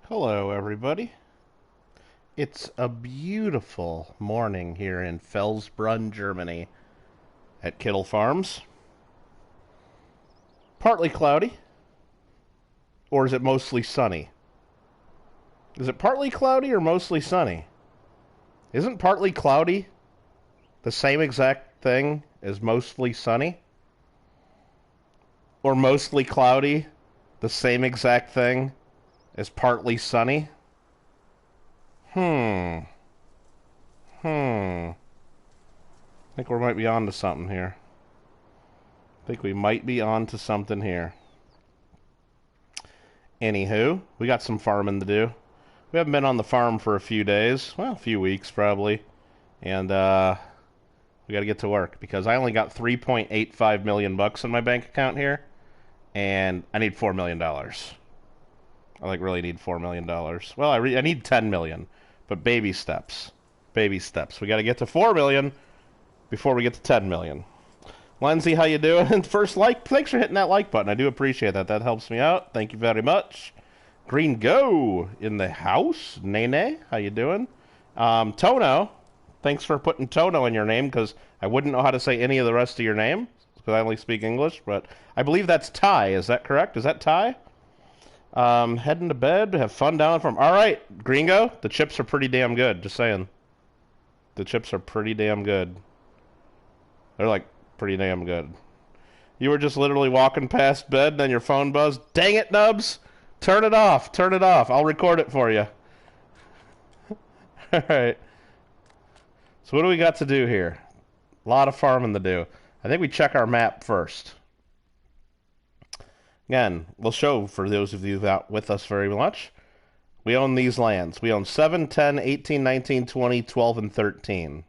Hello, everybody. It's a beautiful morning here in Felsbrunn, Germany, at Kittle Farms. Partly cloudy, or is it mostly sunny? Is it partly cloudy or mostly sunny? Isn't partly cloudy the same exact thing as mostly sunny? Or mostly cloudy the same exact thing as partly sunny? Hmm. I think we might be on to something here. Anywho, we got some farming to do. We haven't been on the farm for a few days. Well, a few weeks probably. And we got to get to work because I only got 3.85 million bucks in my bank account here, and I need $4 million. I really need $4 million. Well, I need 10 million, but baby steps. Baby steps. We got to get to 4 million before we get to 10 million. Lindsay, how you doing? First like, thanks for hitting that like button. I do appreciate that. That helps me out. Thank you very much. Green Go in the house. Nene, how you doing? Tono, thanks for putting Tono in your name because I wouldn't know how to say any of the rest of your name because I only speak English. But I believe that's Ty. Is that correct? Is that Ty? Heading to bed. Have fun down from. All right, Gringo. The chips are pretty damn good. Just saying. The chips are pretty damn good. They're pretty damn good. You were just literally walking past bed and then your phone buzzed. Dang it, Nubs! Turn it off. Turn it off. I'll record it for you. All right. So what do we got to do here? A lot of farming to do. I think we check our map first. Again, we'll show for those of you that with us very much. We own these lands. We own 7, 10, 18, 19, 20, 12, and 13.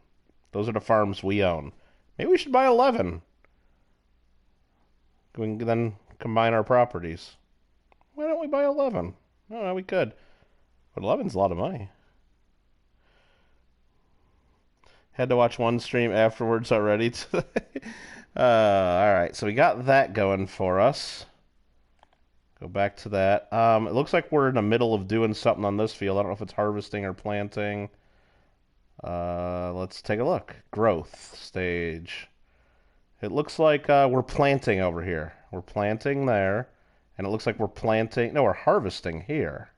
Those are the farms we own. Maybe we should buy 11. We can then combine our properties. Why don't we buy 11? No, we could. But 11's a lot of money. Had to watch one stream afterwards already today. Alright, so we got that going for us. Go back to that. It looks like we're in the middle of doing something on this field. I don't know if it's harvesting or planting. Let's take a look. Growth stage. It looks like we're planting over here. We're planting there. And it looks like we're planting... No, we're harvesting here.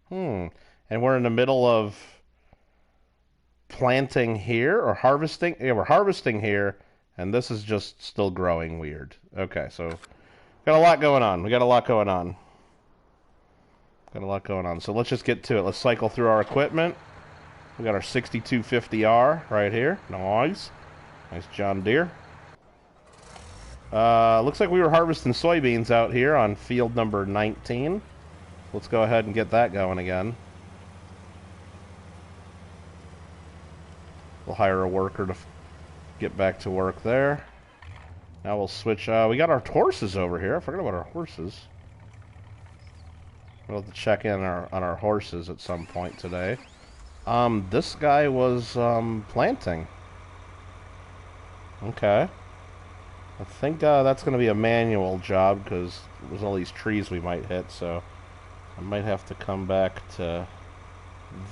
And we're in the middle of planting here or harvesting. Yeah, we're harvesting here. And this is just still growing weird. Okay, so... Got a lot going on. We got a lot going on. So let's just get to it. Let's cycle through our equipment. We got our 6250R right here. Nice. Nice John Deere. Looks like we were harvesting soybeans out here on field number 19. Let's go ahead and get that going again. We'll hire a worker to get back to work there. Now we'll switch. We got our horses over here. I forgot about our horses. We'll have to check in on our horses at some point today. This guy was planting. Okay. I think that's going to be a manual job because there's all these trees we might hit, so I might have to come back to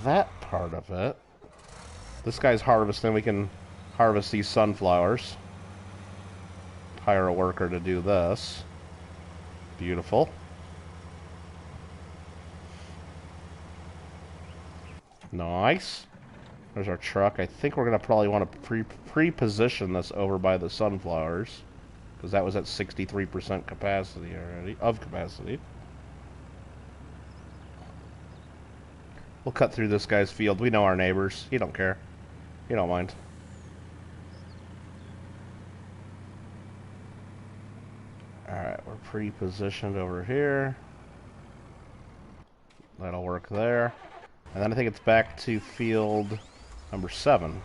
that part of it. This guy's harvesting. We can harvest these sunflowers. Hire a worker to do this. Beautiful. Nice. There's our truck. I think we're going to probably want to pre-position this over by the sunflowers because that was at 63% capacity already, of capacity. We'll cut through this guy's field. We know our neighbors. He don't care. He don't mind. Alright, we're pre-positioned over here. That'll work there. And then I think it's back to field number 7.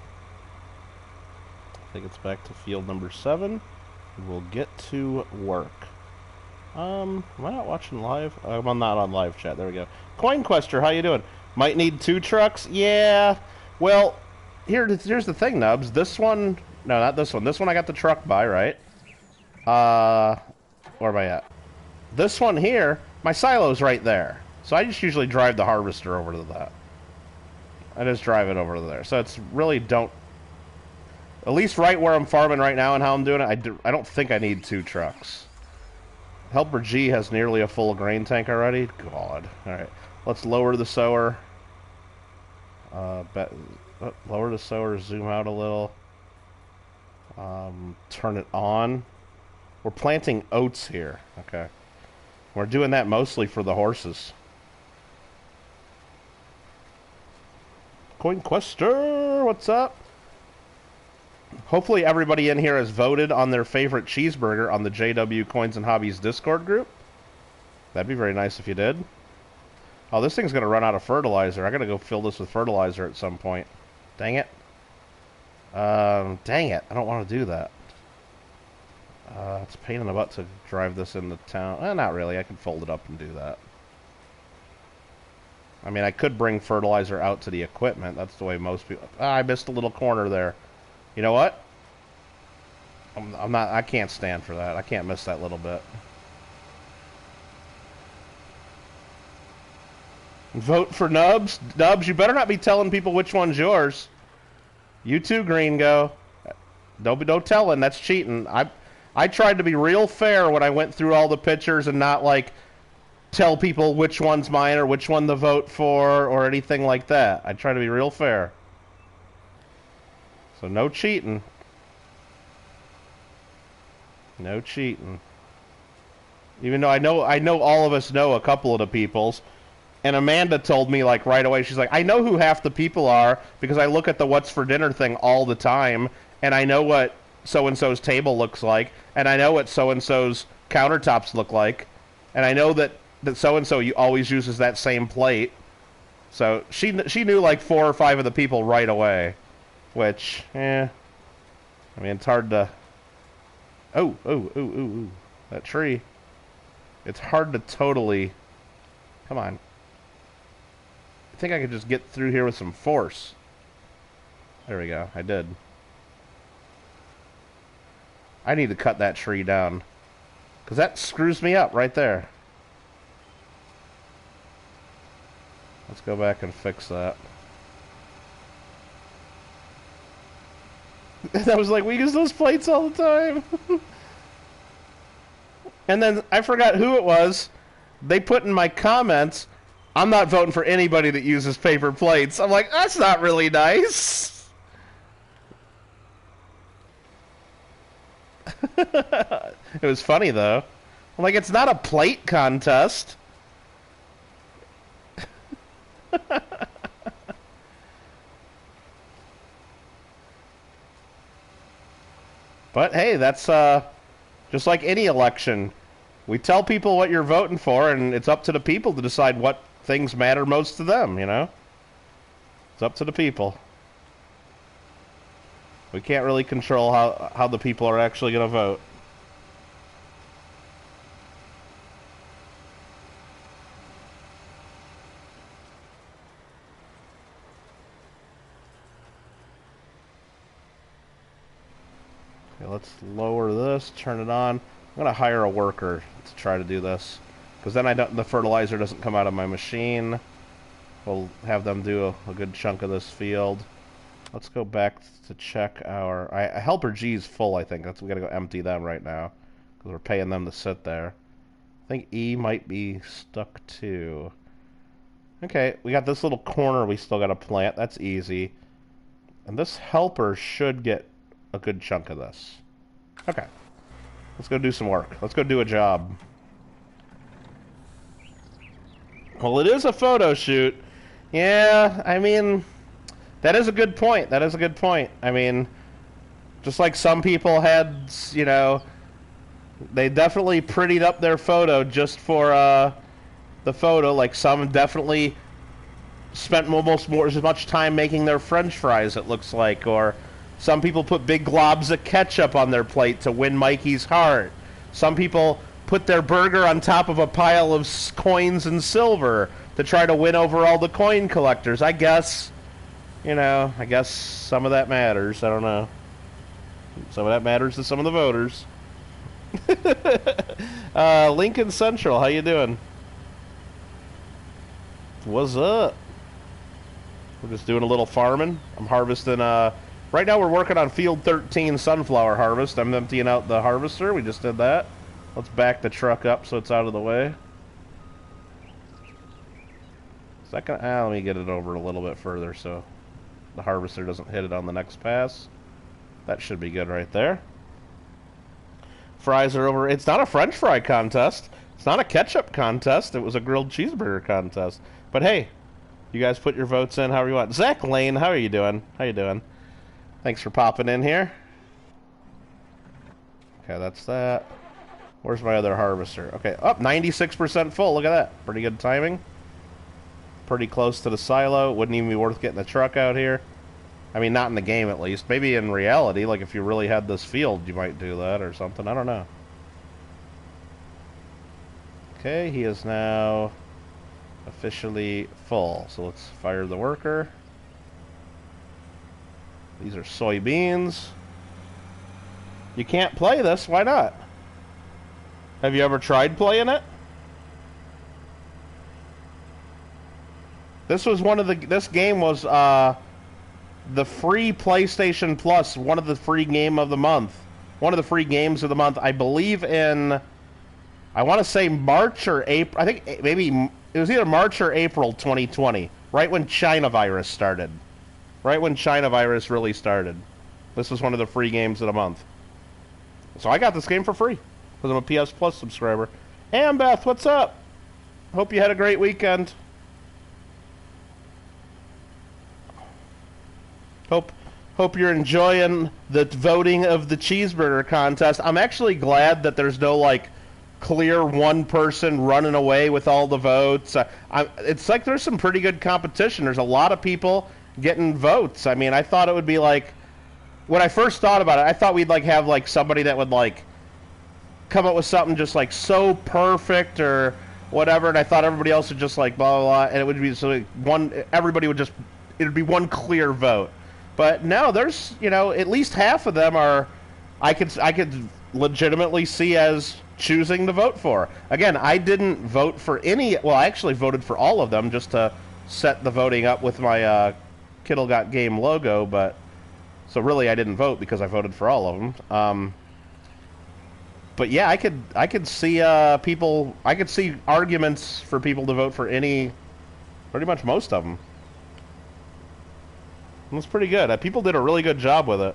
We'll get to work. Am I not watching live? I'm not on live chat. There we go. Coin Quester, how you doing? Might need 2 trucks? Yeah. Well, here's the thing, Nubs. This one... No, not this one. This one I got the truck by, right? Where am I at? This one here, my silo's right there. So I just usually drive the harvester over to that. I just drive it over to there. So it's really don't... At least right where I'm farming right now and how I'm doing it, I don't think I need 2 trucks. Helper G has nearly a full grain tank already. God. Alright. Let's lower the sower. Lower the sower, zoom out a little. Turn it on. We're planting oats here. Okay. We're doing that mostly for the horses. Coin Quester, what's up? Hopefully everybody in here has voted on their favorite cheeseburger on the JW Coins and Hobbies Discord group. That'd be very nice if you did. Oh, this thing's going to run out of fertilizer. I got to go fill this with fertilizer at some point. Dang it. Dang it. I don't want to do that. It's a pain in the butt to drive this into town. Not really. I can fold it up and do that. I mean, I could bring fertilizer out to the equipment. That's the way most people... I missed a little corner there. You know what? I'm not... I can't stand for that. I can't miss that little bit. Vote for Nubs. Nubs, you better not be telling people which one's yours. You too, Green Go. Don't tell him. That's cheating. I tried to be real fair when I went through all the pictures and not, like, tell people which one's mine or which one to vote for or anything like that. I try to be real fair. So no cheating. No cheating. Even though I know all of us know a couple of the peoples. And Amanda told me, like, right away, she's like, I know who half the people are because I look at the What's for Dinner thing all the time, and I know what so-and-so's table looks like, and I know what so-and-so's countertops look like, and I know that so-and-so always uses that same plate. So she knew, like, 4 or 5 of the people right away, which, I mean, it's hard to... Ooh. That tree. It's hard to totally... Come on. I think I could just get through here with some force. There we go. I did. I need to cut that tree down. Because that screws me up right there. Let's go back and fix that. And I was like, we use those plates all the time. And then I forgot who it was. They put in my comments, I'm not voting for anybody that uses paper plates. I'm like, that's not really nice. It was funny, though. I'm like, it's not a plate contest. But, hey, that's just like any election. We tell people what you're voting for, and it's up to the people to decide what things matter most to them, you know? It's up to the people. We can't really control how the people are actually going to vote. Okay, let's lower this, turn it on. I'm going to hire a worker to try to do this. Because then the fertilizer doesn't come out of my machine. We'll have them do a good chunk of this field. Let's go back to check our... Helper G is full, I think. We got to go empty them right now. Because we're paying them to sit there. I think E might be stuck too. Okay, we got this little corner we still got to plant. That's easy. And this helper should get a good chunk of this. Okay. Let's go do some work. Let's go do a job. Well, it is a photo shoot. Yeah, I mean, that is a good point. That is a good point. I mean, just like some people had, you know, they definitely prettied up their photo just for the photo. Like some definitely spent almost as much time making their French fries, it looks like. Or some people put big globs of ketchup on their plate to win Mikey's heart. Some people put their burger on top of a pile of coins and silver to try to win over all the coin collectors. I guess, you know, I guess some of that matters. I don't know. Some of that matters to some of the voters. Lincoln Central, how you doing? What's up? We're just doing a little farming. I'm harvesting, right now we're working on Field 13 sunflower harvest. I'm emptying out the harvester. We just did that. Let's back the truck up so it's out of the way. Second, let me get it over a little bit further so the harvester doesn't hit it on the next pass. That should be good right there. Fries are over. It's not a French fry contest. It's not a ketchup contest. It was a grilled cheeseburger contest. But hey, you guys put your votes in however you want. Zach Lane, how are you doing? How you doing? Thanks for popping in here. Okay, that's that. Where's my other harvester? Okay, up 96% full. Look at that. Pretty good timing. Pretty close to the silo. Wouldn't even be worth getting the truck out here. I mean, not in the game at least. Maybe in reality, like if you really had this field, you might do that or something. I don't know. Okay, he is now officially full. So let's fire the worker. These are soybeans. You can't play this. Why not? Have you ever tried playing it? This was one of the... This game was the free PlayStation Plus, one of the free game of the month. One of the free games of the month. I believe in... I want to say March or April. I think maybe it was either March or April 2020. Right when China virus started. Right when China virus really started. This was one of the free games of the month. So I got this game for free. Because I'm a PS Plus subscriber. Hey, Beth, what's up? Hope you had a great weekend. Hope you're enjoying the voting of the cheeseburger contest. I'm actually glad that there's no, like, clear one person running away with all the votes. It's like there's some pretty good competition. There's a lot of people getting votes. I mean, I thought it would be like... When I first thought about it, I thought we'd, like, have, like, somebody that would, like, come up with something just, like, so perfect or whatever, and I thought everybody else would just, like, blah, blah, blah, and it would be so, like, everybody would just... It would be one clear vote. But no, there's, you know, at least half of them are I could legitimately see as choosing to vote for. Again, I didn't vote for any, well, I actually voted for all of them just to set the voting up with my Kittle Got Game logo, but so really I didn't vote because I voted for all of them. But yeah, I could see I could see arguments for people to vote for pretty much most of them. It was pretty good. People did a really good job with it.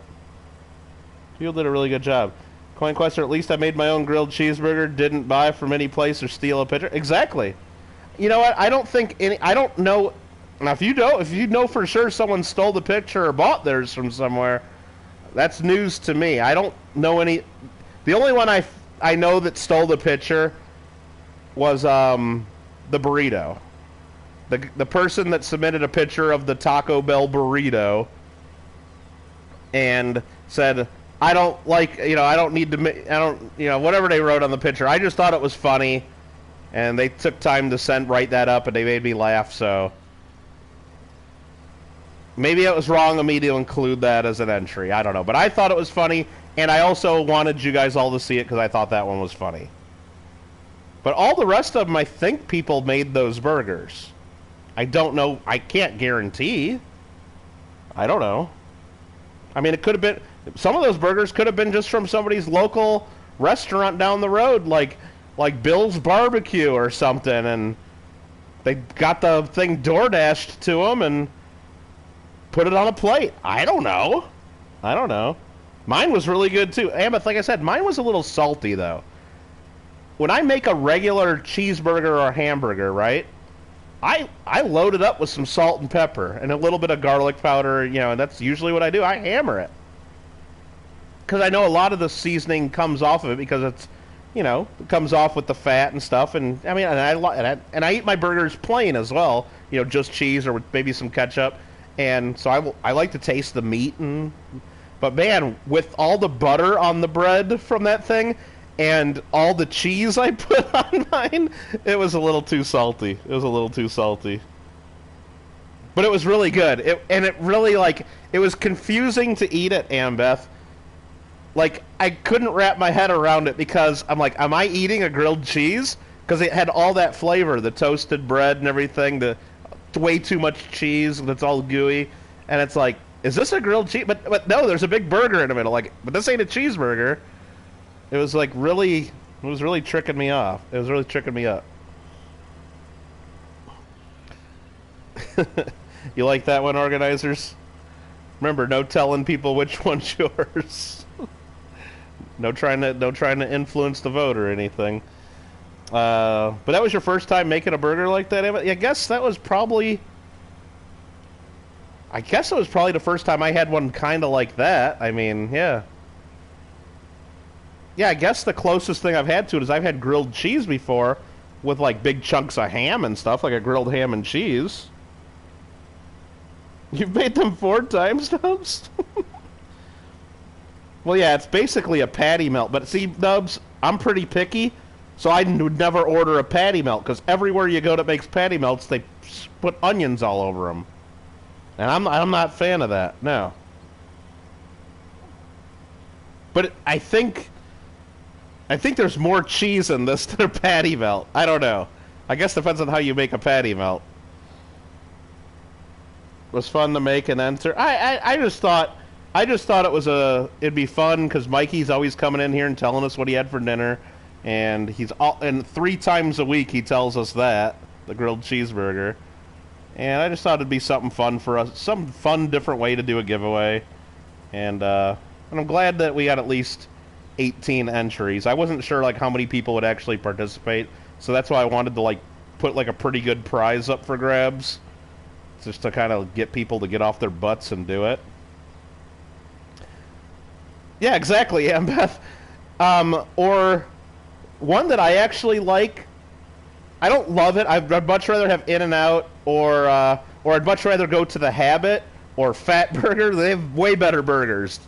People did a really good job. Coin Quester, at least I made my own grilled cheeseburger, didn't buy from any place or steal a picture. Exactly. You know what? I don't know. Now, if you know for sure someone stole the picture or bought theirs from somewhere, that's news to me. I don't know any. The only one I know that stole the picture was the burrito. The person that submitted a picture of the Taco Bell burrito and said, I don't like, you know, I don't need to, I don't, you know, whatever they wrote on the picture. I just thought it was funny, and they took time to write that up, and they made me laugh, so maybe it was wrong of me to include that as an entry. I don't know, but I thought it was funny, and I also wanted you guys all to see it because I thought that one was funny. But all the rest of them, I think people made those burgers. I don't know. I can't guarantee. I don't know. I mean, it could have been... Some of those burgers could have been just from somebody's local restaurant down the road, like Bill's Barbecue or something, and they got the thing DoorDashed to them and put it on a plate. I don't know. I don't know. Mine was really good, too. Ameth, like I said, mine was a little salty, though. When I make a regular cheeseburger or hamburger, right, I load it up with some salt and pepper and a little bit of garlic powder, you know, and that's usually what I do. I hammer it. Because I know a lot of the seasoning comes off of it because it's, you know, it comes off with the fat and stuff. And I mean, and I eat my burgers plain as well, you know, just cheese or with maybe some ketchup. And so I like to taste the meat. But man, with all the butter on the bread from that thing and all the cheese I put on mine, it was a little too salty. It was a little too salty. But it was really good. It really, like, it was confusing to eat it, Ambeth. Like, I couldn't wrap my head around it because I'm like, am I eating a grilled cheese? Because it had all that flavor, the toasted bread and everything, way too much cheese that's all gooey, and it's like, is this a grilled cheese? But no, there's a big burger in the middle. Like, but this ain't a cheeseburger. It was like really, it was really tricking me off. It was really tricking me up. You like that one, organizers? Remember, no telling people which one's yours. No trying to influence the vote or anything. But that was your first time making a burger like that, Emmett? Yeah, I guess that was probably... I guess it was probably the first time I had one kind of like that. I mean, yeah. Yeah, I guess the closest thing I've had to it is I've had grilled cheese before with, like, big chunks of ham and stuff, like a grilled ham and cheese. You've made them 4 times, Nubs? Well, yeah, it's basically a patty melt. But see, Nubs, I'm pretty picky, so I would never order a patty melt, because everywhere you go that makes patty melts, they put onions all over them. And I'm not a fan of that, no. But I think there's more cheese in this than a patty melt. I don't know. I guess it depends on how you make a patty melt. It was fun to make and enter. I just thought it was it'd be fun because Mikey's always coming in here and telling us what he had for dinner, and and 3 times a week he tells us that the grilled cheeseburger, and I just thought it'd be something fun for us, some fun different way to do a giveaway, and I'm glad that we got at least 18 entries. I wasn't sure like how many people would actually participate, so that's why I wanted to like put like a pretty good prize up for grabs. Just to kind of get people to get off their butts and do it. Yeah, exactly, yeah, Beth. Or one that I actually like. I don't love it. I'd much rather have In-N-Out or I'd much rather go to the Habit or Fat Burger. They have way better burgers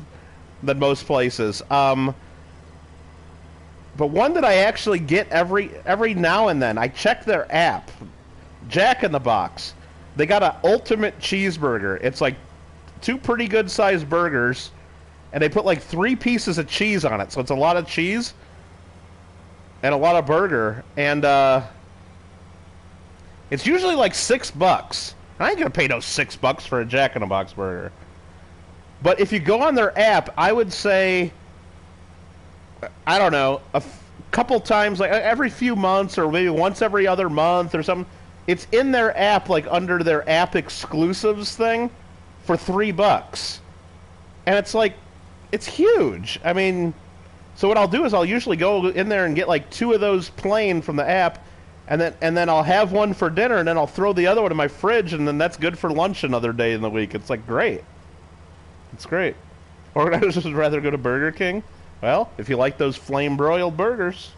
than most places. But one that I actually get every now and then, I check their app, Jack in the Box. They got an ultimate cheeseburger. It's like 2 pretty good sized burgers, and they put like 3 pieces of cheese on it. So it's a lot of cheese and a lot of burger, and it's usually like $6. I ain't gonna pay no $6 for a Jack in the Box burger. But if you go on their app, I would say, I don't know, a couple times, like every few months or maybe once every other month or something. It's in their app, like under their app exclusives thing, for $3. And it's like, it's huge. I mean, so what I'll do is I'll usually go in there and get like 2 of those plain from the app, and then I'll have one for dinner, and then I'll throw the other one in my fridge, and then that's good for lunch another day in the week. It's like great. It's great. Or I'd just rather go to Burger King. Well, if you like those flame broiled burgers.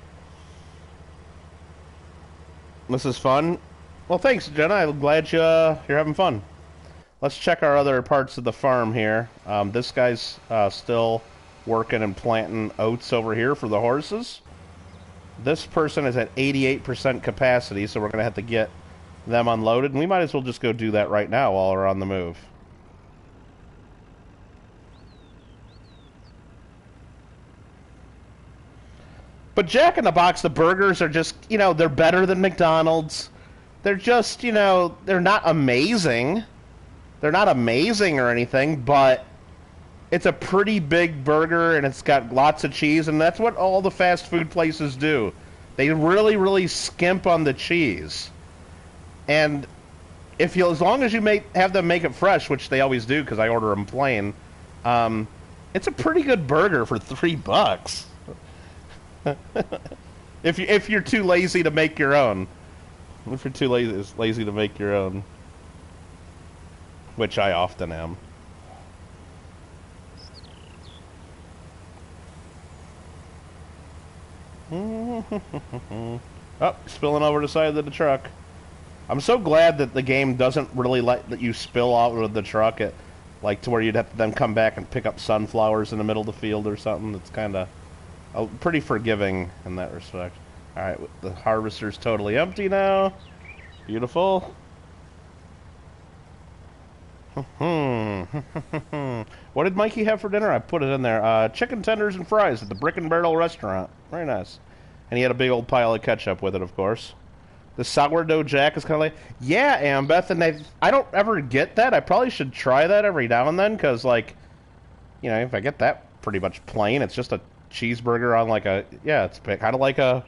This is fun. Well, thanks, Jenna. I'm glad you're having fun. Let's check our other parts of the farm here. This guy's still working and planting oats over here for the horses. This person is at 88% capacity, so we're going to have to get them unloaded. And we might as well just go do that right now while we're on the move. But Jack in the Box, the burgers are just, you know, they're better than McDonald's. They're just, you know, they're not amazing. They're not amazing or anything, but it's a pretty big burger, and it's got lots of cheese, and that's what all the fast food places do. They really, really skimp on the cheese. And as long as you have them make it fresh, which they always do because I order them plain, it's a pretty good burger for $3. If you're too lazy to make your own. If you're too lazy to make your own. Which I often am. Oh, spilling over the side of the truck. I'm so glad that the game doesn't really let you spill out of the truck to where you'd have to then come back and pick up sunflowers in the middle of the field or something. It's kind of pretty forgiving in that respect. Alright, the harvester's totally empty now. Beautiful. What did Mikey have for dinner? I put it in there. Chicken tenders and fries at the Brick and Barrel restaurant. Very nice. And he had a big old pile of ketchup with it, of course. The sourdough jack is kind of like, yeah, Ambeth, and I don't ever get that. I probably should try that every now and then, because, like, you know, if I get that pretty much plain, it's just a cheeseburger on, like, a, yeah, it's kind of like a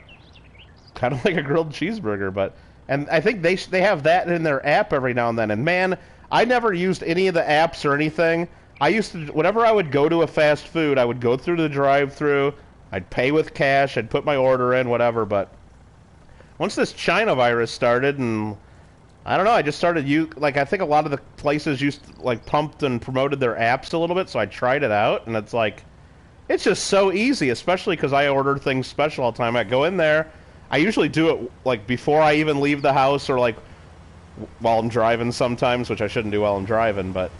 grilled cheeseburger, but, and I think they have that in their app every now and then, and man, I never used any of the apps or anything. I used to, whenever I would go to a fast food, I would go through the drive-thru, I'd pay with cash, I'd put my order in, whatever, but once this China virus started, and I don't know, I just started, like, I think a lot of the places like, pumped and promoted their apps a little bit, so I tried it out, and it's like, it's just so easy, especially because I order things special all the time. I go in there, I usually do it, like, before I even leave the house, or, like, while I'm driving sometimes, which I shouldn't do while I'm driving, but,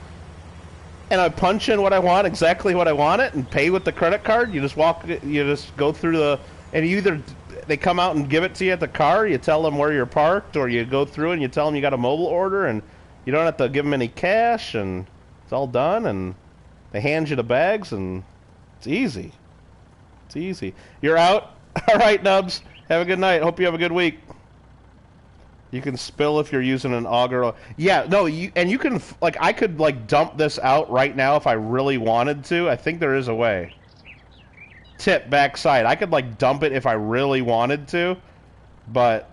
and I punch in what I want, exactly what I want it, and pay with the credit card. You just go through and you either, they come out and give it to you at the car, you tell them where you're parked, or you go through and you tell them you got a mobile order, and you don't have to give them any cash, and it's all done, and they hand you the bags, and it's easy. It's easy. You're out? All right, Nubs. Have a good night. Hope you have a good week. You can spill if you're using an auger. Yeah, no, you can, like, I could, like, dump this out right now if I really wanted to. I think there is a way. Tip backside. I could, like, dump it if I really wanted to, but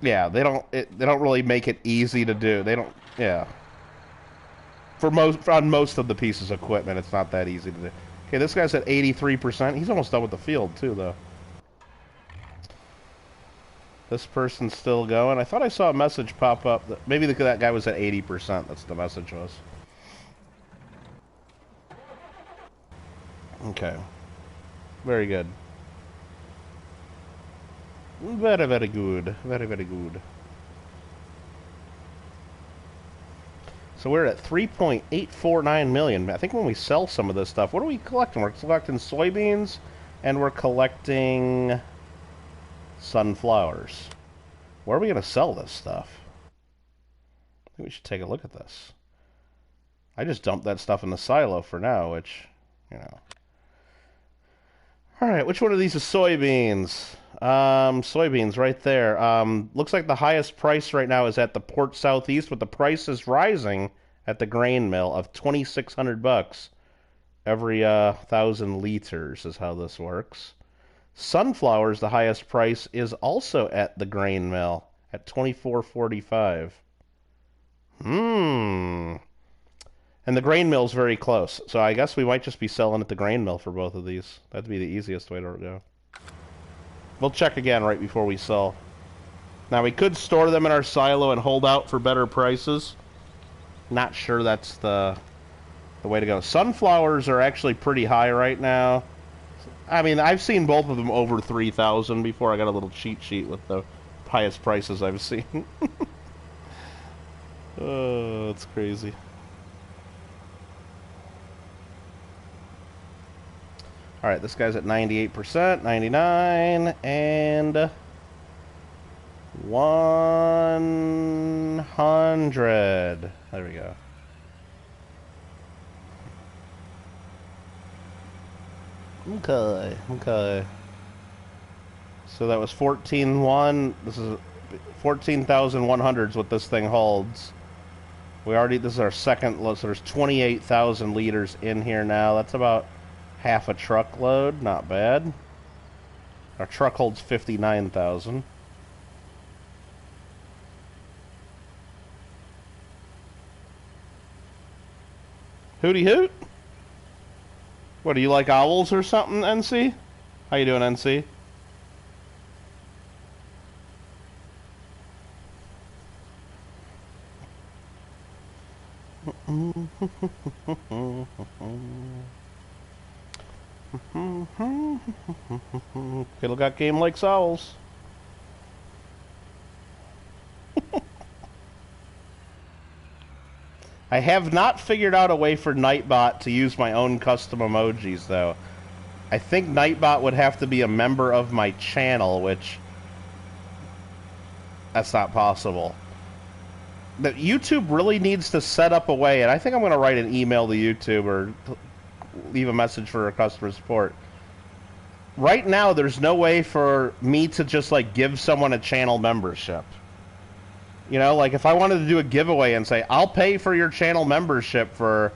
yeah, they don't really make it easy to do. They don't, yeah. On most of the pieces of equipment, it's not that easy to do. Okay, this guy's at 83%. He's almost done with the field too, though. This person's still going. I thought I saw a message pop up that maybe that guy was at 80%. That's what the message was. Okay. Very good. Very, very good. Very, very good. So we're at 3.849 million. I think when we sell some of this stuff, what are we collecting? We're collecting soybeans, and we're collecting sunflowers. Where are we going to sell this stuff? I think we should take a look at this. I just dumped that stuff in the silo for now, which, you know. Alright, which one of these is soybeans? Soybeans right there. Looks like the highest price right now is at the Port Southeast, but the price is rising at the grain mill of $2,600 every 1,000 liters is how this works. Sunflowers, the highest price, is also at the grain mill at $24.45. And the grain mill's very close, so I guess we might just be selling at the grain mill for both of these. That'd be the easiest way to go. We'll check again right before we sell. Now, we could store them in our silo and hold out for better prices. Not sure that's the way to go. Sunflowers are actually pretty high right now. I mean, I've seen both of them over 3,000 before. I got a little cheat sheet with the highest prices I've seen. Oh, that's crazy. Alright, this guy's at 98%, 99, and 100. There we go. Okay, okay. So that was 14,1. This is 14,100 is what this thing holds. This is our second load, so there's 28,000 liters in here now. That's about half a truckload, not bad. Our truck holds 59,000. Hooty hoot. What, do you like owls or something, NC? How you doing, NC? Kittle got game like owls. I have not figured out a way for Nightbot to use my own custom emojis, though. I think Nightbot would have to be a member of my channel, which that's not possible. But YouTube really needs to set up a way, and I think I'm going to write an email to YouTube or leave a message for customer support. right now there's no way for me to just like give someone a channel membership. You know, like if I wanted to do a giveaway and say, I'll pay for your channel membership for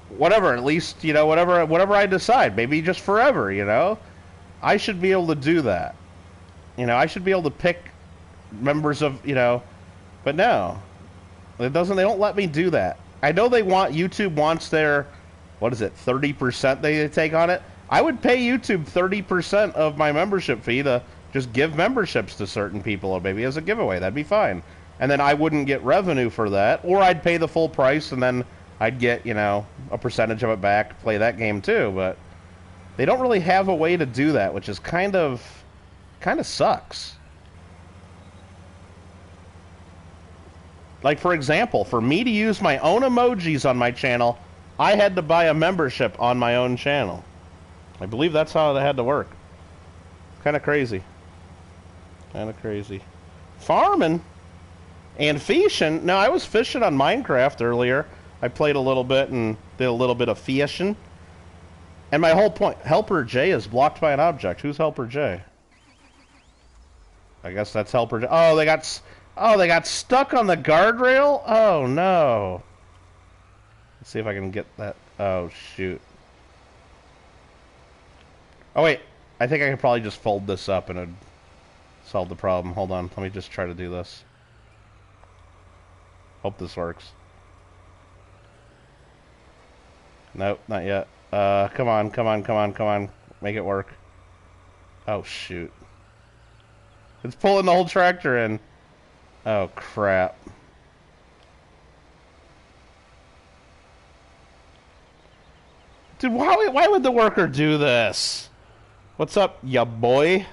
whatever, at least, you know, whatever I decide, maybe just forever, you know, I should be able to do that. You know, I should be able to pick members of, you know, but no, they don't let me do that. I know YouTube wants their, what is it, 30% they take on it. I would pay YouTube 30% of my membership fee to just give memberships to certain people, or maybe as a giveaway. That'd be fine. And then I wouldn't get revenue for that, or I'd pay the full price and then I'd get, you know, a percentage of it back, play that game too. But they don't really have a way to do that, which is kind of sucks. Like, for example, for me to use my own emojis on my channel, I had to buy a membership on my own channel. I believe that's how that had to work. Kind of crazy. Kind of crazy. Farming and fishing. No, I was fishing on Minecraft earlier. I played a little bit and did a little bit of fishing. And my whole point, Helper J is blocked by an object. Who's Helper J? I guess that's Helper J. Oh, they got stuck on the guardrail? Oh, no. Let's see if I can get that. Oh, shoot. Oh, wait. I think I could probably just fold this up and it'd solve the problem. Hold on. Let me just try to do this. Hope this works. Nope, not yet. Come on, come on, come on, come on. Make it work. Oh, shoot. It's pulling the whole tractor in. Oh, crap. Dude, why would the worker do this? What's up, ya boy?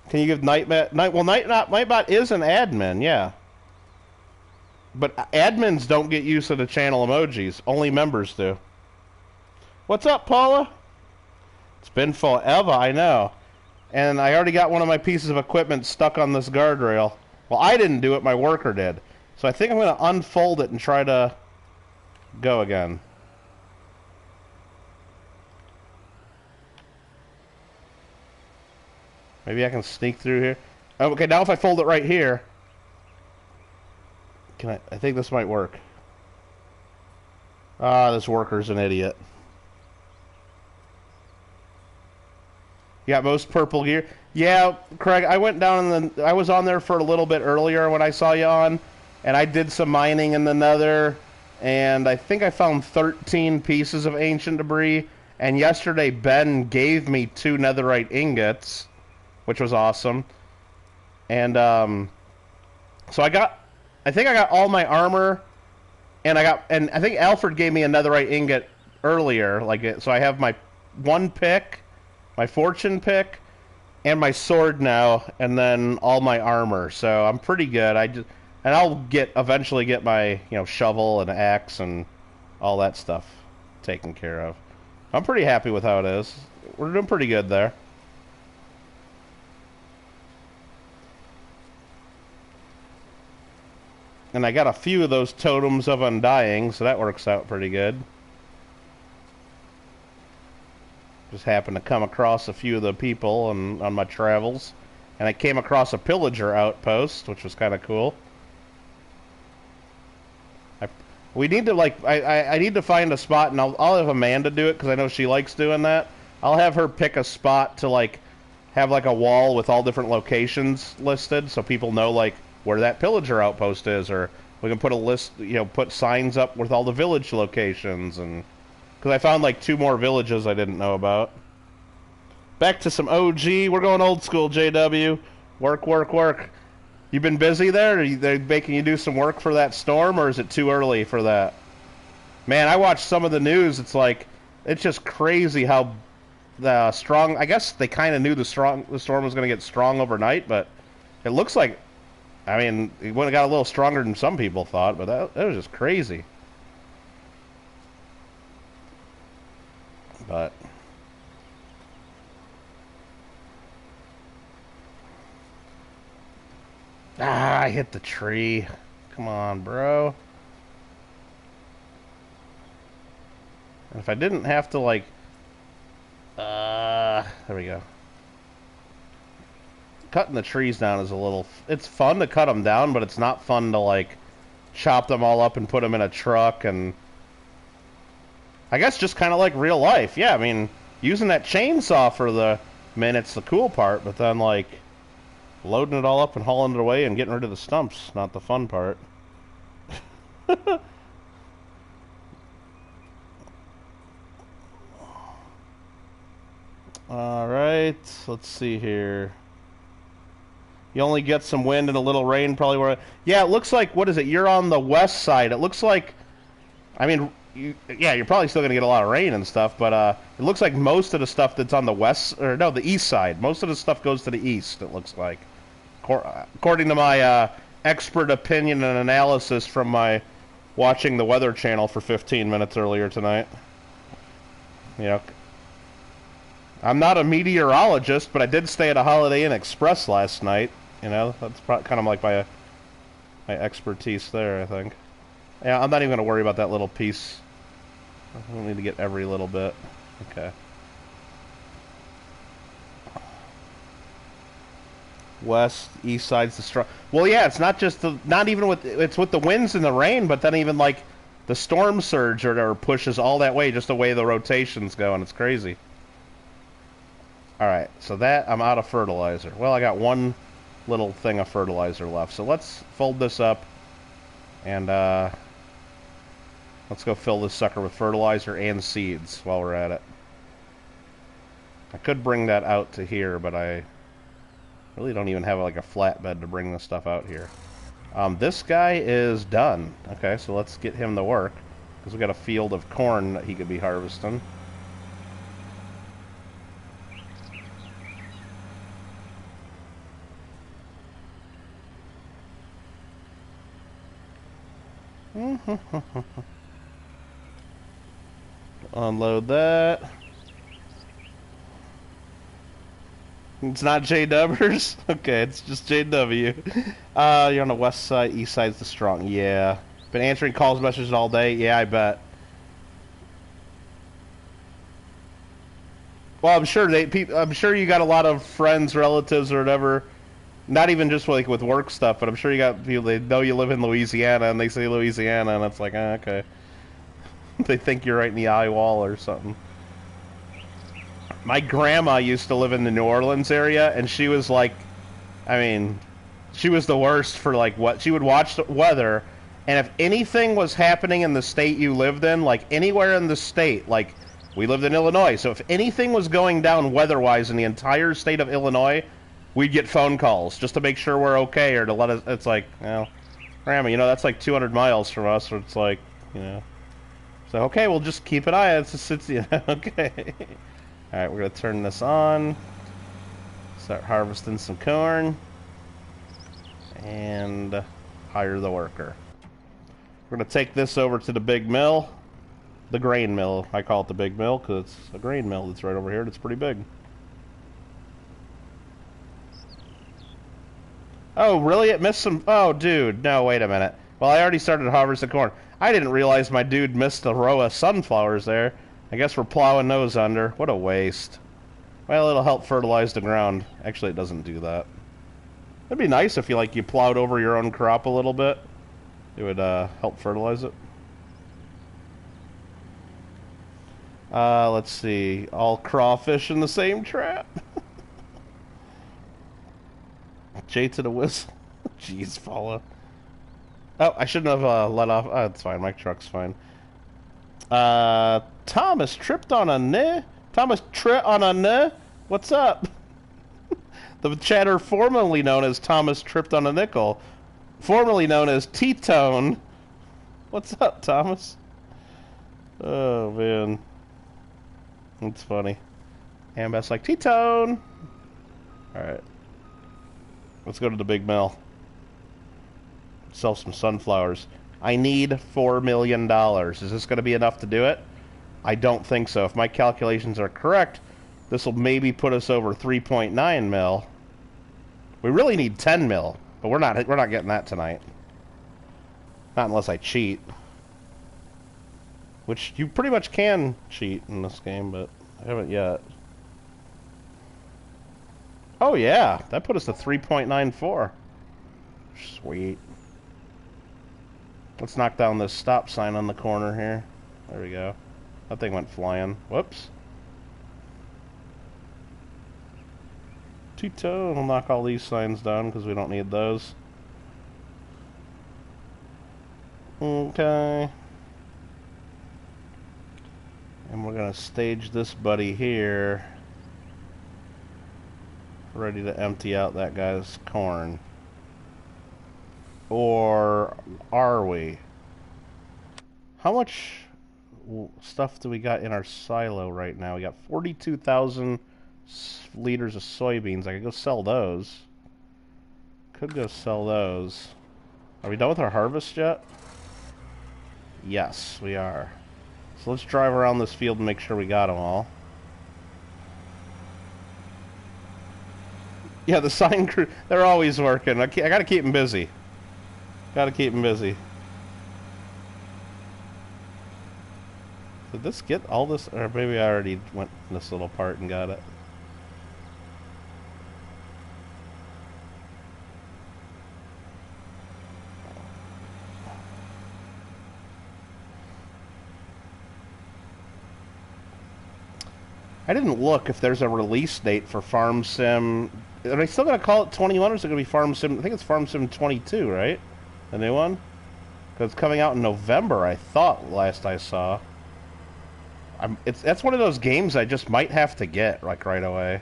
Can you give Nightbot... Nightbot is an admin, yeah. But admins don't get use of the channel emojis. Only members do. What's up, Paula? It's been forever, I know. And I already got one of my pieces of equipment stuck on this guardrail. Well, I didn't do it, my worker did. So I think I'm going to unfold it and try to go again. Maybe I can sneak through here. Okay, now if I fold it right here... I think this might work. Ah, this worker's an idiot. You got most purple gear? Yeah, Craig, I went down in I was on there for a little bit earlier when I saw you on, and I did some mining in the nether, and I think I found 13 pieces of ancient debris, and yesterday Ben gave me 2 netherite ingots, which was awesome. And, so I think I got all my armor, and I think Alfred gave me a netherite ingot earlier, so I have my 1 pick, my fortune pick, and my sword now, and then all my armor. So I'm pretty good. And I'll eventually get my, you know, shovel and axe and all that stuff taken care of. I'm pretty happy with how it is. We're doing pretty good there. And I got a few of those totems of undying, so that works out pretty good. Just happened to come across a few of the people on my travels. And I came across a pillager outpost, which was kind of cool. We need to, like, I need to find a spot, and I'll have Amanda do it, because I know she likes doing that. I'll have her pick a spot to, like, have, like, a wall with all different locations listed, so people know, like, where that pillager outpost is, or we can put a list, you know, put signs up with all the village locations, and because I found like 2 more villages I didn't know about. Back to some OG. We're going old school, JW. Work, work, work. You been busy there? Are they making you do some work for that storm, or is it too early for that? Man, I watched some of the news. It's like, it's just crazy how strong. I guess they kind of knew the storm was going to get strong overnight, but it looks like, I mean, it would have got a little stronger than some people thought, but that was just crazy. But I hit the tree. Come on, bro. And if I didn't have to, like, There we go. Cutting the trees down is a little... It's fun to cut them down, but it's not fun to, like, chop them all up and put them in a truck and... I guess just kind of like real life. Yeah, I mean, using that chainsaw for the minute's the cool part, but then, like, loading it all up and hauling it away and getting rid of the stumps, not the fun part. Alright, let's see here. You only get some wind and a little rain, probably where... Yeah, it looks like, what is it? You're on the west side. It looks like... I mean, yeah, you're probably still going to get a lot of rain and stuff, but it looks like most of the stuff that's on the west... Or, no, the east side. Most of the stuff goes to the east, it looks like. According to my expert opinion and analysis from my watching the Weather Channel for 15 minutes earlier tonight. You know... I'm not a meteorologist, but I did stay at a Holiday Inn Express last night. You know, that's kind of like my expertise there, I think. Yeah, I'm not even going to worry about that little piece. I don't need to get every little bit. Okay. West, east side's the strong. Well, yeah, it's not just the, not even with, it's with the winds and the rain, but then even like the storm surge or pushes all that way, just the way the rotations go, and it's crazy. Alright, so that, I'm out of fertilizer. Well, I got one little thing of fertilizer left. So let's fold this up and let's go fill this sucker with fertilizer and seeds while we're at it. I could bring that out to here, but I really don't even have like a flatbed to bring this stuff out here. This guy is done. Okay, so let's get him to work, because we got a field of corn that he could be harvesting. Unload that. It's not J-Dubbers? Okay, it's just JW. You're on the west side, east side's the strong. Yeah. Been answering calls, messages all day? Yeah, I bet. Well, I'm sure I'm sure you got a lot of friends, relatives, or whatever. Not even just like with work stuff, but I'm sure you got people, they know you live in Louisiana, and they say Louisiana, and it's like, okay. They think you're right in the eye wall or something. My grandma used to live in the New Orleans area, and she was like, I mean, she was the worst for like what, she would watch the weather, and if anything was happening in the state you lived in, like anywhere in the state, like we lived in Illinois, so if anything was going down weather-wise in the entire state of Illinois, we'd get phone calls just to make sure we're okay, or to let us, it's like, you know, Grandma, you know, that's like 200 miles from us, or it's like, you know. So, okay, we'll just keep an eye on it. It's, you know, okay. Alright, we're going to turn this on. Start harvesting some corn. And hire the worker. We're going to take this over to the big mill. The grain mill. I call it the big mill because it's a grain mill that's right over here. It's pretty big. Oh, really? It missed some... Oh, dude. No, wait a minute. Well, I already started harvesting corn. I didn't realize my dude missed a row of sunflowers there. I guess we're plowing those under. What a waste. Well, it'll help fertilize the ground. Actually, it doesn't do that. It'd be nice if you plowed over your own crop a little bit. It would help fertilize it. Let's see. All crawfish in the same trap. J to the whistle. Jeez, Paula. Oh, I shouldn't have let off. Oh, it's fine. My truck's fine. Thomas tripped on a ne? Thomas tripped on a ne? What's up? The chatter formerly known as Thomas tripped on a nickel, formerly known as T-Tone. What's up, Thomas? Oh, man. That's funny. Ambas like, T-Tone! Alright. Let's go to the big mill. Sell some sunflowers. I need $4 million. Is this going to be enough to do it? I don't think so. If my calculations are correct, this will maybe put us over 3.9 mil. We really need 10 mil, but we're not getting that tonight. Not unless I cheat. Which you pretty much can cheat in this game, but I haven't yet. Oh yeah, that put us to 3.94. Sweet. Let's knock down this stop sign on the corner here. There we go. That thing went flying. Whoops. Two-toe. We'll knock all these signs down because we don't need those. Okay. And we're going to stage this buddy here. Ready to empty out that guy's corn. Or are we? How much stuff do we got in our silo right now? We got 42,000 liters of soybeans. I could go sell those. Could go sell those. Are we done with our harvest yet? Yes, we are. So let's drive around this field and make sure we got them all. Yeah, the sign crew, they're always working. I gotta keep them busy. Gotta keep them busy. Did this get all this? Or maybe I already went in this little part and got it. I didn't look if there's a release date for Farm Sim. Are they still going to call it 21 or is it going to be Farm Sim? I think it's Farm Sim 22, right? The new one? Because it's coming out in November, I thought, last I saw. That's one of those games I just might have to get, like, right away.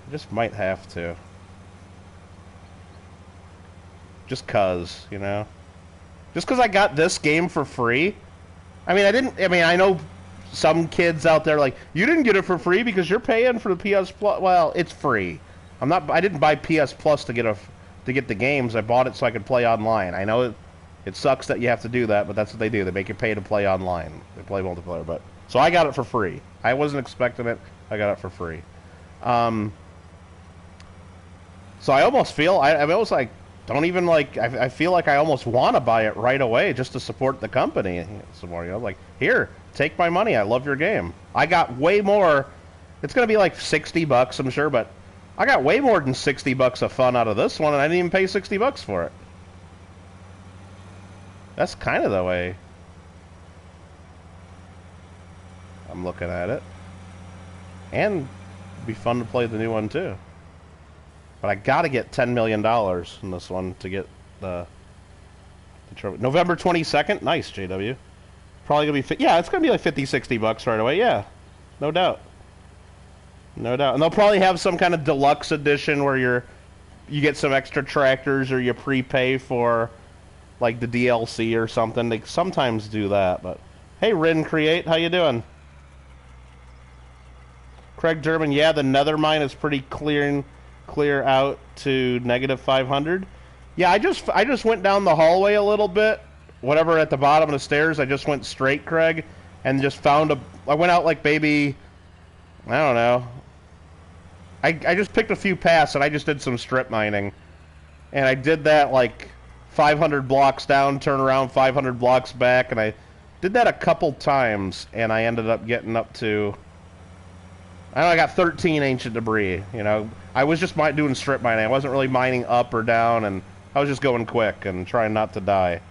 I just might have to. Just 'cause, you know? Just 'cause I got this game for free. I mean, I know some kids out there like, you didn't get it for free because you're paying for the PS Plus. Well, it's free. I didn't buy PS Plus to get the games. I bought it so I could play online. I know it sucks that you have to do that, but that's what they do. They make you pay to play online. They play multiplayer, but so I got it for free. I wasn't expecting it. I got it for free. So I almost feel I almost like don't even like I feel like I almost want to buy it right away just to support the company some more. You know, like, here, take my money. I love your game. I got way more. It's gonna be like $60, I'm sure, but I got way more than $60 of fun out of this one, and I didn't even pay $60 for it. That's kind of the way I'm looking at it. And it'd be fun to play the new one too. But I gotta get $10 million in this one to get the trophy. November 22nd? Nice, JW. Probably gonna be, yeah, it's gonna be like $50-$60 right away, yeah. No doubt. No doubt. And they'll probably have some kind of deluxe edition where you get some extra tractors or you prepay for like the DLC or something. They sometimes do that, but hey, Rin Create, how you doing? Craig German, yeah, the nether mine is pretty clear out to -500. Yeah, I just went down the hallway a little bit. Whatever at the bottom of the stairs, I just went straight, Craig, and just found I went out like maybe, I don't know. I just picked a few paths and I just did some strip mining. And I did that like 500 blocks down, turn around 500 blocks back, and I did that a couple times, and I ended up getting up to, I don't know, I got 13 ancient debris, you know. I was just doing strip mining. I wasn't really mining up or down, and I was just going quick and trying not to die.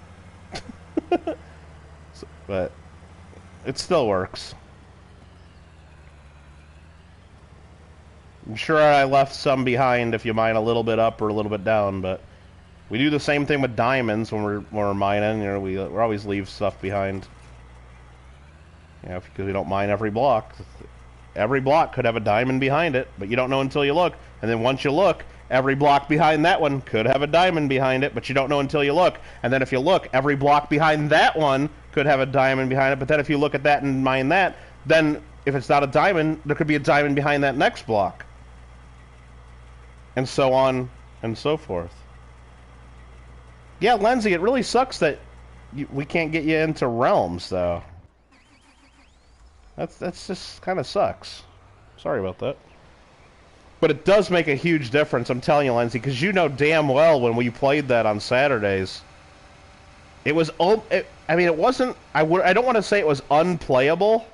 But it still works. I'm sure I left some behind if you mine a little bit up or a little bit down, but we do the same thing with diamonds when we're mining. You know, we always leave stuff behind. You know, because we don't mine every block. Every block could have a diamond behind it, but you don't know until you look. And then once you look, every block behind that one could have a diamond behind it, but you don't know until you look. And then if you look, every block behind that one could have a diamond behind it, but then if you look at that and mine that, then if it's not a diamond, there could be a diamond behind that next block. And so on and so forth. Yeah, Lindsay, it really sucks that we can't get you into realms, though. That's just kind of sucks. Sorry about that. But it does make a huge difference, I'm telling you, Lindsay, because you know damn well when we played that on Saturdays, it was, I mean, it wasn't, I don't want to say it was unplayable,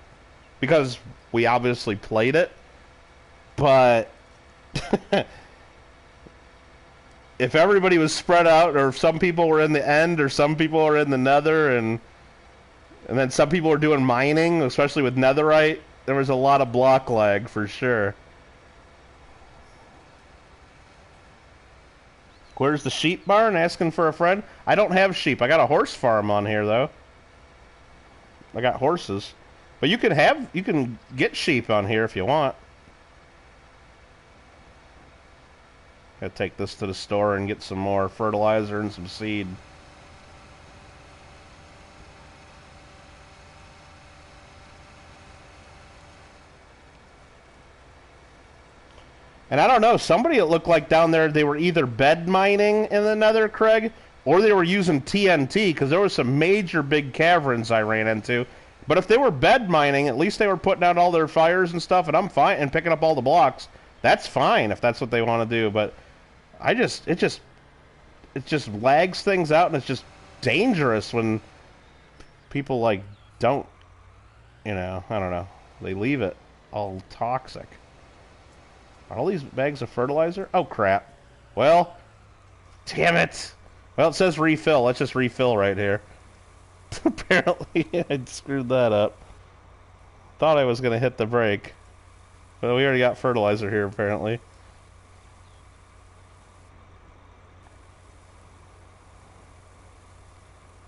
because we obviously played it, But if everybody was spread out, or if some people were in the end, or some people were in the nether, and then some people were doing mining, especially with netherite, there was a lot of block lag for sure. Where's the sheep barn? Asking for a friend? I don't have sheep. I got a horse farm on here, though. I got horses. But you can get sheep on here if you want. Gotta take this to the store and get some more fertilizer and some seed. And I don't know, somebody it looked like down there, they were either bed mining in the nether, Craig, or they were using TNT, because there were some major big caverns I ran into. But if they were bed mining, at least they were putting out all their fires and stuff, and I'm fine, and picking up all the blocks. That's fine if that's what they want to do, but it just lags things out, and it's just dangerous when people, like, don't, I don't know, they leave it all toxic. Are all these bags of fertilizer? Oh, crap. Well, damn it. Well, it says refill. Let's just refill right here. Apparently, I screwed that up. Thought I was going to hit the brake. But we already got fertilizer here, apparently.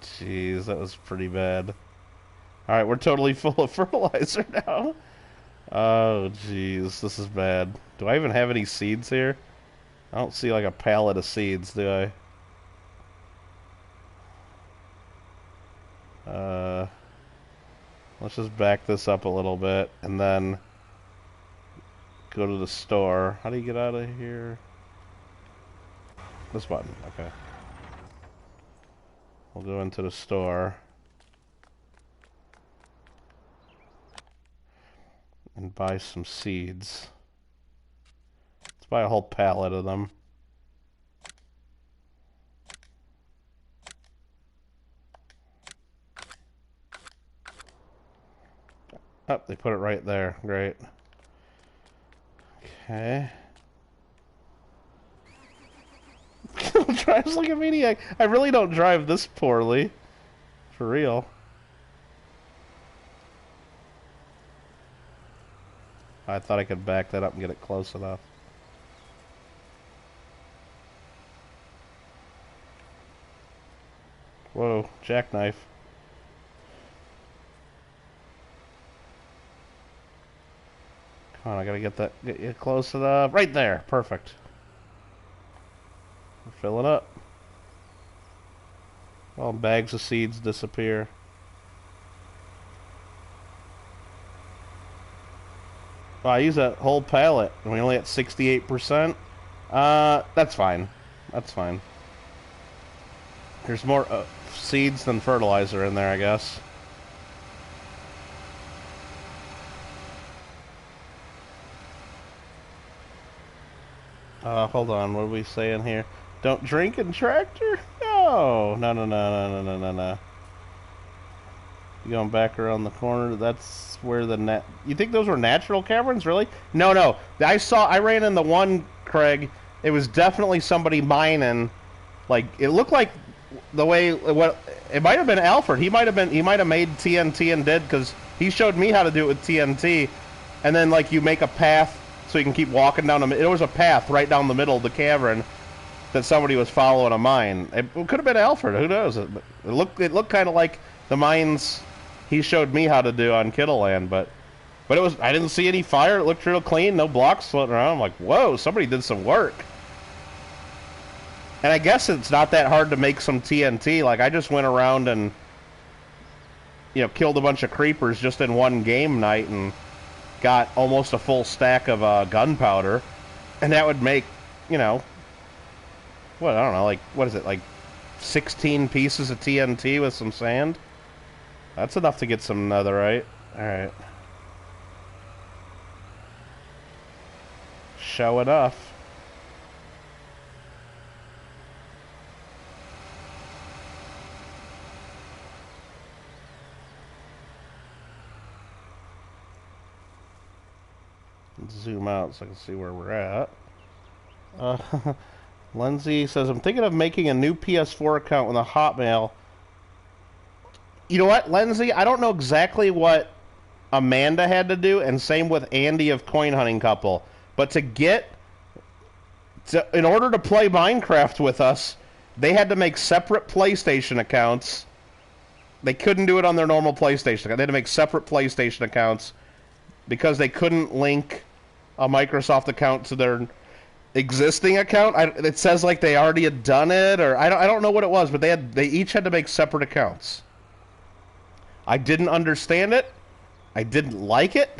Jeez, that was pretty bad. Alright, we're totally full of fertilizer now. Oh, jeez, this is bad. Do I even have any seeds here? I don't see like a pallet of seeds, do I? Let's just back this up a little bit and then go to the store. How do you get out of here? This button, okay. We'll go into the store and buy some seeds. Let's buy a whole pallet of them. Oh, they put it right there. Great. Okay. Drives like a maniac. I really don't drive this poorly. For real. I thought I could back that up and get it close enough. Whoa, jackknife. Come on, I gotta get you close enough. Right there, perfect. Fill it up. All bags of seeds disappear. Oh, I use that whole pallet, and we only at 68%. That's fine. That's fine. There's more seeds than fertilizer in there, I guess. Hold on. What are we saying here? Don't drink in tractor? No. No, no, no, no, no, no, no, no. You going back around the corner? That's where the You think those were natural caverns, really? No, no. I ran in the one, Craig. It was definitely somebody mining. Like, it looked like the way it might have been Alfred. He might have made TNT and did, because he showed me how to do it with TNT. And then, like, you make a path so you can keep walking down there was a path right down the middle of the cavern that somebody was following a mine. It could have been Alfred. Who knows? It looked kind of like the mines he showed me how to do on Kittle Land, but I didn't see any fire. It looked real clean. No blocks floating around. I'm like, whoa, somebody did some work. And I guess it's not that hard to make some TNT. Like, I just went around and, killed a bunch of creepers just in one game night and got almost a full stack of gunpowder. And that would make, I don't know, like, what is it, like 16 pieces of TNT with some sand? That's enough to get some netherite. Alright. Show enough. zoom out so I can see where we're at. Lindsay says, I'm thinking of making a new PS4 account with a Hotmail. You know what, Lindsay? I don't know exactly what Amanda had to do, and same with Andy of Coin Hunting Couple. But in order to play Minecraft with us, they had to make separate PlayStation accounts. They couldn't do it on their normal PlayStation account. They had to make separate PlayStation accounts because they couldn't link a Microsoft account to their existing account. It says like they already had done it, or I don't know what it was, but they each had to make separate accounts. I didn't understand it. I didn't like it,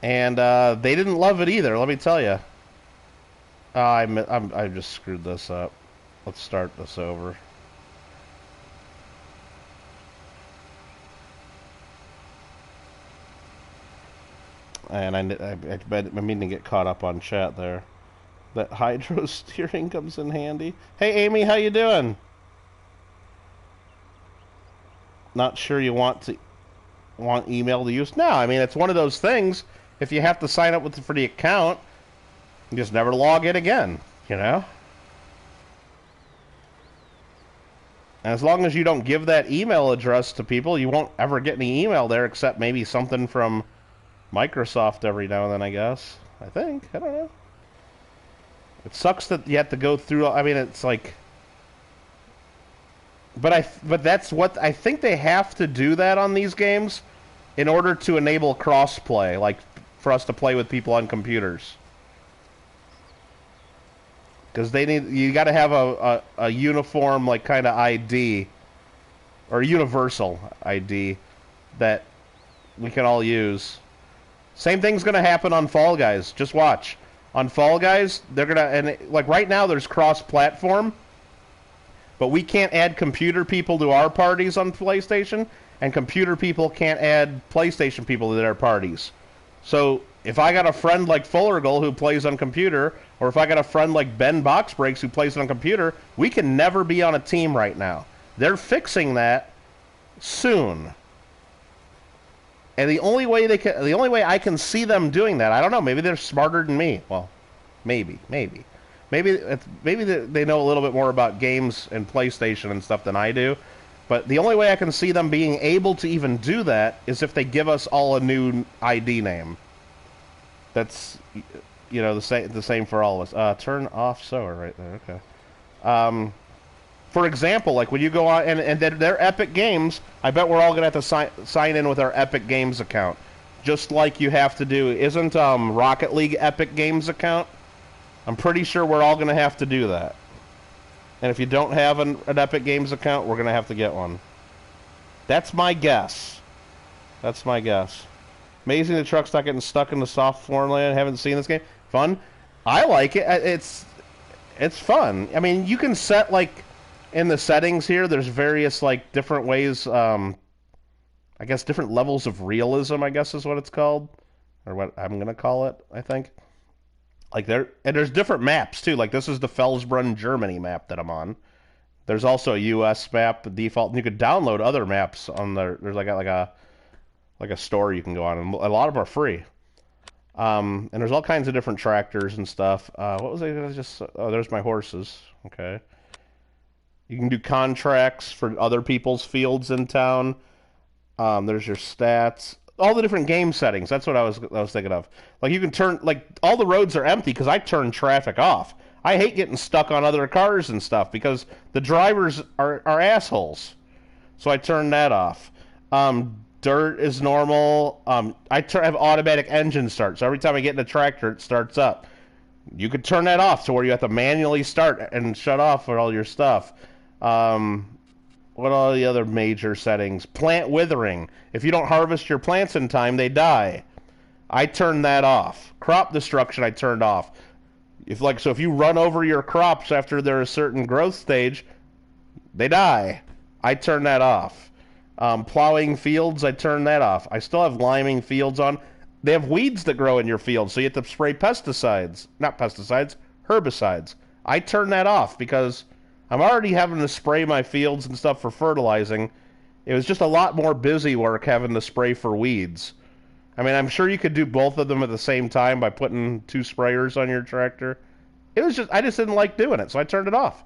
and they didn't love it either. Let me tell you. I just screwed this up. Let's start this over. And I'm meaning to get caught up on chat there. That hydro steering comes in handy. Hey, Amy, how you doing? Not sure you want email to use? No, I mean, it's one of those things. If you have to sign up for the account, you just never log in again, you know? And as long as you don't give that email address to people, you won't ever get any email there except maybe something from Microsoft every now and then, I guess. I think. I don't know. It sucks that you have to go through... I mean, it's like... But that's what... I think they have to do that on these games in order to enable cross-play, like, for us to play with people on computers. Because you got to have a uniform, like, kind of ID, or a universal ID that we can all use. Same thing's going to happen on Fall Guys. Just watch. On Fall Guys, they're going to... And, like, right now, there's cross-platform, but we can't add computer people to our parties on PlayStation, and computer people can't add PlayStation people to their parties. So, if I got a friend like Fullergle who plays on computer, or if I got a friend like Ben Boxbreaks who plays on computer, we can never be on a team right now. They're fixing that soon. And the only way I can see them doing that, I don't know, maybe they're smarter than me. Well, maybe they know a little bit more about games and PlayStation and stuff than I do. But the only way I can see them being able to even do that is if they give us all a new ID name. That's, you know, the same for all of us. Turn off sower right there. Okay. For example, like when you go on and they're Epic Games, I bet we're all gonna have to sign in with our Epic Games account, just like you have to do. Isn't Rocket League Epic Games account? I'm pretty sure we're all gonna have to do that. And if you don't have an Epic Games account, we're gonna have to get one. That's my guess. That's my guess. Amazing the truck's not getting stuck in the soft floor land. Haven't seen this game. Fun. I like it. It's fun. I mean, you can set, like, in the settings here, there's various, like, different ways, I guess different levels of realism, I guess is what it's called. Or what I'm going to call it, I think. Like, there's different maps, too. Like, this is the Felsbrunn, Germany map that I'm on. There's also a U.S. map, the default. And you could download other maps on there's like a store you can go on, and a lot of them are free. And there's all kinds of different tractors and stuff. What was I just... Oh, there's my horses. Okay. You can do contracts for other people's fields in town. There's your stats. All the different game settings. That's what I was thinking of. Like, you can turn... Like, all the roads are empty because I turn traffic off. I hate getting stuck on other cars and stuff because the drivers are assholes. So I turn that off. Dirt is normal. I have automatic engine start, so every time I get in a tractor, it starts up. You could turn that off to where you have to manually start and shut off for all your stuff. What are the other major settings? Plant withering. If you don't harvest your plants in time, they die. I turned that off. Crop destruction I turned off. If you run over your crops after they're a certain growth stage, they die. I turn that off. Plowing fields, I turn that off. I still have liming fields on. They have weeds that grow in your field, so you have to spray pesticides. Not pesticides, herbicides. I turn that off because I'm already having to spray my fields and stuff for fertilizing. It was just a lot more busy work having to spray for weeds. I mean, I'm sure you could do both of them at the same time by putting 2 sprayers on your tractor. I just didn't like doing it, so I turned it off.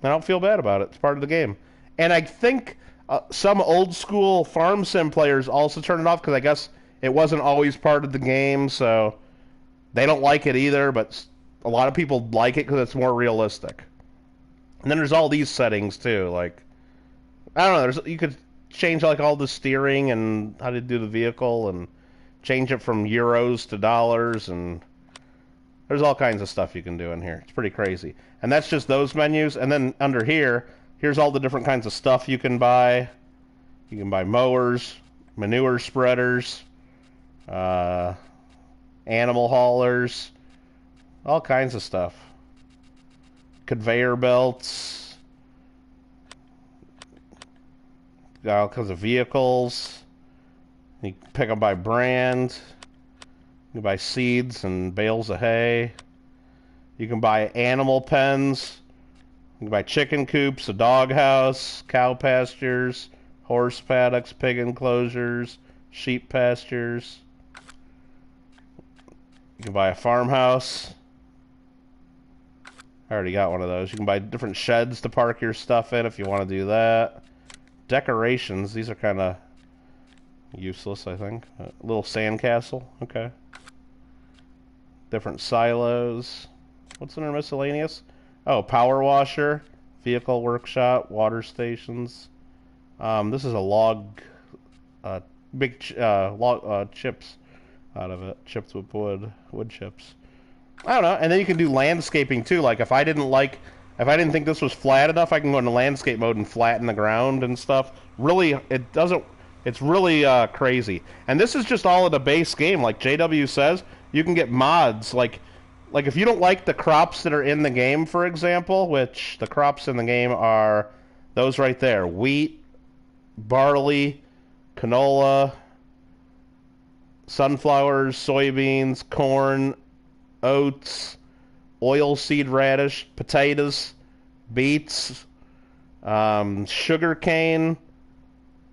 I don't feel bad about it. It's part of the game. And I think some old school farm sim players also turned it off because I guess it wasn't always part of the game, so they don't like it either, but a lot of people like it because it's more realistic. And then there's all these settings too, like I don't know. You could change like all the steering and how to do the vehicle, and change it from euros to dollars, and there's all kinds of stuff you can do in here. It's pretty crazy. And that's just those menus. And then under here, here's all the different kinds of stuff you can buy. You can buy mowers, manure spreaders, animal haulers, all kinds of stuff. Conveyor belts, all kinds of vehicles. You can pick them by brand. You can buy seeds and bales of hay. You can buy animal pens. You can buy chicken coops, a doghouse, cow pastures, horse paddocks, pig enclosures, sheep pastures. You can buy a farmhouse. I already got one of those. You can buy different sheds to park your stuff in if you want to do that. Decorations. These are kind of useless, I think. A little sandcastle. Okay. Different silos. What's in our miscellaneous? Oh, power washer, vehicle workshop, water stations. This is a log, log chips out of it, chips with wood chips. I don't know. And then you can do landscaping too. Like if I didn't think this was flat enough, I can go into landscape mode and flatten the ground and stuff. Really, it's really crazy. And this is just all in the base game. Like JW says, you can get mods. Like if you don't like the crops that are in the game, for example, which the crops in the game are those right there: wheat, barley, canola, sunflowers, soybeans, corn, oats, oilseed radish, potatoes, beets, sugar cane.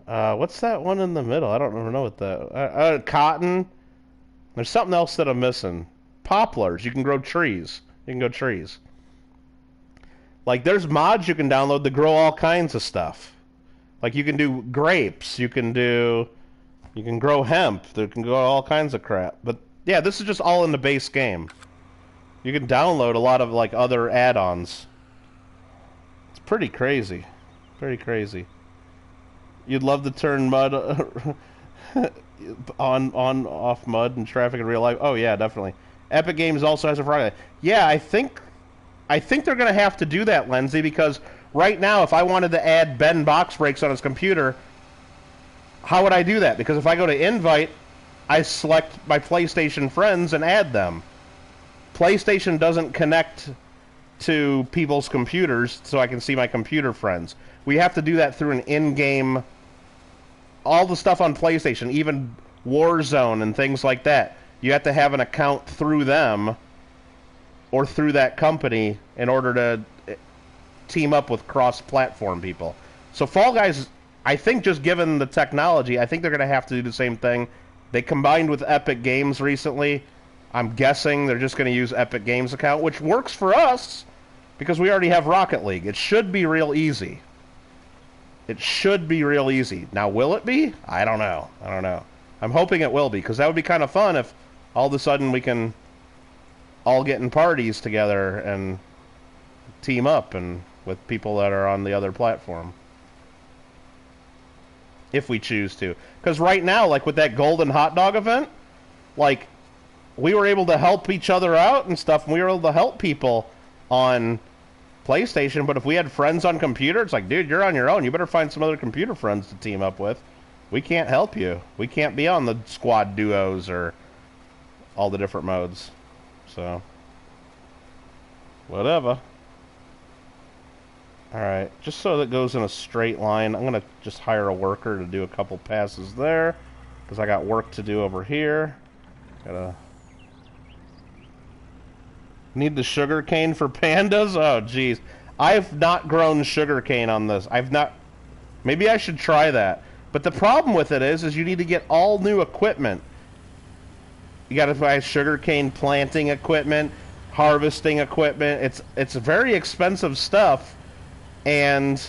What's that one in the middle? I don't know what that. Cotton. There's something else that I'm missing. Poplars. You can grow trees. You can grow trees. Like there's mods you can download to grow all kinds of stuff. Like you can do grapes. You can grow hemp. There can grow all kinds of crap. But yeah, this is just all in the base game. You can download a lot of like other add-ons. It's pretty crazy. Pretty crazy. You'd love to turn mud on off mud and traffic in real life. Oh yeah, definitely. Epic Games also has a Friday. Yeah, I think they're gonna have to do that, Lindsay, because right now, if I wanted to add Ben Box Breaks on his computer, how would I do that? Because if I go to invite, I select my PlayStation friends and add them. PlayStation doesn't connect to people's computers, so I can see my computer friends. We have to do that through an in-game. All the stuff on PlayStation, even Warzone and things like that, you have to have an account through them or through that company in order to team up with cross-platform people. So Fall Guys, I think just given the technology, I think they're going to have to do the same thing. They combined with Epic Games recently. I'm guessing they're just going to use Epic Games account, which works for us because we already have Rocket League. It should be real easy. It should be real easy. Now, will it be? I don't know. I'm hoping it will be, because that would be kind of fun if all of a sudden we can all get in parties together and team up and with people that are on the other platform. If we choose to. Because right now, like with that Golden Hot Dog event, like, we were able to help each other out and stuff, and we were able to help people on PlayStation, but if we had friends on computer, it's like, dude, you're on your own. You better find some other computer friends to team up with. We can't help you. We can't be on the squad duos or all the different modes. So, whatever. Alright, just so that goes in a straight line, I'm going to just hire a worker to do a couple passes there, because I got work to do over here. Need the sugar cane for pandas? Oh, jeez. I've not grown sugar cane on this. Maybe I should try that. But the problem with it is you need to get all new equipment. You got to buy sugarcane planting equipment, harvesting equipment. It's very expensive stuff, and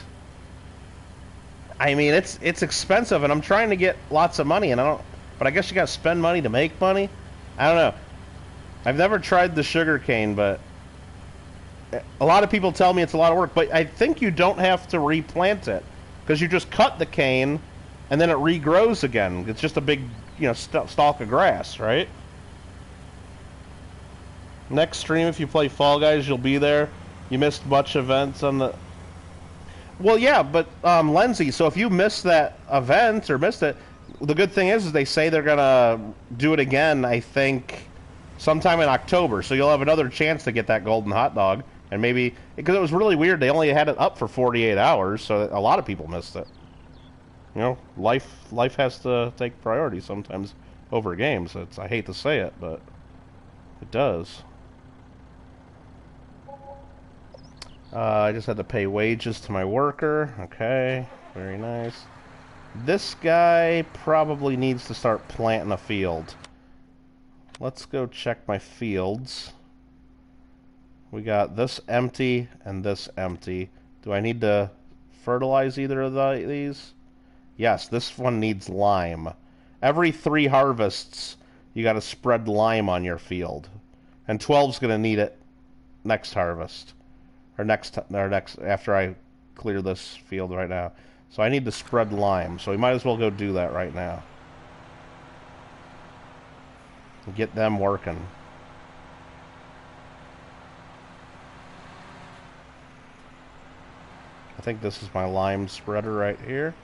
I mean it's expensive, and I'm trying to get lots of money, and I don't. But I guess you got to spend money to make money. I don't know. I've never tried the sugarcane, but a lot of people tell me it's a lot of work. But I think you don't have to replant it because you just cut the cane, and then it regrows again. It's just a big, stalk of grass, right? Next stream, if you play Fall Guys, you'll be there. You missed much events on the... Well, yeah, but, Lindsay, so if you missed that event or missed it, the good thing is they say they're gonna do it again, I think, sometime in October. So you'll have another chance to get that golden hot dog. And maybe... Because it was really weird. They only had it up for 48 hours, so a lot of people missed it. You know, life has to take priority sometimes over games. I hate to say it, but it does. I just had to pay wages to my worker. Okay, very nice. This guy probably needs to start planting a field. Let's go check my fields. We got this empty and this empty. Do I need to fertilize either of these? Yes, this one needs lime. Every 3 harvests, you got to spread lime on your field. And 12's going to need it next harvest. Or next, after I clear this field right now. So I need to spread lime. So we might as well go do that right now. Get them working. I think this is my lime spreader right here.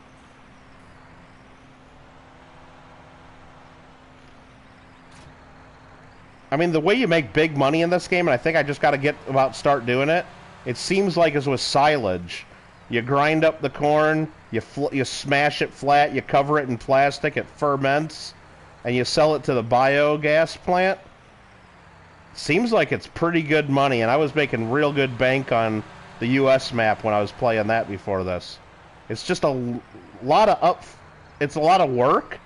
I mean, the way you make big money in this game, and I think I just got to start doing it. It seems like it's with silage. You grind up the corn, you smash it flat, you cover it in plastic, it ferments, and you sell it to the biogas plant. Seems like it's pretty good money, and I was making real good bank on the U.S. map when I was playing that before this. It's just a lot of it's a lot of work,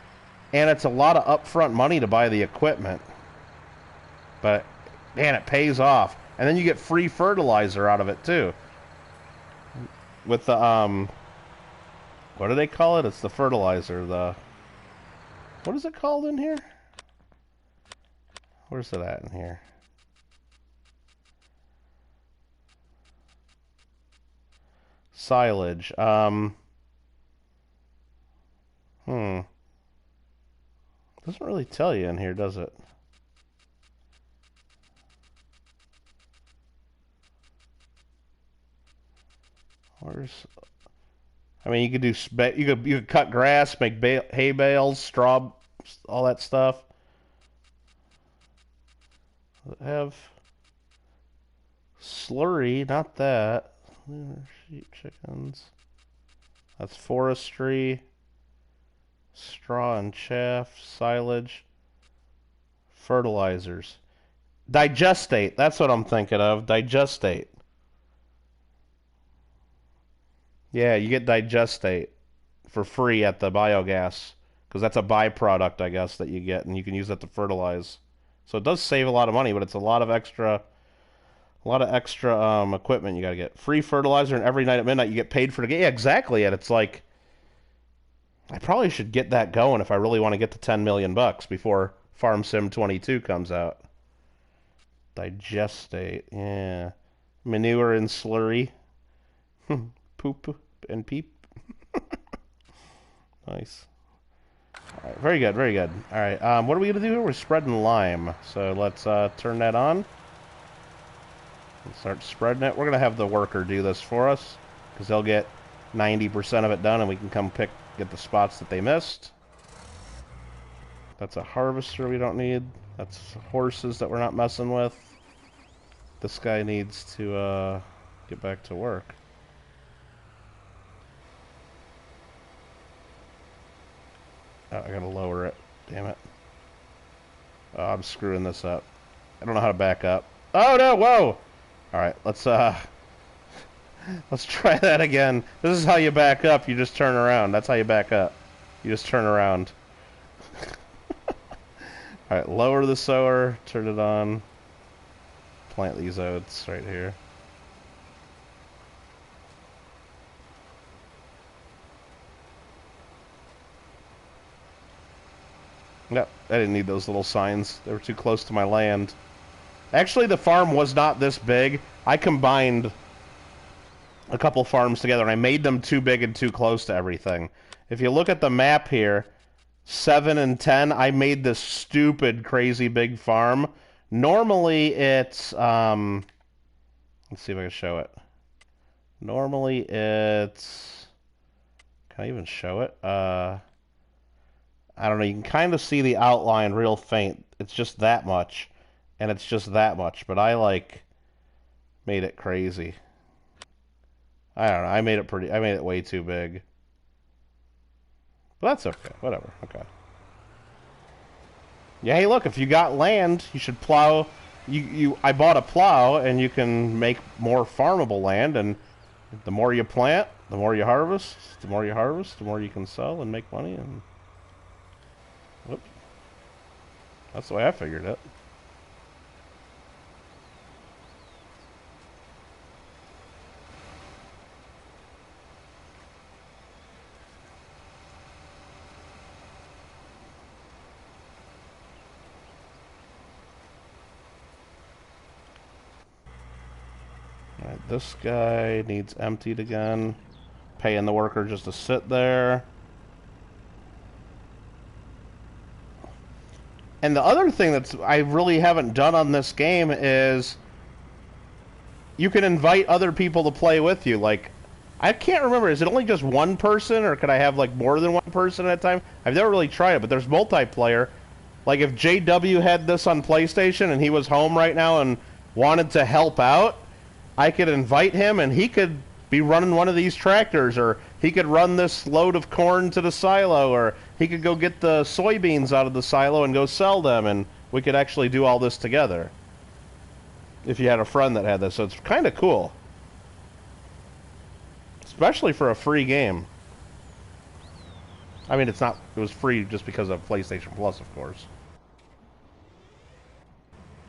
and it's a lot of upfront money to buy the equipment. But, man, it pays off. And then you get free fertilizer out of it, too. With the, what do they call it? It's the fertilizer, what is it called in here? Where's it at in here? Silage. Doesn't really tell you in here, does it? I mean, you could you could cut grass, make hay bales, straw, all that stuff. Have slurry, not that. Sheep, chickens. That's forestry, straw and chaff, silage, fertilizers, digestate. That's what I'm thinking of. Digestate. Yeah, you get digestate for free at the biogas, because that's a byproduct, I guess, that you get, and you can use that to fertilize. So it does save a lot of money, but it's a lot of extra equipment you gotta get. Free fertilizer, and every night at midnight you get paid for the game. Yeah, exactly. And it's like, I probably should get that going if I really want to get to 10 million bucks before Farm Sim 22 comes out. Digestate, yeah. Manure and slurry. Poop and peep. Nice. All right, very good, very good. All right, what are we gonna do here? We're spreading lime, so let's turn that on. Let's start spreading it. We're gonna have the worker do this for us, because they'll get 90% of it done, and we can come get the spots that they missed. That's a harvester we don't need. That's horses that we're not messing with. This guy needs to get back to work. Oh, I gotta lower it. Damn it. Oh, I'm screwing this up. I don't know how to back up. Oh no, whoa! Alright, let's try that again. This is how you back up, you just turn around. That's how you back up. You just turn around. Alright, lower the sower, turn it on. Plant these oats right here. Yep, I didn't need those little signs. They were too close to my land. Actually, the farm was not this big. I combined a couple farms together, and I made them too big and too close to everything. If you look at the map here, 7 and 10, I made this stupid, crazy big farm. Normally, it's... let's see if I can show it. Normally, it's... Can I even show it? I don't know, you can kind of see the outline real faint. It's just that much, and it's just that much, but I, like, made it crazy. I don't know, I made it way too big. But that's okay, whatever, okay. Yeah, hey, look, if you got land, you should plow. I bought a plow, and you can make more farmable land, and the more you plant, the more you harvest, the more you can sell and make money, and... Whoop. That's the way I figured it. Alright, this guy needs emptied again. Paying the worker just to sit there. And the other thing that I really haven't done on this game is you can invite other people to play with you. Like, I can't remember, is it only just one person, or could I have, like, more than one person at a time? I've never really tried it, but there's multiplayer. Like, if JW had this on PlayStation and he was home right now and wanted to help out, I could invite him and he could be running one of these tractors, or he could run this load of corn to the silo, or he could go get the soybeans out of the silo and go sell them, and we could actually do all this together. If you had a friend that had this, so it's kind of cool. Especially for a free game. I mean, it was free just because of PlayStation Plus, of course.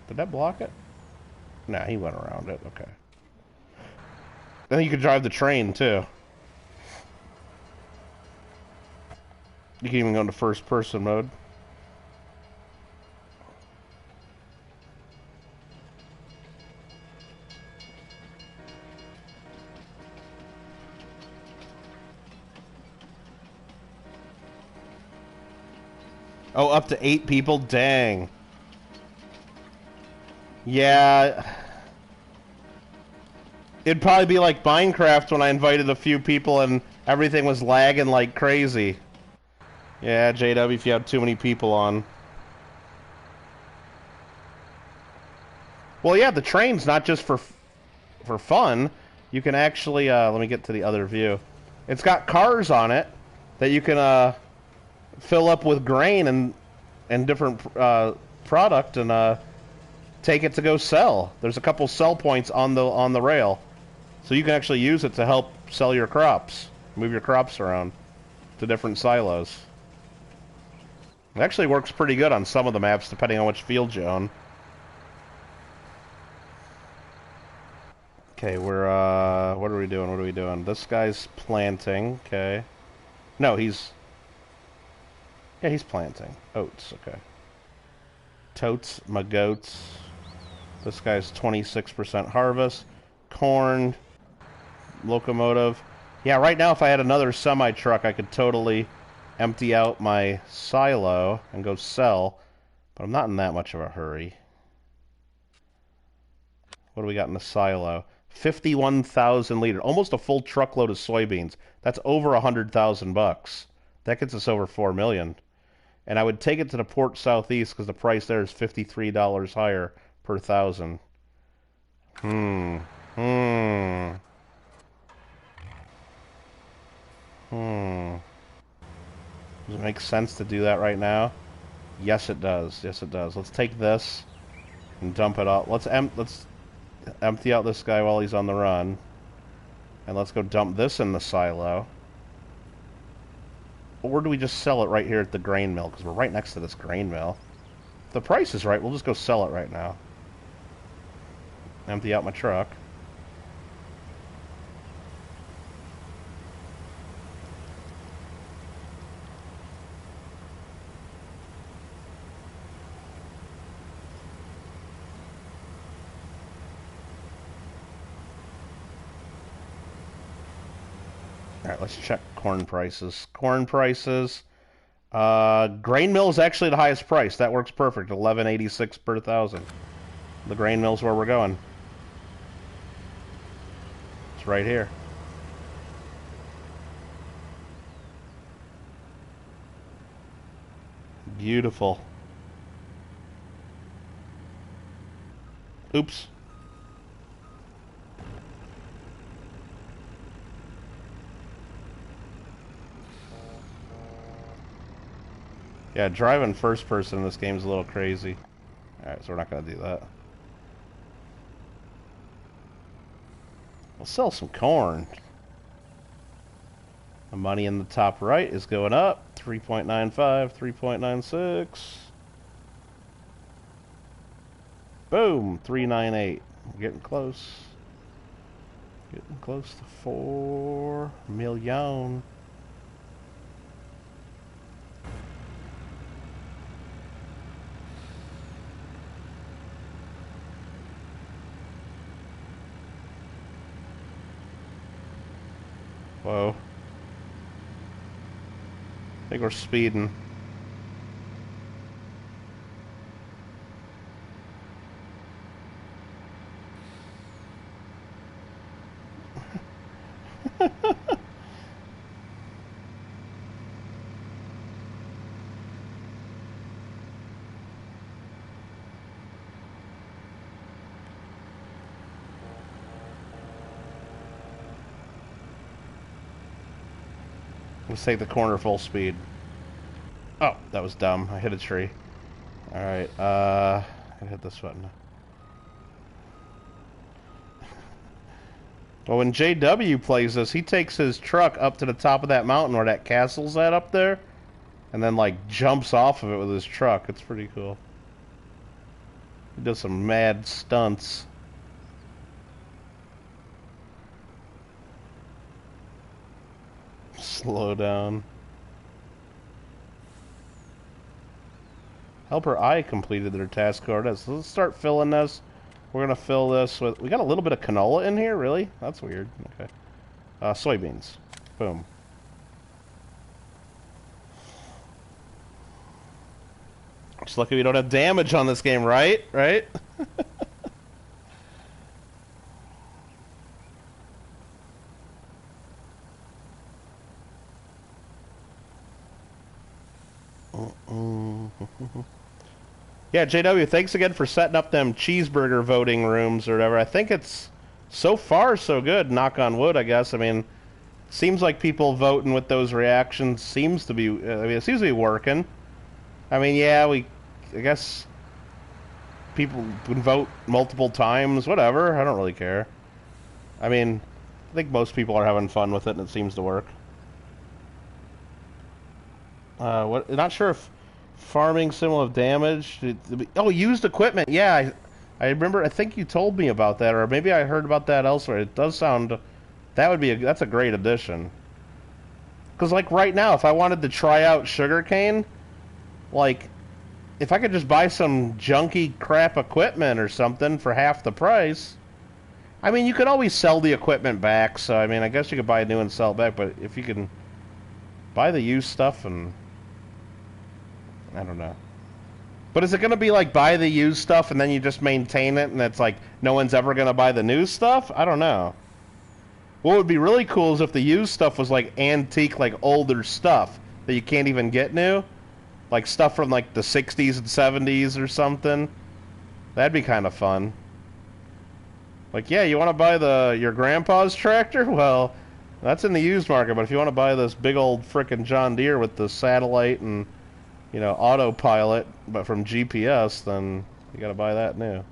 Did that block it? Nah, he went around it, okay. Then you could drive the train, too. You can even go into first-person mode. Oh, up to 8 people? Dang. Yeah... It'd probably be like Minecraft when I invited a few people and everything was lagging like crazy. Yeah, JW, if you have too many people on. Well, yeah, the train's not just for fun. You can actually, let me get to the other view. It's got cars on it that you can fill up with grain and different product and take it to go sell. There's a couple sell points on the rail. So you can actually use it to help sell your crops. Move your crops around to different silos. It actually works pretty good on some of the maps, depending on which field you own. Okay, we're, what are we doing? This guy's planting, okay. No, he's planting. Oats, okay. Totes, my goats. This guy's 26% harvest. Corn. Locomotive. Yeah, right now if I had another semi-truck, I could totally empty out my silo and go sell, but I'm not in that much of a hurry. What do we got in the silo? 51,000 liters, almost a full truckload of soybeans. That's over $100,000. That gets us over 4 million. And I would take it to the port southeast because the price there is $53 higher per thousand. Does it make sense to do that right now? Yes, it does. Yes, it does. Let's take this and dump it out. Let's empty out this guy while he's on the run. And let's go dump this in the silo. Or do we just sell it right here at the grain mill? Because we're right next to this grain mill. the price is right, we'll just go sell it right now. Empty out my truck. Alright, let's check corn prices. Corn prices. Grain mill is actually the highest price. That works perfect. 11.86 per thousand. The grain mill's where we're going. It's right here. Beautiful. Oops. Yeah, driving first person in this game is a little crazy. Alright, so we're not going to do that. We'll sell some corn. The money in the top right is going up. 3.95, 3.96. Boom, 398. Getting close. Getting close to 4 million. Whoa. I think we're speeding. Let's take the corner full speed. Oh, that was dumb. I hit a tree. Alright, I hit this button. Well, when JW plays this, he takes his truck up to the top of that mountain where that castle's at up there, and then, like, jumps off of it with his truck. It's pretty cool. He does some mad stunts. Slow down. Helper I completed their task order. So let's start filling this. We're gonna fill this with. We got a little bit of canola in here, really? That's weird. Okay. Soybeans. Boom. Just lucky we don't have damage on this game, right? Right? Yeah, JW, thanks again for setting up them cheeseburger voting rooms or whatever. I think it's so far so good, knock on wood, I guess. I mean, seems like people voting with those reactions seems to be, I mean, it seems to be working. I mean, yeah, I guess people can vote multiple times, whatever. I don't really care. I mean, I think most people are having fun with it and it seems to work. Not sure if farming sim will have damage. Oh, used equipment. Yeah, I remember. I think you told me about that, or maybe I heard about that elsewhere. It does sound that's a great addition. Because like right now, if I wanted to try out sugarcane, like if I could just buy some junky crap equipment or something for half the price. I mean, you could always sell the equipment back. So I mean, I guess you could buy a new and sell it back. But if you can buy the used stuff and I don't know. But is it going to be like buy the used stuff and then you just maintain it and it's like no one's ever going to buy the new stuff? I don't know. What would be really cool is if the used stuff was like antique, like older stuff that you can't even get new. Like stuff from like the 60s and 70s or something. That'd be kind of fun. Like, yeah, you want to buy your grandpa's tractor? Well, that's in the used market. But if you want to buy this big old frickin' John Deere with the satellite and autopilot, but from GPS, then you gotta buy that new.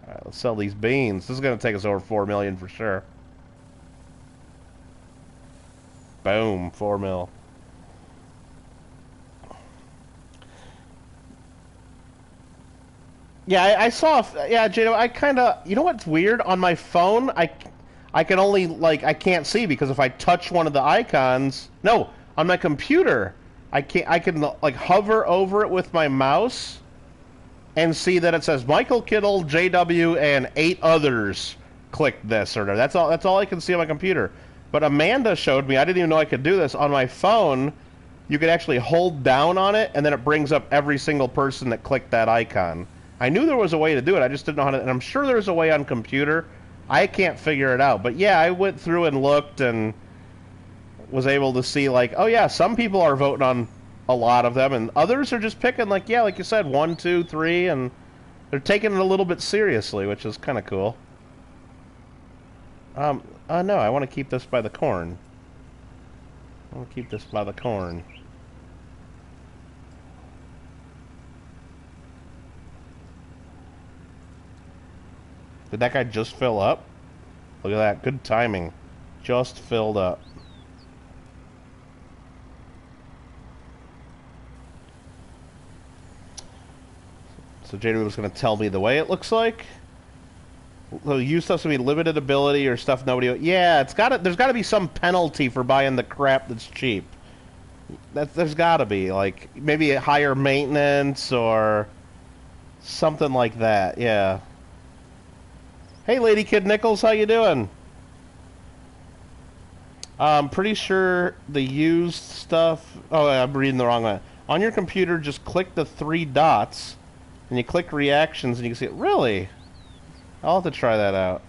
Alright, let's sell these beans. This is gonna take us over 4 million for sure. Boom, 4 mil. Yeah, I saw. Yeah, Jado, I kind of. You know what's weird? On my phone, I can only like I can't see because if I touch one of the icons, no, on my computer, I can't. I can like hover over it with my mouse and see that it says Michael Kittle, JW, and 8 others clicked this or whatever. That's all. That's all I can see on my computer. But Amanda showed me. I didn't even know I could do this on my phone. You could actually hold down on it, and then it brings up every single person that clicked that icon. I knew there was a way to do it. I just didn't know how to. And I'm sure there's a way on computer. I can't figure it out. But yeah, I went through and looked and was able to see like, oh yeah, some people are voting on a lot of them, and others are just picking like, yeah, like you said, 1, 2, 3, and they're taking it a little bit seriously, which is kind of cool. No, I want to keep this by the corn. I want to keep this by the corn. Did that guy just fill up? Look at that. Good timing. Just filled up. So JD was going to tell me the way it looks like. So use stuff to be limited ability or stuff nobody... Yeah, there's got to be some penalty for buying the crap that's cheap. There's got to be. Like, maybe a higher maintenance or something like that. Yeah. Hey, Lady Kid Nichols, how you doing? I'm pretty sure the used stuff... Oh, I'm reading the wrong one. On your computer, just click the 3 dots, and you click reactions, and you can see it. Really? I'll have to try that out.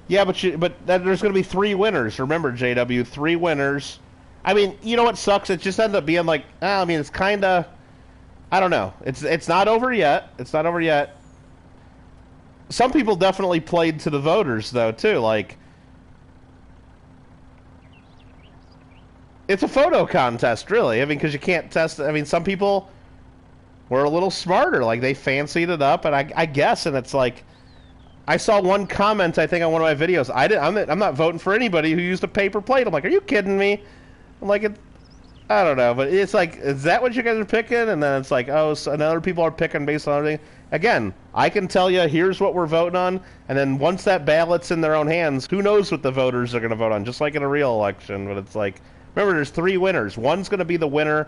Yeah, but there's going to be 3 winners. Remember, JW, 3 winners. I mean, you know what sucks? It just ends up being like... I mean, it's kind of... I don't know. It's not over yet. It's not over yet. Some people definitely played to the voters, though, too. Like, it's a photo contest, really. I mean, because you can't test... I mean, some people were a little smarter. Like, they fancied it up, and I guess, and it's like... I saw one comment, I think, on one of my videos. I'm not voting for anybody who used a paper plate. I'm like, are you kidding me? I'm like, I don't know, but it's like, is that what you guys are picking? And then it's like, oh, so, and other people are picking based on everything. Again, I can tell you, here's what we're voting on, and then once that ballot's in their own hands, who knows what the voters are going to vote on, just like in a real election. But it's like, remember, there's 3 winners. One's going to be the winner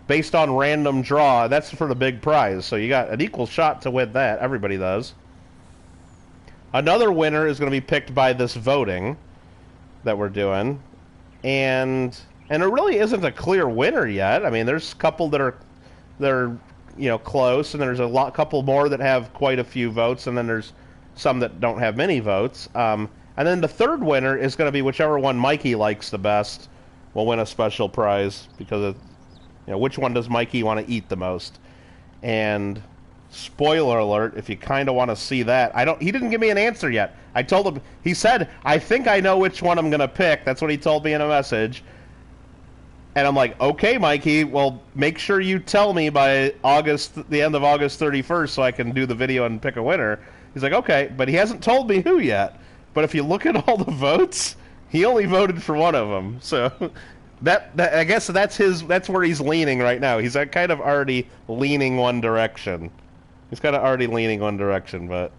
based on random draw. That's for the big prize, so you got an equal shot to win that. Everybody does. Another winner is going to be picked by this voting that we're doing, and there really isn't a clear winner yet. I mean, there's a couple that are close, and there's couple more that have quite a few votes, and then there's some that don't have many votes. And then the third winner is going to be whichever one Mikey likes the best will win a special prize, because of, which one does Mikey want to eat the most. And spoiler alert, if you kind of want to see that, he didn't give me an answer yet. I told him, he said, I think I know which one I'm going to pick. That's what he told me in a message. And I'm like, okay, Mikey, well, make sure you tell me by the end of August 31st so I can do the video and pick a winner. He's like, okay, but he hasn't told me who yet. But if you look at all the votes, he only voted for one of them. So that I guess that's where he's leaning right now. He's kind of already leaning one direction. He's kind of already leaning one direction, but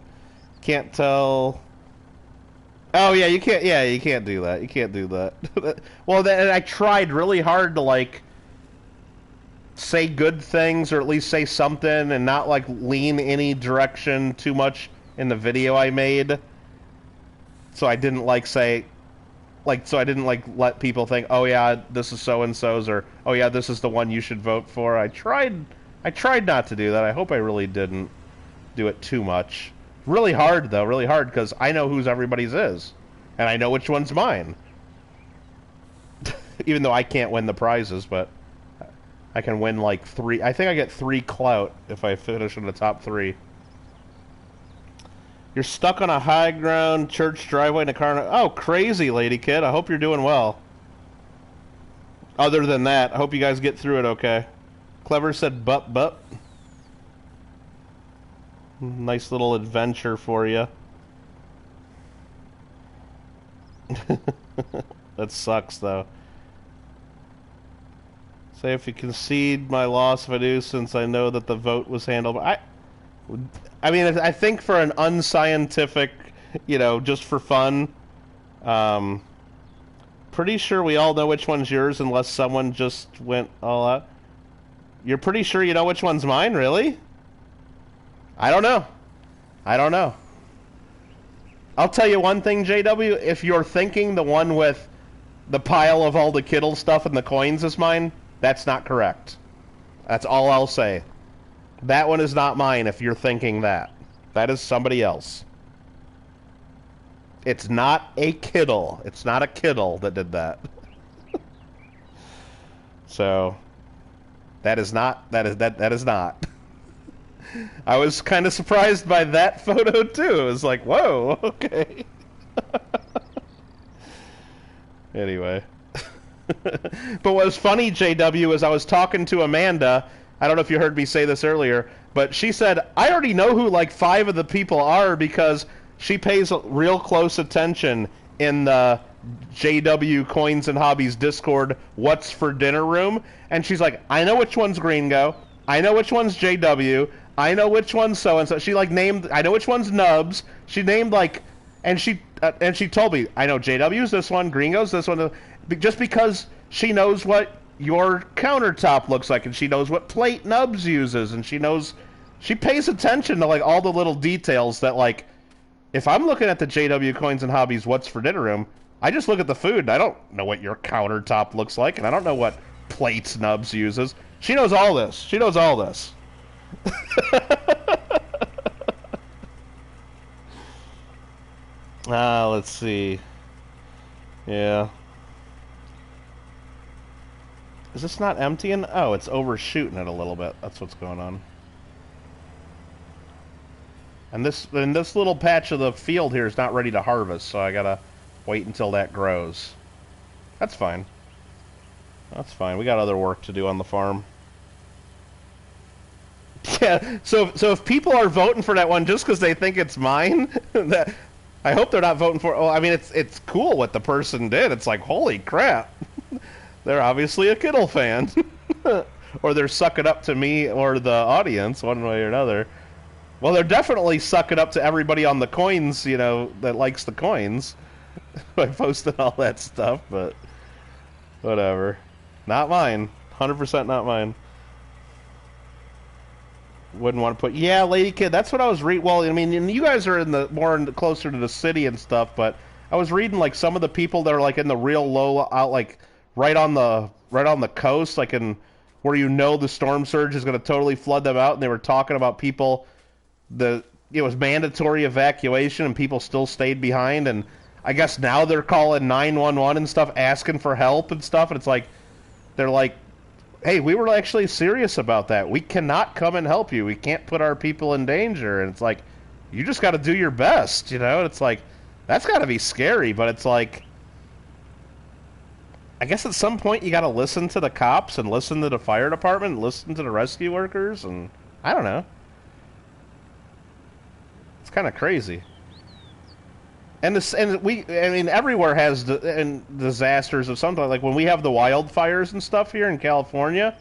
can't tell. Oh yeah, you can't. Yeah, you can't do that. You can't do that. Well, I tried really hard to like say good things, or at least say something, and not like lean any direction too much in the video I made. So I didn't let people think, oh yeah, this is so and so's, or oh yeah, this is the one you should vote for. I tried not to do that. I hope I really didn't do it too much. Really hard, though. Really hard, because I know whose everybody's is. And I know which one's mine. Even though I can't win the prizes, but I can win, like, 3. I think I get 3 clout if I finish in the top 3. You're stuck on a high ground church driveway in a car. Oh, crazy, Lady Kid. I hope you're doing well. Other than that, I hope you guys get through it okay. Clever said but. Nice little adventure for you. That sucks, though. Say if you concede my loss if I do, since I know that the vote was handled. I mean, I think for an unscientific, you know, just for fun, pretty sure we all know which one's yours unless someone just went all out. You're pretty sure you know which one's mine, really? I don't know. I don't know. I'll tell you one thing, JW. If you're thinking the one with the pile of all the Kittle stuff and the coins is mine, that's not correct. That's all I'll say. That one is not mine if you're thinking that. That is somebody else. It's not a Kittle. It's not a Kittle that did that. So, that is not. That is not. I was kind of surprised by that photo too. It was like, whoa, okay. Anyway. But what was funny, JW, is I was talking to Amanda. I don't know if you heard me say this earlier, but she said, I already know who like 5 of the people are because she pays real close attention in the JW Coins and Hobbies Discord What's for Dinner room. And she's like, I know which one's Gringo. I know which one's JW. I know which one's so-and-so. She like named, I know which one's Nubs. She named like, and she told me, I know JW's this one, Gringo's this one. Just because she knows what your countertop looks like, and she knows what plate Nubs uses, and she pays attention to like all the little details that like, if I'm looking at the JW Coins and Hobbies What's for Dinner room, I just look at the food. I don't know what your countertop looks like, and I don't know what plates Nubs uses. She knows all this. She knows all this. Let's see. Yeah. Is this not emptying? Oh, it's overshooting it a little bit. That's what's going on. And this little patch of the field here is not ready to harvest, so I gotta wait until that grows. That's fine. That's fine. We got other work to do on the farm. Yeah, so if people are voting for that one just because they think it's mine, that I hope they're not voting for. Oh, I mean, it's cool what the person did. It's like, holy crap, they're obviously a Kittle fan, or they're sucking up to me or the audience one way or another. Well, they're definitely sucking up to everybody on the coins, you know, that likes the coins by posting all that stuff. But whatever, not mine. 100% not mine. Wouldn't want to put, yeah, Lady Kid. That's what I was reading. Well, I mean, you guys are closer to the city and stuff, but I was reading like some of the people that are like in the real low out, like right on the coast, like in where you know the storm surge is going to totally flood them out, and they were talking about people. It was mandatory evacuation, and people still stayed behind, and I guess now they're calling 911 and stuff, asking for help and stuff, and it's like they're like, hey, we were actually serious about that. We cannot come and help you. We can't put our people in danger. And it's like, you just got to do your best, you know? And it's like, that's got to be scary, but it's like, I guess at some point you got to listen to the cops and listen to the fire department and listen to the rescue workers, and I don't know. It's kind of crazy. And I mean, everywhere has disasters of some type. Like when we have the wildfires and stuff here in California.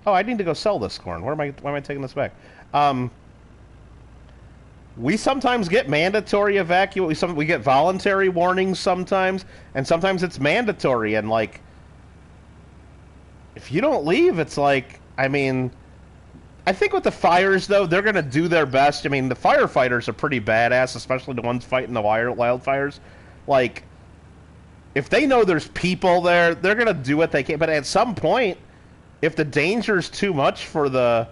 Oh, I need to go sell this corn. Why am I taking this back? We sometimes get mandatory evacuation. We get voluntary warnings sometimes, and sometimes it's mandatory. And like, if you don't leave, it's like, I mean, I think with the fires, though, they're going to do their best. I mean, the firefighters are pretty badass, especially the ones fighting the wildfires. Like, if they know there's people there, they're going to do what they can. But at some point, if the danger's too much for the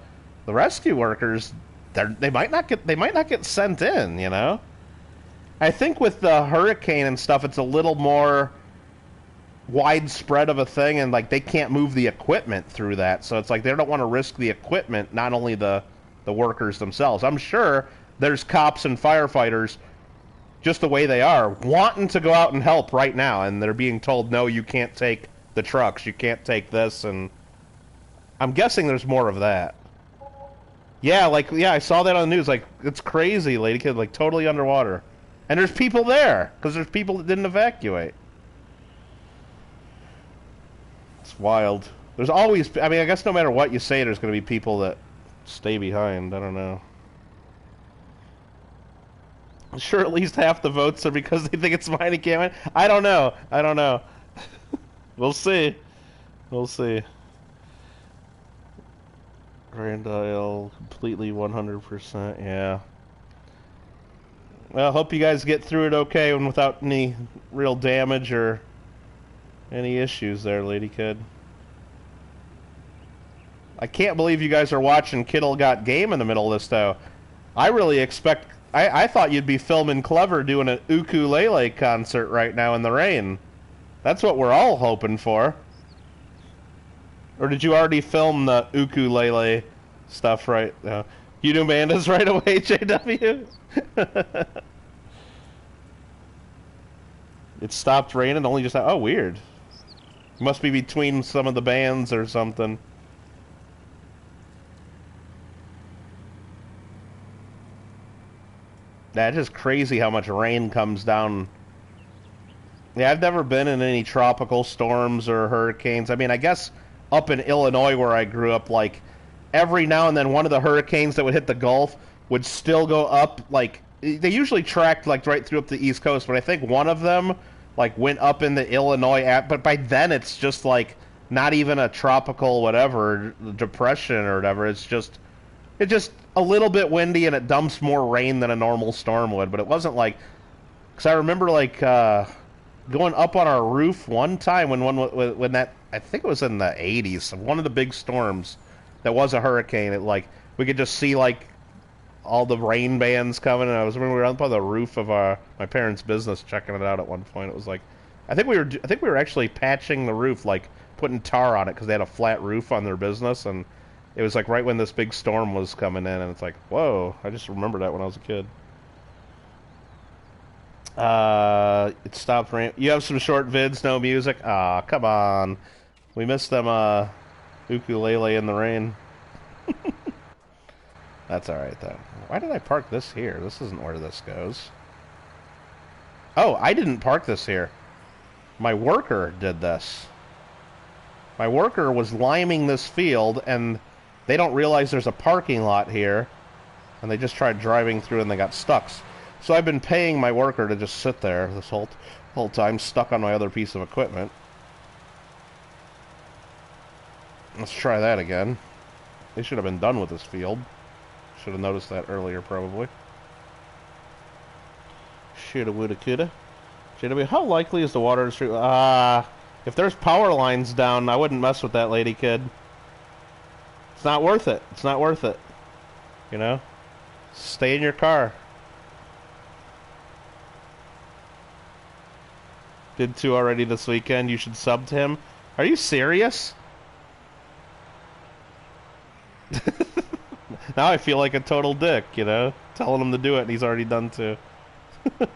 rescue workers, they might not get sent in, you know? I think with the hurricane and stuff, it's a little more widespread of a thing, and like they can't move the equipment through that, so it's like they don't want to risk the equipment, not only the workers themselves. I'm sure there's cops and firefighters, just the way they are, wanting to go out and help right now, and they're being told, no, you can't take the trucks, you can't take this, and I'm guessing there's more of that. Yeah, I saw that on the news. Like, it's crazy, Lady Kid, like totally underwater, and there's people there because there's people that didn't evacuate. Wild. There's always, I mean, I guess no matter what you say, there's going to be people that stay behind. I don't know. I'm sure at least half the votes are because they think it's mine and can't win. I don't know. I don't know. We'll see. We'll see. Randall, completely 100%, yeah. Well, hope you guys get through it okay and without any real damage or any issues there, Lady Kid. I can't believe you guys are watching Kittle Got Game in the middle of this, though. I really expect... I thought you'd be filming Clever doing an ukulele concert right now in the rain. That's what we're all hoping for. Or did you already film the ukulele stuff right now? You knew Amanda's right away, JW? It stopped raining, only just... Oh, weird. Must be between some of the bands or something. That's just crazy how much rain comes down. Yeah, I've never been in any tropical storms or hurricanes. I mean, I guess up in Illinois where I grew up, like, every now and then one of the hurricanes that would hit the Gulf would still go up, like, they usually tracked, like, right through up the East Coast, but I think one of them, like, went up in the Illinois but by then it's just, like, not even a tropical whatever, depression or whatever, it's just a little bit windy and it dumps more rain than a normal storm would, but it wasn't like, because I remember, like, going up on our roof one time when that, I think it was in the 80s, one of the big storms that was a hurricane, it, like, we could just see, like, all the rain bands coming, and I remember we were up on the roof of my parents' business checking it out at one point. It was like, I think we were actually patching the roof, like, putting tar on it, because they had a flat roof on their business, and it was, like, right when this big storm was coming in, and it's like, whoa, I just remember that when I was a kid. It stopped raining. You have some short vids, no music? Aw, come on. We missed them, ukulele in the rain. That's alright, though. Why did I park this here? This isn't where this goes. Oh, I didn't park this here. My worker did this. My worker was liming this field, and they don't realize there's a parking lot here, and they just tried driving through and they got stuck. So I've been paying my worker to just sit there this whole time, stuck on my other piece of equipment. Let's try that again. They should have been done with this field. Should have noticed that earlier, probably. Shoulda, woulda, coulda. JW, how likely is the water to street? If there's power lines down, I wouldn't mess with that, lady kid. It's not worth it. It's not worth it. You know? Stay in your car. Did 2 already this weekend. You should sub to him. Are you serious? Now I feel like a total dick, you know? Telling him to do it and he's already done 2. Let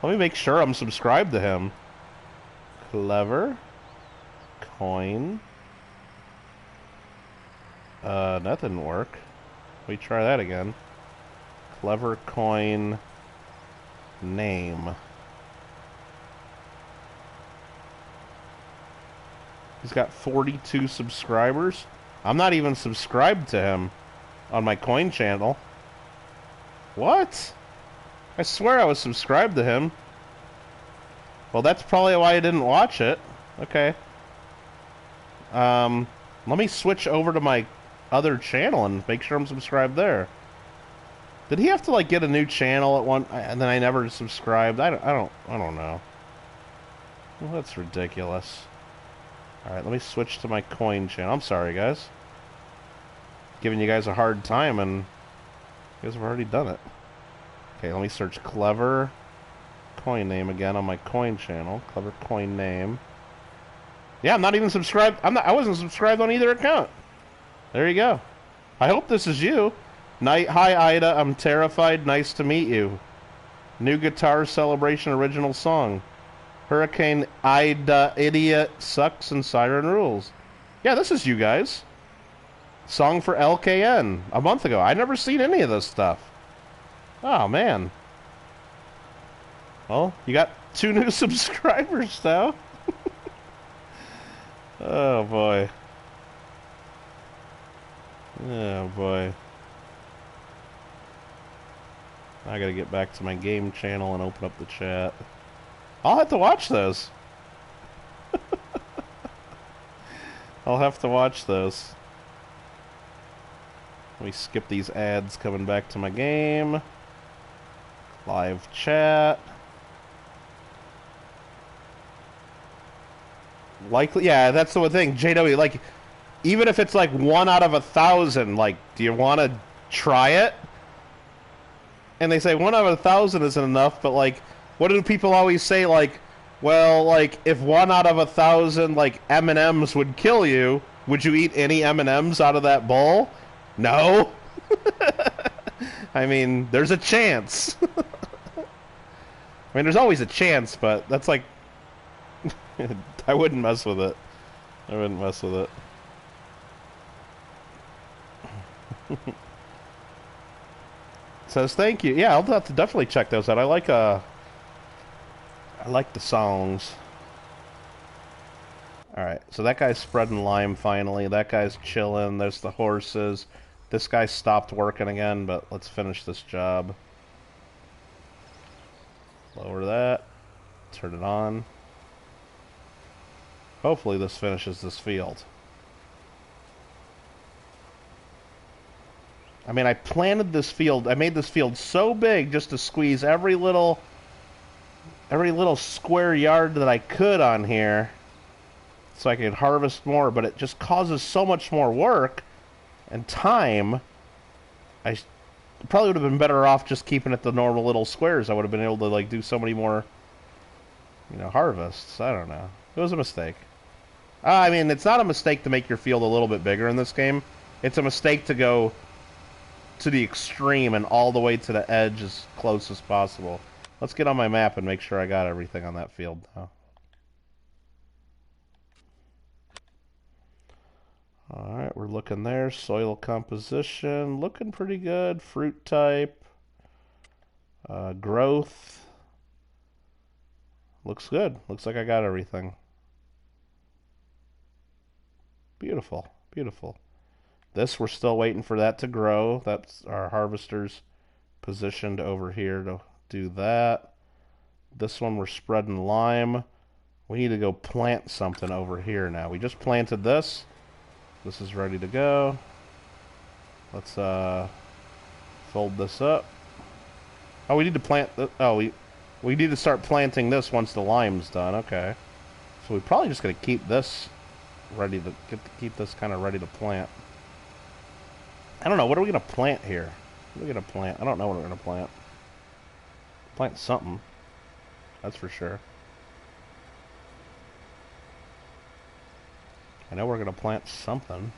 me make sure I'm subscribed to him. Clever. Coin. That didn't work. We try that again. Clever coin. Name. He's got 42 subscribers. I'm not even subscribed to him on my coin channel. What? I swear I was subscribed to him. Well, that's probably why I didn't watch it. Okay. Let me switch over to my other channel and make sure I'm subscribed there. Did he have to, like, get a new channel at one, and then I never subscribed? I don't know. Well, that's ridiculous. Alright, let me switch to my coin channel. I'm sorry, guys. Giving you guys a hard time, and you guys have already done it. Okay, let me search Clever Coin Name again on my coin channel. Clever Coin Name. Yeah, I'm not even subscribed. I wasn't subscribed on either account. There you go. I hope this is you. Hi, Ida. I'm terrified. Nice to meet you. New Guitar Celebration original song. Hurricane Ida Idiot Sucks and Siren Rules. Yeah, this is you guys. Song for LKN a month ago. I never seen any of this stuff. Oh, man. Well, you got 2 new subscribers now. Oh, boy. Oh boy. I gotta get back to my game channel and open up the chat. I'll have to watch those. I'll have to watch those. Let me skip these ads coming back to my game. Live chat. Likely, yeah, that's the one thing. JW, like, even if it's like 1 out of 1,000, like, do you want to try it? And they say 1 out of 1,000 isn't enough, but like, what do people always say? Like, well, like, if 1 out of 1,000, like, M&Ms would kill you, would you eat any M&Ms out of that bowl? No. I mean, there's a chance. I mean, there's always a chance, but that's like, I wouldn't mess with it. I wouldn't mess with it. Says thank you. Yeah, I'll have to definitely check those out. I like the songs. Alright, so that guy's spreading lime finally. That guy's chilling. There's the horses. This guy stopped working again, but let's finish this job. Lower that. Turn it on. Hopefully this finishes this field. I mean, I planted this field. I made this field so big just to squeeze every little square yard that I could on here so I could harvest more, but it just causes so much more work and time. I probably would have been better off just keeping it the normal little squares. I would have been able to like do so many more, harvests. I don't know. It was a mistake. I mean, it's not a mistake to make your field a little bit bigger in this game. It's a mistake to go to the extreme and all the way to the edge as close as possible. Let's get on my map and make sure I got everything on that field now. Alright, we're looking there. Soil composition, looking pretty good. Fruit type. Growth. Looks good. Looks like I got everything. Beautiful. Beautiful. This, we're still waiting for that to grow. That's our harvesters positioned over here to do that. This one, we're spreading lime. We need to go plant something over here now. We just planted this. This is ready to go. Let's fold this up. Oh, we need to plant. We need to start planting this once the lime's done. Okay. So we're probably just gonna keep this ready to keep this kind of ready to plant. I don't know. What are we gonna plant here? What are we gonna plant? I don't know what we're gonna plant. Plant something. That's for sure. I know we're gonna plant something.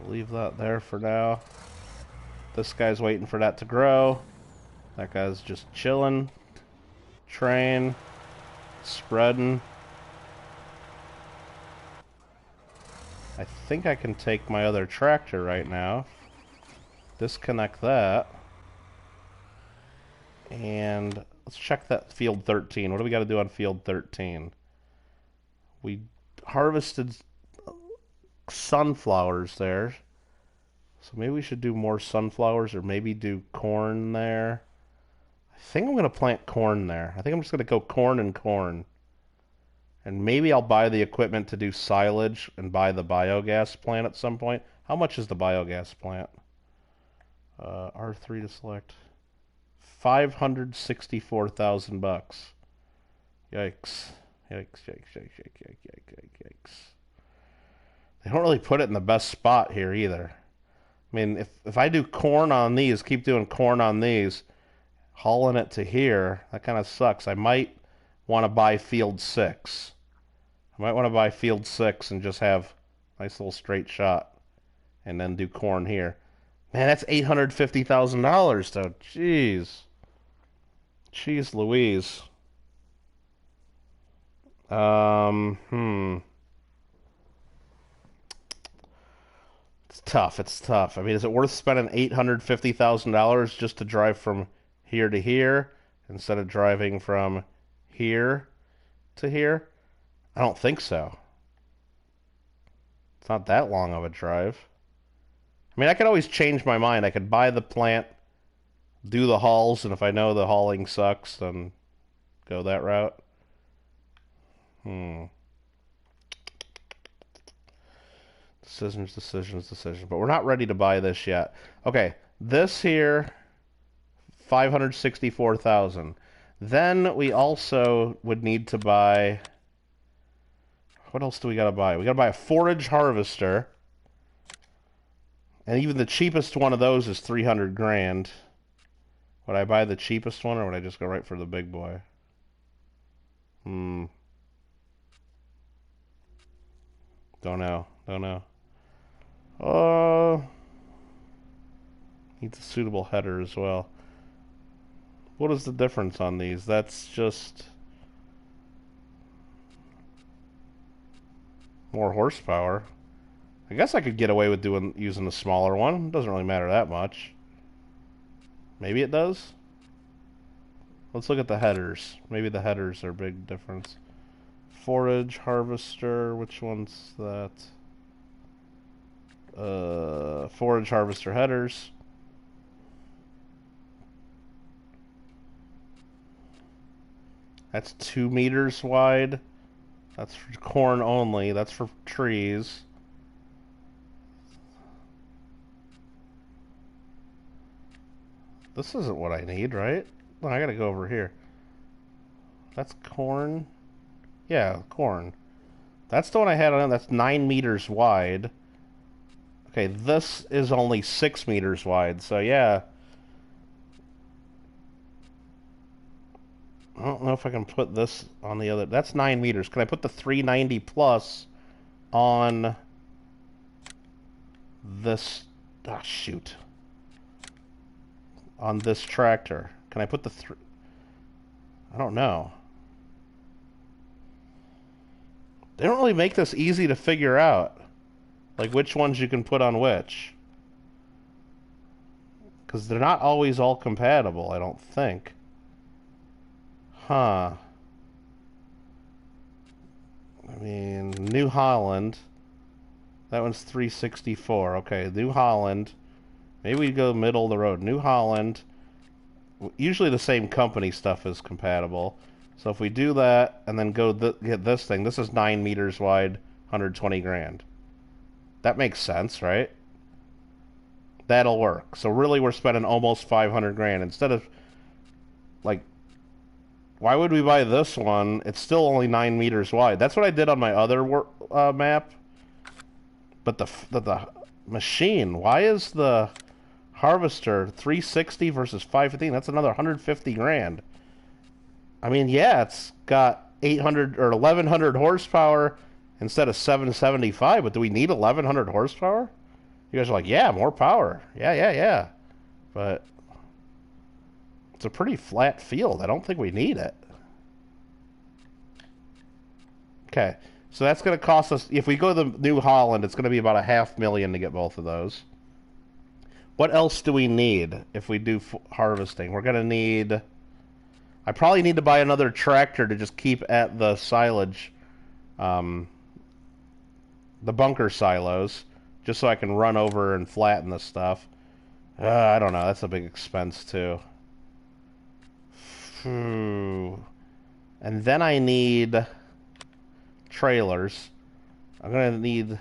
Leave that there for now. This guy's waiting for that to grow. That guy's just chilling. Train. Spreading. I think I can take my other tractor right now. Disconnect that. And let's check that field 13. What do we got to do on field 13? We harvested sunflowers there. So maybe we should do more sunflowers or maybe do corn there. I think I'm going to plant corn there. I think I'm just going to go corn and corn. And maybe I'll buy the equipment to do silage and buy the biogas plant at some point. How much is the biogas plant? R3 to select. 564,000 bucks. Yikes. Yikes, yikes, yikes, yikes, yikes, yikes, yikes. They don't really put it in the best spot here either. I mean, if I do corn on these, keep doing corn on these, hauling it to here, that kind of sucks. I might want to buy field 6. I might want to buy field 6 and just have a nice little straight shot and then do corn here. Man, that's $850,000 though. Jeez. Jeez Louise. Hmm. It's tough. It's tough. I mean, is it worth spending $850,000 just to drive from here to here instead of driving from here to here? I don't think so. It's not that long of a drive. I mean, I could always change my mind. I could buy the plant, do the hauls, and if I know the hauling sucks, then go that route. Hmm. Decisions, decisions, decisions. But we're not ready to buy this yet. Okay, this here, 564,000. Then we also would need to buy. What else do we gotta buy? We gotta buy a forage harvester, and even the cheapest one of those is 300 grand. Would I buy the cheapest one, or would I just go right for the big boy? Hmm. Don't know. Don't know. Needs a suitable header as well. What is the difference on these? That's just more horsepower. I guess I could get away with using a smaller one. It doesn't really matter that much. Maybe it does. Let's look at the headers. Maybe the headers are a big difference. Forage harvester. Which one's that? Forage harvester headers. That's 2 meters wide. That's for corn only. That's for trees. This isn't what I need, right? No, I gotta go over here. That's corn. Yeah, corn. That's the one I had on. That's 9 meters wide. Okay, this is only 6 meters wide. So yeah, I don't know if I can put this on the other. That's 9 meters. Can I put the 390 plus on this? Ah, shoot. On this tractor. Can I put the I don't know. They don't really make this easy to figure out. Like which ones you can put on which. Because they're not always all compatible, I don't think. Huh. I mean, New Holland. That one's 364. Okay, New Holland. Maybe we go middle of the road. New Holland. Usually the same company stuff is compatible. So if we do that and then go get this thing, this is 9 meters wide, 120 grand. That makes sense, right? That'll work. So really we're spending almost 500 grand. Instead of, like, why would we buy this one? It's still only 9 meters wide. That's what I did on my other map. But the machine, why is the harvester 360 versus 515? That's another 150 grand. I mean, yeah, it's got 800 or 1100 horsepower instead of 775, but do we need 1100 horsepower? You guys are like, yeah, more power. Yeah, yeah, yeah. But it's a pretty flat field. I don't think we need it. Okay, so that's going to cost us, if we go to the New Holland, it's going to be about $500,000 to get both of those. What else do we need if we do harvesting? We're going to need... I probably need to buy another tractor to just keep at the silage, the bunker silos, just so I can run over and flatten the stuff. I don't know. That's a big expense, too. And then I need trailers. I'm going to need...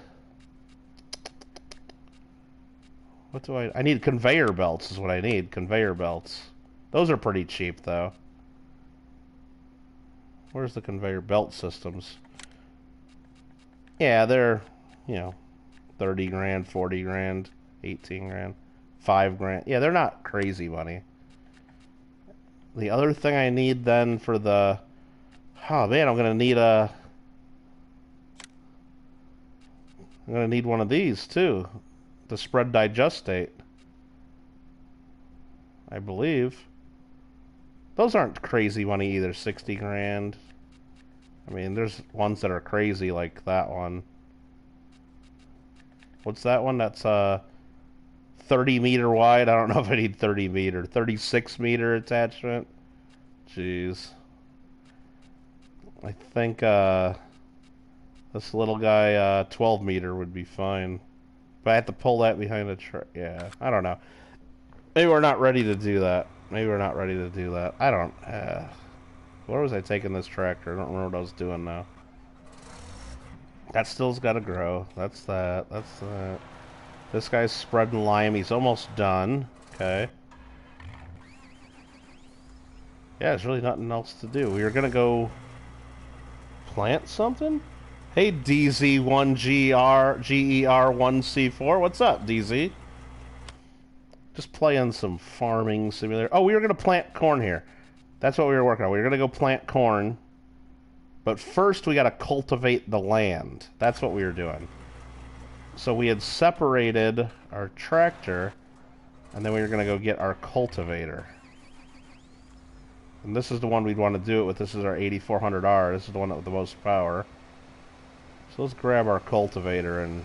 What do I need conveyor belts is what I need. Conveyor belts. Those are pretty cheap, though. Where's the conveyor belt systems? Yeah, they're, 30 grand, 40 grand, 18 grand, 5 grand. Yeah, they're not crazy money. The other thing I need then for the... Oh, man, I'm going to need I'm going to need one of these, too. The spread digestate. I believe. Those aren't crazy money either. 60 grand. I mean, there's ones that are crazy like that one. What's that one? That's 30 meter wide. I don't know if I need 30 meter. 36 meter attachment. Jeez. I think this little guy 12 meter would be fine. But I have to pull that behind a truck. Yeah, I don't know. Maybe we're not ready to do that. Maybe we're not ready to do that. I don't... where was I taking this tractor? I don't remember what I was doing now. That still's got to grow. That's that. That's that. This guy's spreading lime. He's almost done. Okay. Yeah, there's really nothing else to do. We were going to go plant something? Hey, DZ1GER1C4. What's up, DZ? Just playing some farming simulator. Oh, we were going to plant corn here. That's what we were working on. We were going to go plant corn. But first, we got to cultivate the land. That's what we were doing. So we had separated our tractor, and then we were going to go get our cultivator. And this is the one we'd want to do it with. This is our 8400R. This is the one with the most power. So let's grab our cultivator and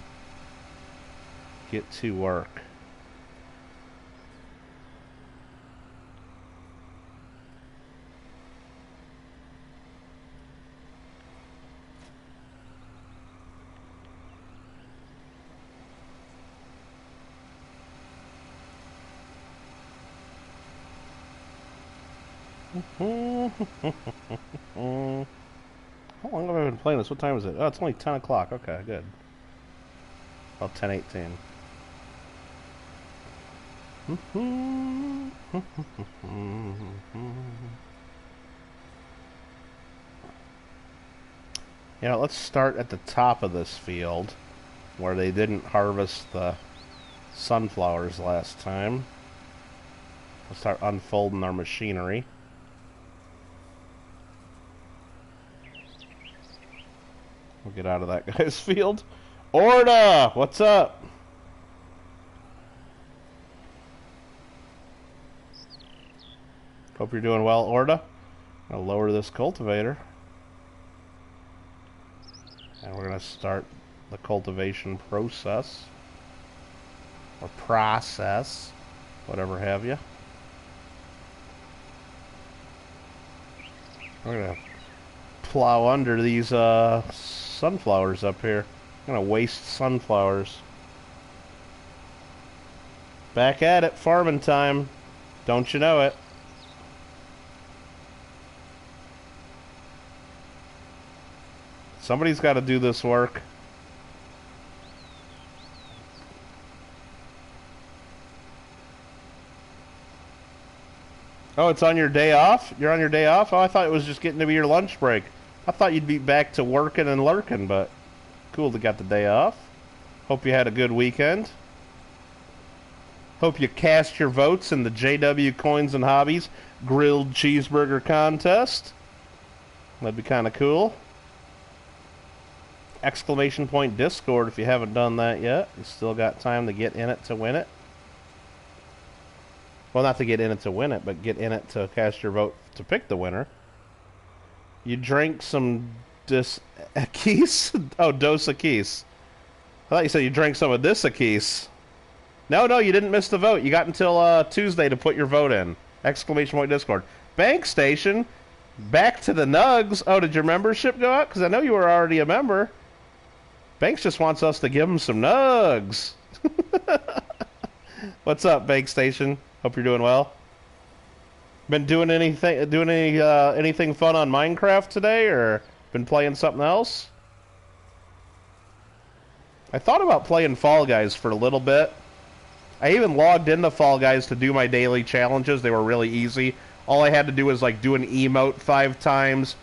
get to work. How long have I been playing this? What time is it? Oh, it's only 10 o'clock. Okay, good. About 10:18. You know, let's start at the top of this field where they didn't harvest the sunflowers last time. Let's start unfolding our machinery. We'll get out of that guy's field. Orda! What's up? Hope you're doing well, Orda. I'll lower this cultivator. And we're going to start the cultivation process. Or process. Whatever have you. We're going to plow under these sunflowers up here. I'm gonna waste sunflowers. Back at it, farming time. Don't you know it? Somebody's got to do this work. Oh, it's on your day off? You're on your day off? Oh, I thought it was just getting to be your lunch break. I thought you'd be back to working and lurking, but cool to got the day off. Hope you had a good weekend. Hope you cast your votes in the JW Coins and Hobbies Grilled Cheeseburger Contest. That'd be kind of cool. Exclamation point Discord if you haven't done that yet. You still got time to get in it to win it. Well, not to get in it to win it, but get in it to cast your vote to pick the winner. You drank some Dos Equis? Oh, Dos Equis. I thought you said you drank some of this Equis. No, you didn't miss the vote. You got until Tuesday to put your vote in. Exclamation point Discord. Bank Station, back to the Nugs. Oh, did your membership go out? Because I know you were already a member. Banks just wants us to give him some Nugs. What's up, Bank Station? Hope you're doing well. Been doing anything fun on Minecraft today, or been playing something else? I thought about playing Fall Guys for a little bit. I even logged into Fall Guys to do my daily challenges. They were really easy. All I had to do was like do an emote 5 times,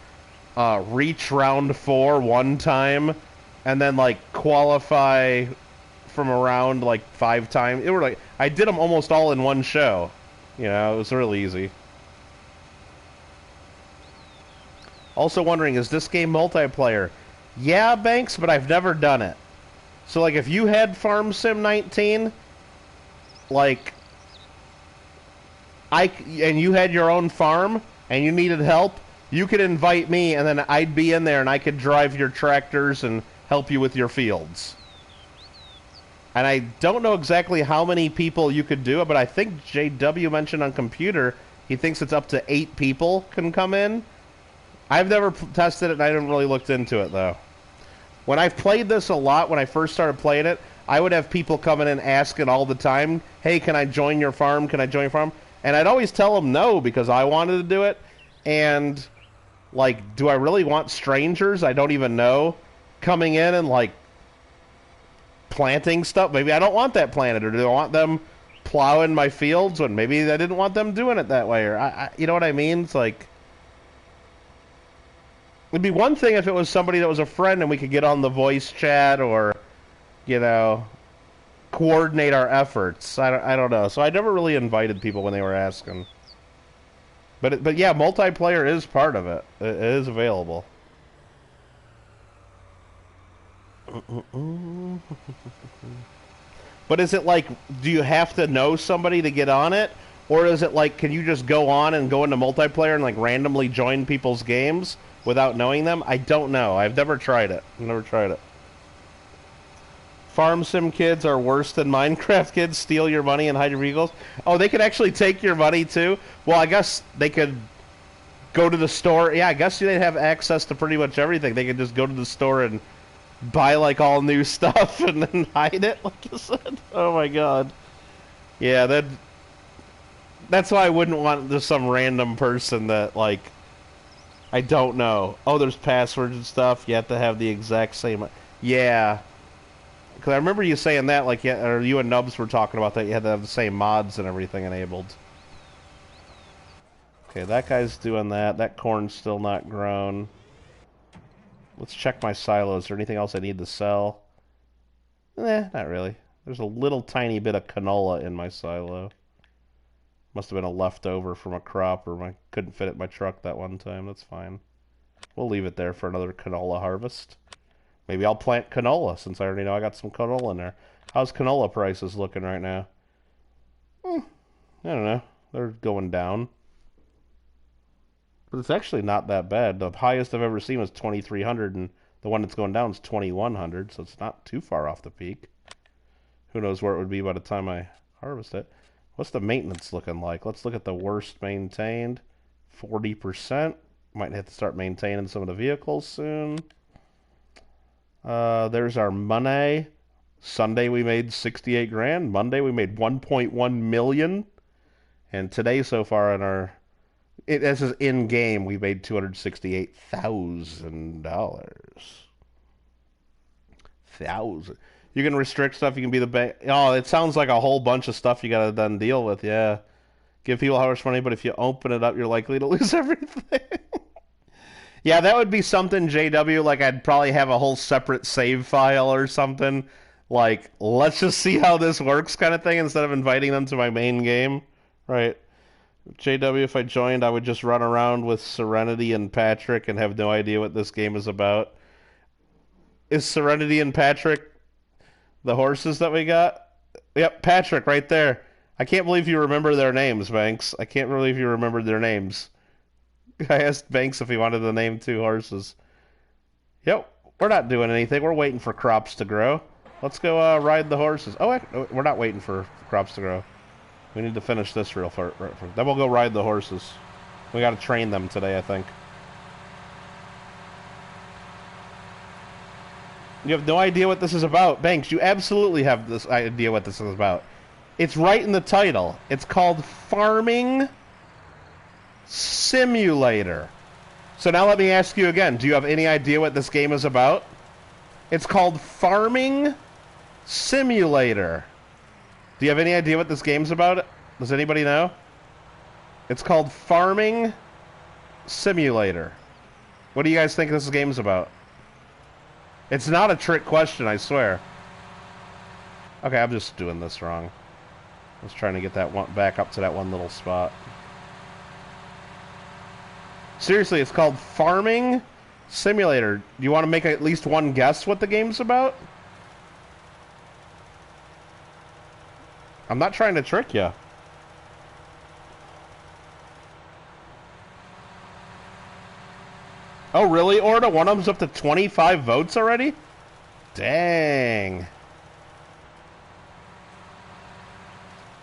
reach round 4 1 time, and then like qualify from around like 5 times. It were like I did them almost all in one show. You know, it was really easy. Also wondering, is this game multiplayer? Yeah, Banks, but I've never done it. So like if you had Farm Sim 19, like and you had your own farm and you needed help, You could invite me, and then I'd be in there, and I could drive your tractors and help you with your fields. And I don't know exactly how many people you could do it, but I think JW mentioned on computer he thinks it's up to 8 people can come in. I've never tested it, and I haven't really looked into it, though. When I've played this a lot, when I first started playing it, I would have people coming in asking all the time, hey, can I join your farm? Can I join your farm? And I'd always tell them no because I wanted to do it. And, like, do I really want strangers I don't even know coming in and, like, planting stuff? Maybe I don't want that planted, or do I want them plowing my fields when maybe I didn't want them doing it that way? Or, you know what I mean? It's like... It'd be one thing if it was somebody that was a friend and we could get on the voice chat or, you know, coordinate our efforts. I don't know. So I never really invited people when they were asking. But yeah, multiplayer is part of it. It is available. But is it like, do you have to know somebody to get on it? Or is it like, can you just go on and go into multiplayer and like randomly join people's games without knowing them? I don't know. I've never tried it. Farm sim kids are worse than Minecraft kids. Steal your money and hide your vehicles. Oh, they could actually take your money too? Well, I guess they could go to the store. Yeah, I guess they'd have access to pretty much everything. They could just go to the store and buy like all new stuff and then hide it, like you said. Oh my god. Yeah, that's why I wouldn't want just some random person that, like, I don't know. Oh, there's passwords and stuff. You have to have the exact same... Yeah. Because I remember you saying that, like, yeah, or you and Nubs were talking about that. You had to have the same mods and everything enabled. Okay, that guy's doing that. That corn's still not grown. Let's check my silos. Is there anything else I need to sell? Not really. There's a little tiny bit of canola in my silo. Must have been a leftover from a crop, or I couldn't fit it in my truck that one time. That's fine. We'll leave it there for another canola harvest. Maybe I'll plant canola, since I already know I got some canola in there. How's canola prices looking right now? I don't know. They're going down. But it's actually not that bad. The highest I've ever seen was 2,300, and the one that's going down is 2,100, so it's not too far off the peak. Who knows where it would be by the time I harvest it. What's the maintenance looking like? Let's look at the worst maintained. 40%. Might have to start maintaining some of the vehicles soon. There's our money. Sunday we made 68 grand. Monday we made 1.1 million. And today so far in our... This is in-game, we made $268,000. You can restrict stuff. You can be the bank. Oh, it sounds like a whole bunch of stuff you got to then deal with. Yeah. Give people how much money, but if you open it up, you're likely to lose everything. Yeah, that would be something, JW. Like, I'd probably have a whole separate save file or something. Like, let's just see how this works kind of thing instead of inviting them to my main game. Right. JW, if I joined, I would just run around with Serenity and Patrick and have no idea what this game is about. Is Serenity and Patrick the horses that we got? Yep, Patrick, right there. I can't believe you remember their names, Banks. I can't believe you remembered their names. I asked Banks if he wanted to name 2 horses. Yep, we're not doing anything. We're waiting for crops to grow. Let's go ride the horses. Oh, we're not waiting for crops to grow. We need to finish this real far. Then we'll go ride the horses. We got to train them today, I think. You have no idea what this is about. Banks, you absolutely have this idea what this is about. It's right in the title. It's called Farming Simulator. So now let me ask you again. Do you have any idea what this game is about? It's called Farming Simulator. Do you have any idea what this game's about? Does anybody know? It's called Farming Simulator. What do you guys think this game's about? It's not a trick question, I swear. Okay, I'm just doing this wrong. I was trying to get that one back up to that one little spot. Seriously, it's called Farming Simulator. Do you want to make at least one guess what the game's about? I'm not trying to trick you. Oh, really, Orda? One of them's up to 25 votes already? Dang.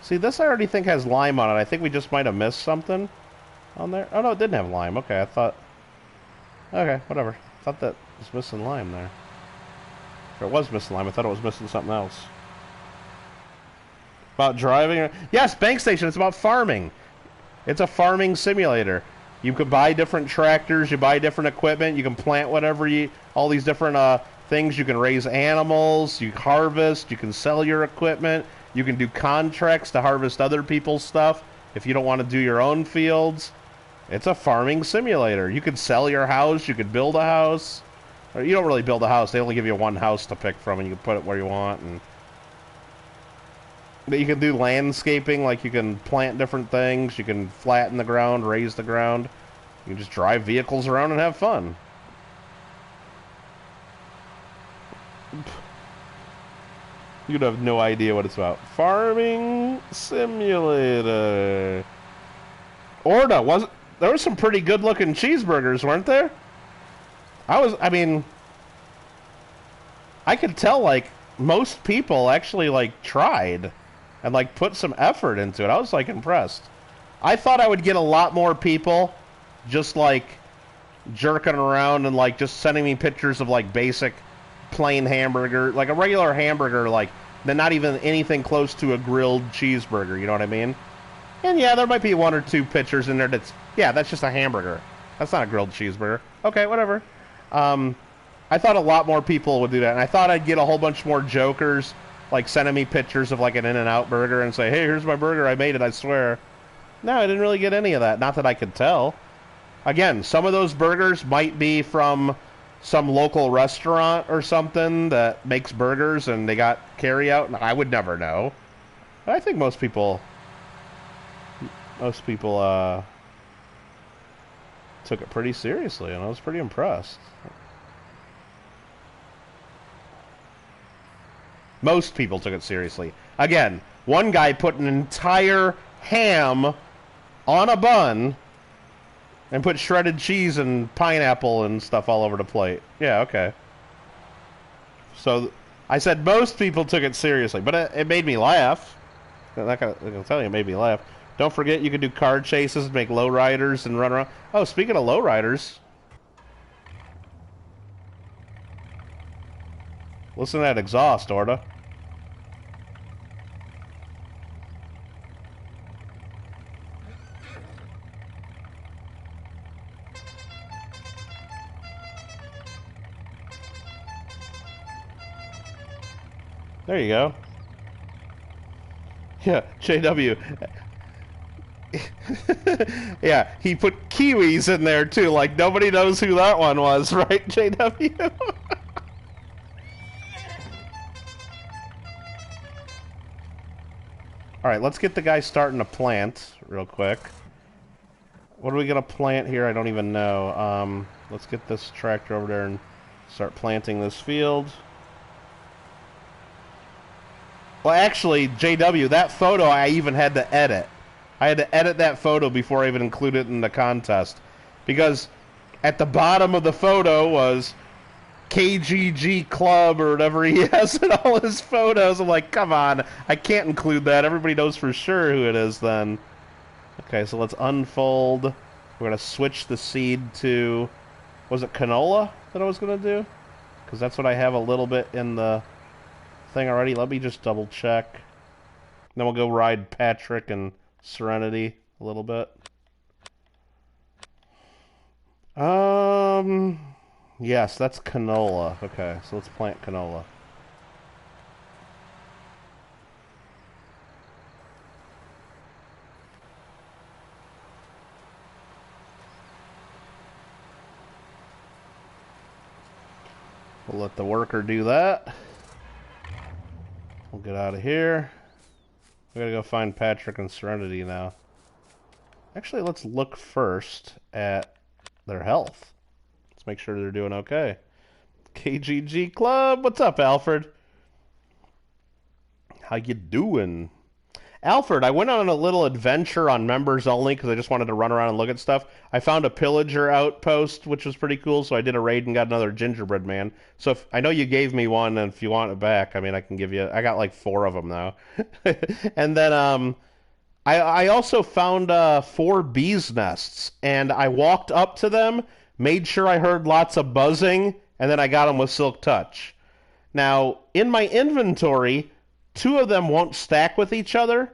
See, this I already think has lime on it. I think we just might have missed something on there. Oh, no, it didn't have lime. Okay, I thought... Okay, whatever. I thought that was missing lime there. Or it was missing lime. I thought it was missing something else. About driving? Yes, Bank Station. It's about farming. It's a farming simulator. You can buy different tractors. You buy different equipment. You can plant whatever you... All these different things. You can raise animals. You harvest. You can sell your equipment. You can do contracts to harvest other people's stuff if you don't want to do your own fields. It's a farming simulator. You could sell your house. You could build a house. Or you don't really build a house. They only give you one house to pick from, and you can put it where you want. But you can do landscaping, like you can plant different things. You can flatten the ground, raise the ground. You can just drive vehicles around and have fun. You'd have no idea what it's about. Farming simulator. Orda, there were some pretty good-looking cheeseburgers, weren't there? I mean, I could tell, like, most people actually, like, tried and, like, put some effort into it. I was, like, impressed. I thought I would get a lot more people just, like, jerking around and, like, just sending me pictures of, like, basic plain hamburger, like a regular hamburger, like, then not even anything close to a grilled cheeseburger, you know what I mean? And yeah, there might be one or two pictures in there that's just a hamburger. That's not a grilled cheeseburger. Okay, whatever. I thought a lot more people would do that, and I thought I'd get a whole bunch more jokers, like, sending me pictures of, like, an In-N-Out burger and say, hey, here's my burger, I made it, I swear. No, I didn't really get any of that, not that I could tell. Again, some of those burgers might be from some local restaurant or something that makes burgers and they got carry-out, and I would never know. But I think most people took it pretty seriously, and I was pretty impressed. Most people took it seriously. Again, one guy put an entire ham on a bun and put shredded cheese and pineapple and stuff all over the plate. Yeah, okay. So, I said most people took it seriously, but it made me laugh. I can tell you, it made me laugh. Don't forget, you can do car chases, make lowriders, and run around. Oh, speaking of lowriders, listen to that exhaust, Orda. There you go. Yeah, JW. Yeah, he put kiwis in there too, like nobody knows who that one was, right, JW? Alright, let's get the guy starting to plant real quick. What are we gonna plant here? I don't even know. Let's get this tractor over there and start planting this field. Well, actually, JW, that photo I even had to edit. I had to edit that photo before I even included it in the contest. Because at the bottom of the photo was KGG Club or whatever he has in all his photos. I'm like, come on, I can't include that. Everybody knows for sure who it is then. Okay, so let's unfold. We're going to switch the seed to... Was it canola that I was going to do? Because that's what I have a little bit in the thing already. Let me just double check. Then we'll go ride Patrick and Serenity a little bit. Yes, that's canola. Okay, so let's plant canola. We'll let the worker do that. We'll get out of here. We gotta go find Patrick and Serenity now. Actually, let's look first at their health. Let's make sure they're doing okay. KGG Club, what's up, Alfred? How you doing? Alfred, I went on a little adventure on members only because I just wanted to run around and look at stuff. I found a pillager outpost, which was pretty cool, so I did a raid and got another gingerbread man. So if I know you gave me one, and if you want it back, I mean, I can give you. I got like 4 of them now. And then I also found 4 bees nests, and I walked up to them, made sure I heard lots of buzzing, and then I got them with Silk Touch. Now, in my inventory, 2 of them won't stack with each other,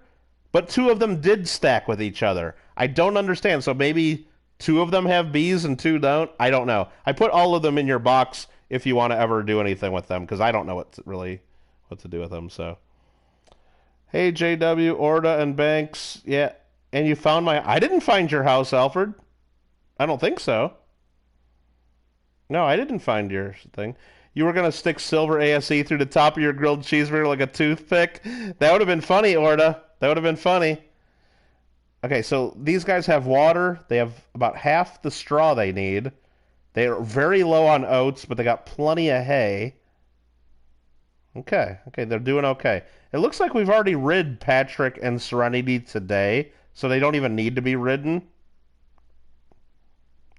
but 2 of them did stack with each other. I don't understand. So maybe 2 of them have bees and 2 don't? I don't know. I put all of them in your box if you want to ever do anything with them, because I don't know what to do with them, so. Hey, JW, Orda, and Banks. Yeah, and you found my... I didn't find your house, Alfred. I don't think so. No, I didn't find your thing. You were going to stick silver ASE through the top of your grilled cheeseburger like a toothpick? That would have been funny, Orda. That would have been funny. Okay, so these guys have water. They have about half the straw they need. They are very low on oats, but they got plenty of hay. Okay, they're doing okay. It looks like we've already rid Patrick and Serenity today, so they don't even need to be ridden.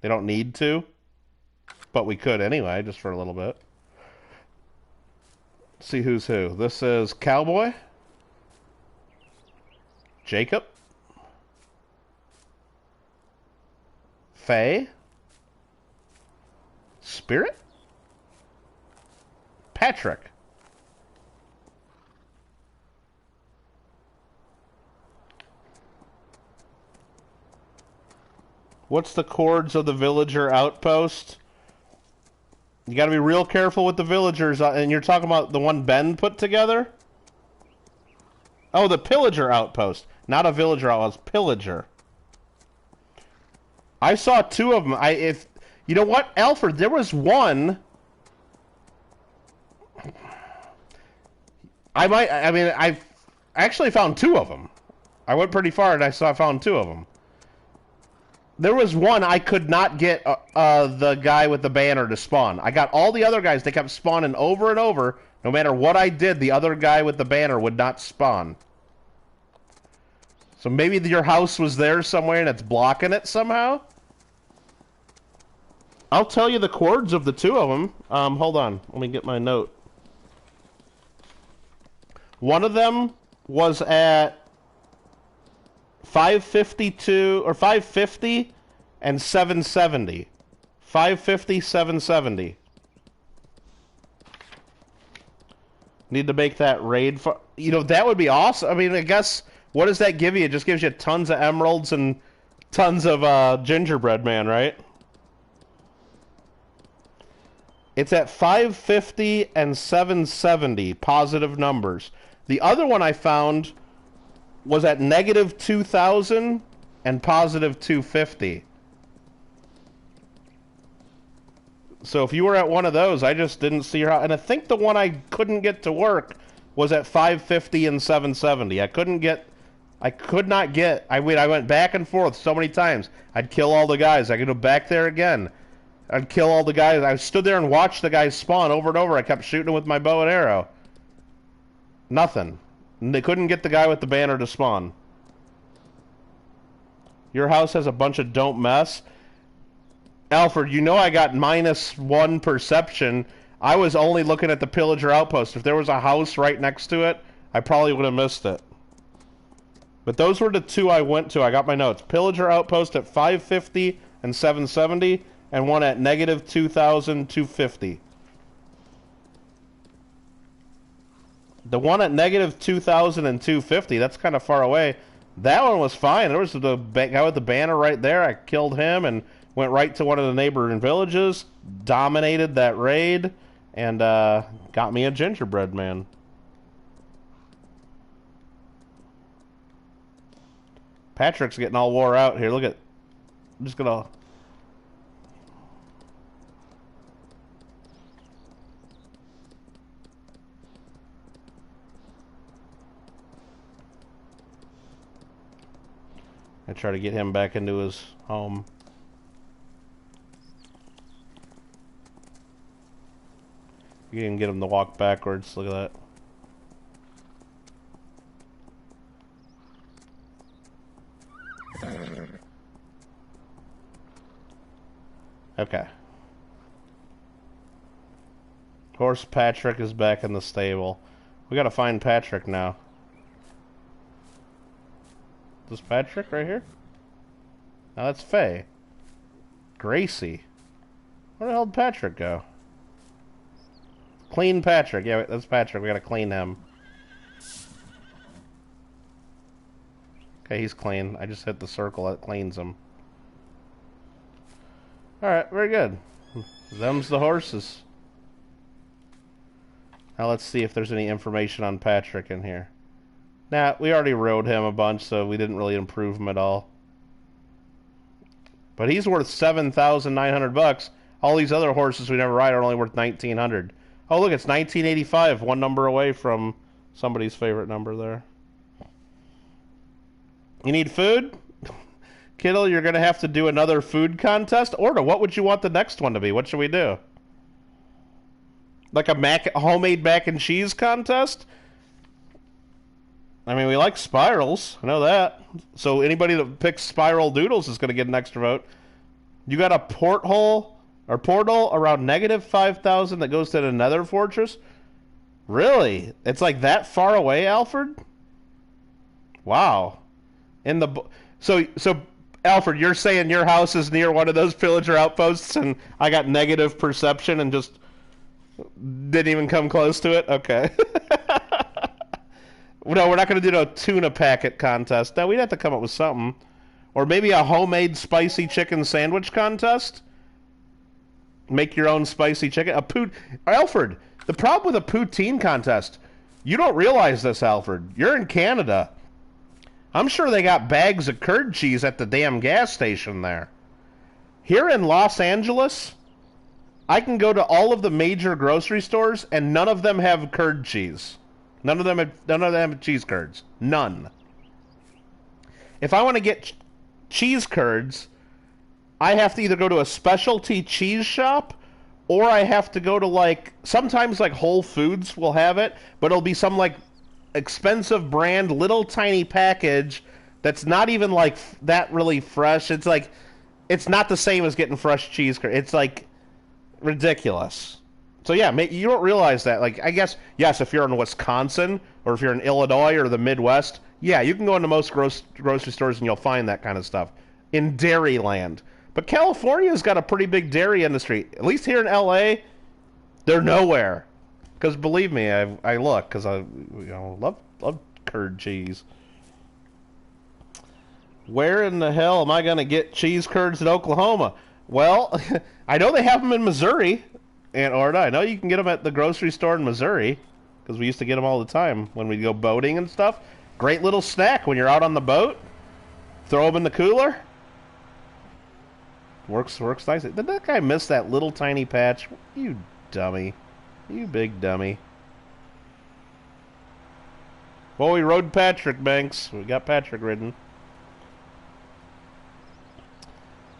They don't need to, but we could anyway, just for a little bit. See who's who. This is Cowboy, Jacob, Faye, Spirit, Patrick. What's the chords of the villager outpost? You got to be real careful with the villagers, and you're talking about the one Ben put together? Oh, the pillager outpost. Not a villager outpost, pillager. I saw 2 of them. You know what, Alfred, there was one... I actually found 2 of them. I went pretty far and I found 2 of them. There was one I could not get the guy with the banner to spawn. I got all the other guys. They kept spawning over and over. No matter what I did, the other guy with the banner would not spawn. So maybe your house was there somewhere and it's blocking it somehow? I'll tell you the chords of the 2 of them. Hold on. Let me get my note. One of them was at 552 or 550 and 770. 550, 770. Need to make that raid for, you know, that would be awesome. I mean, I guess what does that give you? It just gives you tons of emeralds and tons of gingerbread man, right? It's at 550 and 770 positive numbers. The other one I found was at negative 2,000 and positive 250. So if you were at one of those, I just didn't see your house. And I think the one I couldn't get to work was at 550 and 770. I could not get, I went back and forth so many times. I'd kill all the guys. I could go back there again. I'd kill all the guys. I stood there and watched the guys spawn over and over. I kept shooting with my bow and arrow. Nothing. They couldn't get the guy with the banner to spawn. Your house has a bunch of don't mess. Alfred, you know I got -1 perception. I was only looking at the pillager outpost. If there was a house right next to it, I probably would have missed it. But those were the 2 I went to. I got my notes. Pillager outpost at 550 and 770, and one at negative 2,000, 250. The one at negative 2,000 and 250, that's kind of far away. That one was fine. There was the guy with the banner right there. I killed him and went right to one of the neighboring villages, dominated that raid, and got me a gingerbread man. Patrick's getting all wore out here. Look at... I'm just gonna... I try to get him back into his home. You can get him to walk backwards. Look at that. Okay. Horse Patrick is back in the stable. We gotta find Patrick now. Is this Patrick right here? No, that's Faye. Gracie. Where the hell did Patrick go? Clean Patrick. Yeah, that's Patrick. We gotta clean him. Okay, he's clean. I just hit the circle that cleans him. Alright, very good. Them's the horses. Now let's see if there's any information on Patrick in here. Nah, we already rode him a bunch, so we didn't really improve him at all. But he's worth 7,900 bucks. All these other horses we never ride are only worth 1,900. Oh, look, it's 1985, one number away from somebody's favorite number there. You need food? Kittle, you're going to have to do another food contest? Order, what would you want the next one to be? What should we do? Like a homemade mac and cheese contest? I mean, we like spirals. I know that. So anybody that picks spiral doodles is going to get an extra vote. You got a portal around negative 5,000 that goes to the Nether Fortress? Really? It's like that far away, Alfred? Wow. So Alfred, you're saying your house is near one of those pillager outposts and I got negative perception and just didn't even come close to it? Okay. No, we're not going to do no tuna packet contest. No, we'd have to come up with something. Or maybe a homemade spicy chicken sandwich contest? Make your own spicy chicken? Alfred, the problem with a poutine contest, you don't realize this, Alfred. You're in Canada. I'm sure they got bags of curd cheese at the damn gas station there. Here in Los Angeles, I can go to all of the major grocery stores and none of them have curd cheese. None of them have cheese curds. None. If I want to get cheese curds, I have to either go to a specialty cheese shop or I have to go to sometimes Whole Foods will have it, but it'll be some expensive brand, little tiny package that's not even that really fresh. It's it's not the same as getting fresh cheese curd. It's ridiculous. So yeah, you don't realize that. I guess, yes, if you're in Wisconsin or if you're in Illinois or the Midwest, yeah, you can go into most grocery stores and you'll find that kind of stuff. In Dairyland. But California's got a pretty big dairy industry. At least here in LA, they're nowhere. Because believe me, I look, because I love curd cheese. Where in the hell am I going to get cheese curds in Oklahoma? Well, I know they have them in Missouri. Aunt Orda, I know you can get them at the grocery store in Missouri, because we used to get them all the time when we go boating and stuff. Great little snack when you're out on the boat. Throw them in the cooler. Works nice. Did that guy miss that little tiny patch? You dummy. You big dummy. Well, we rode Patrick, Banks. We got Patrick ridden.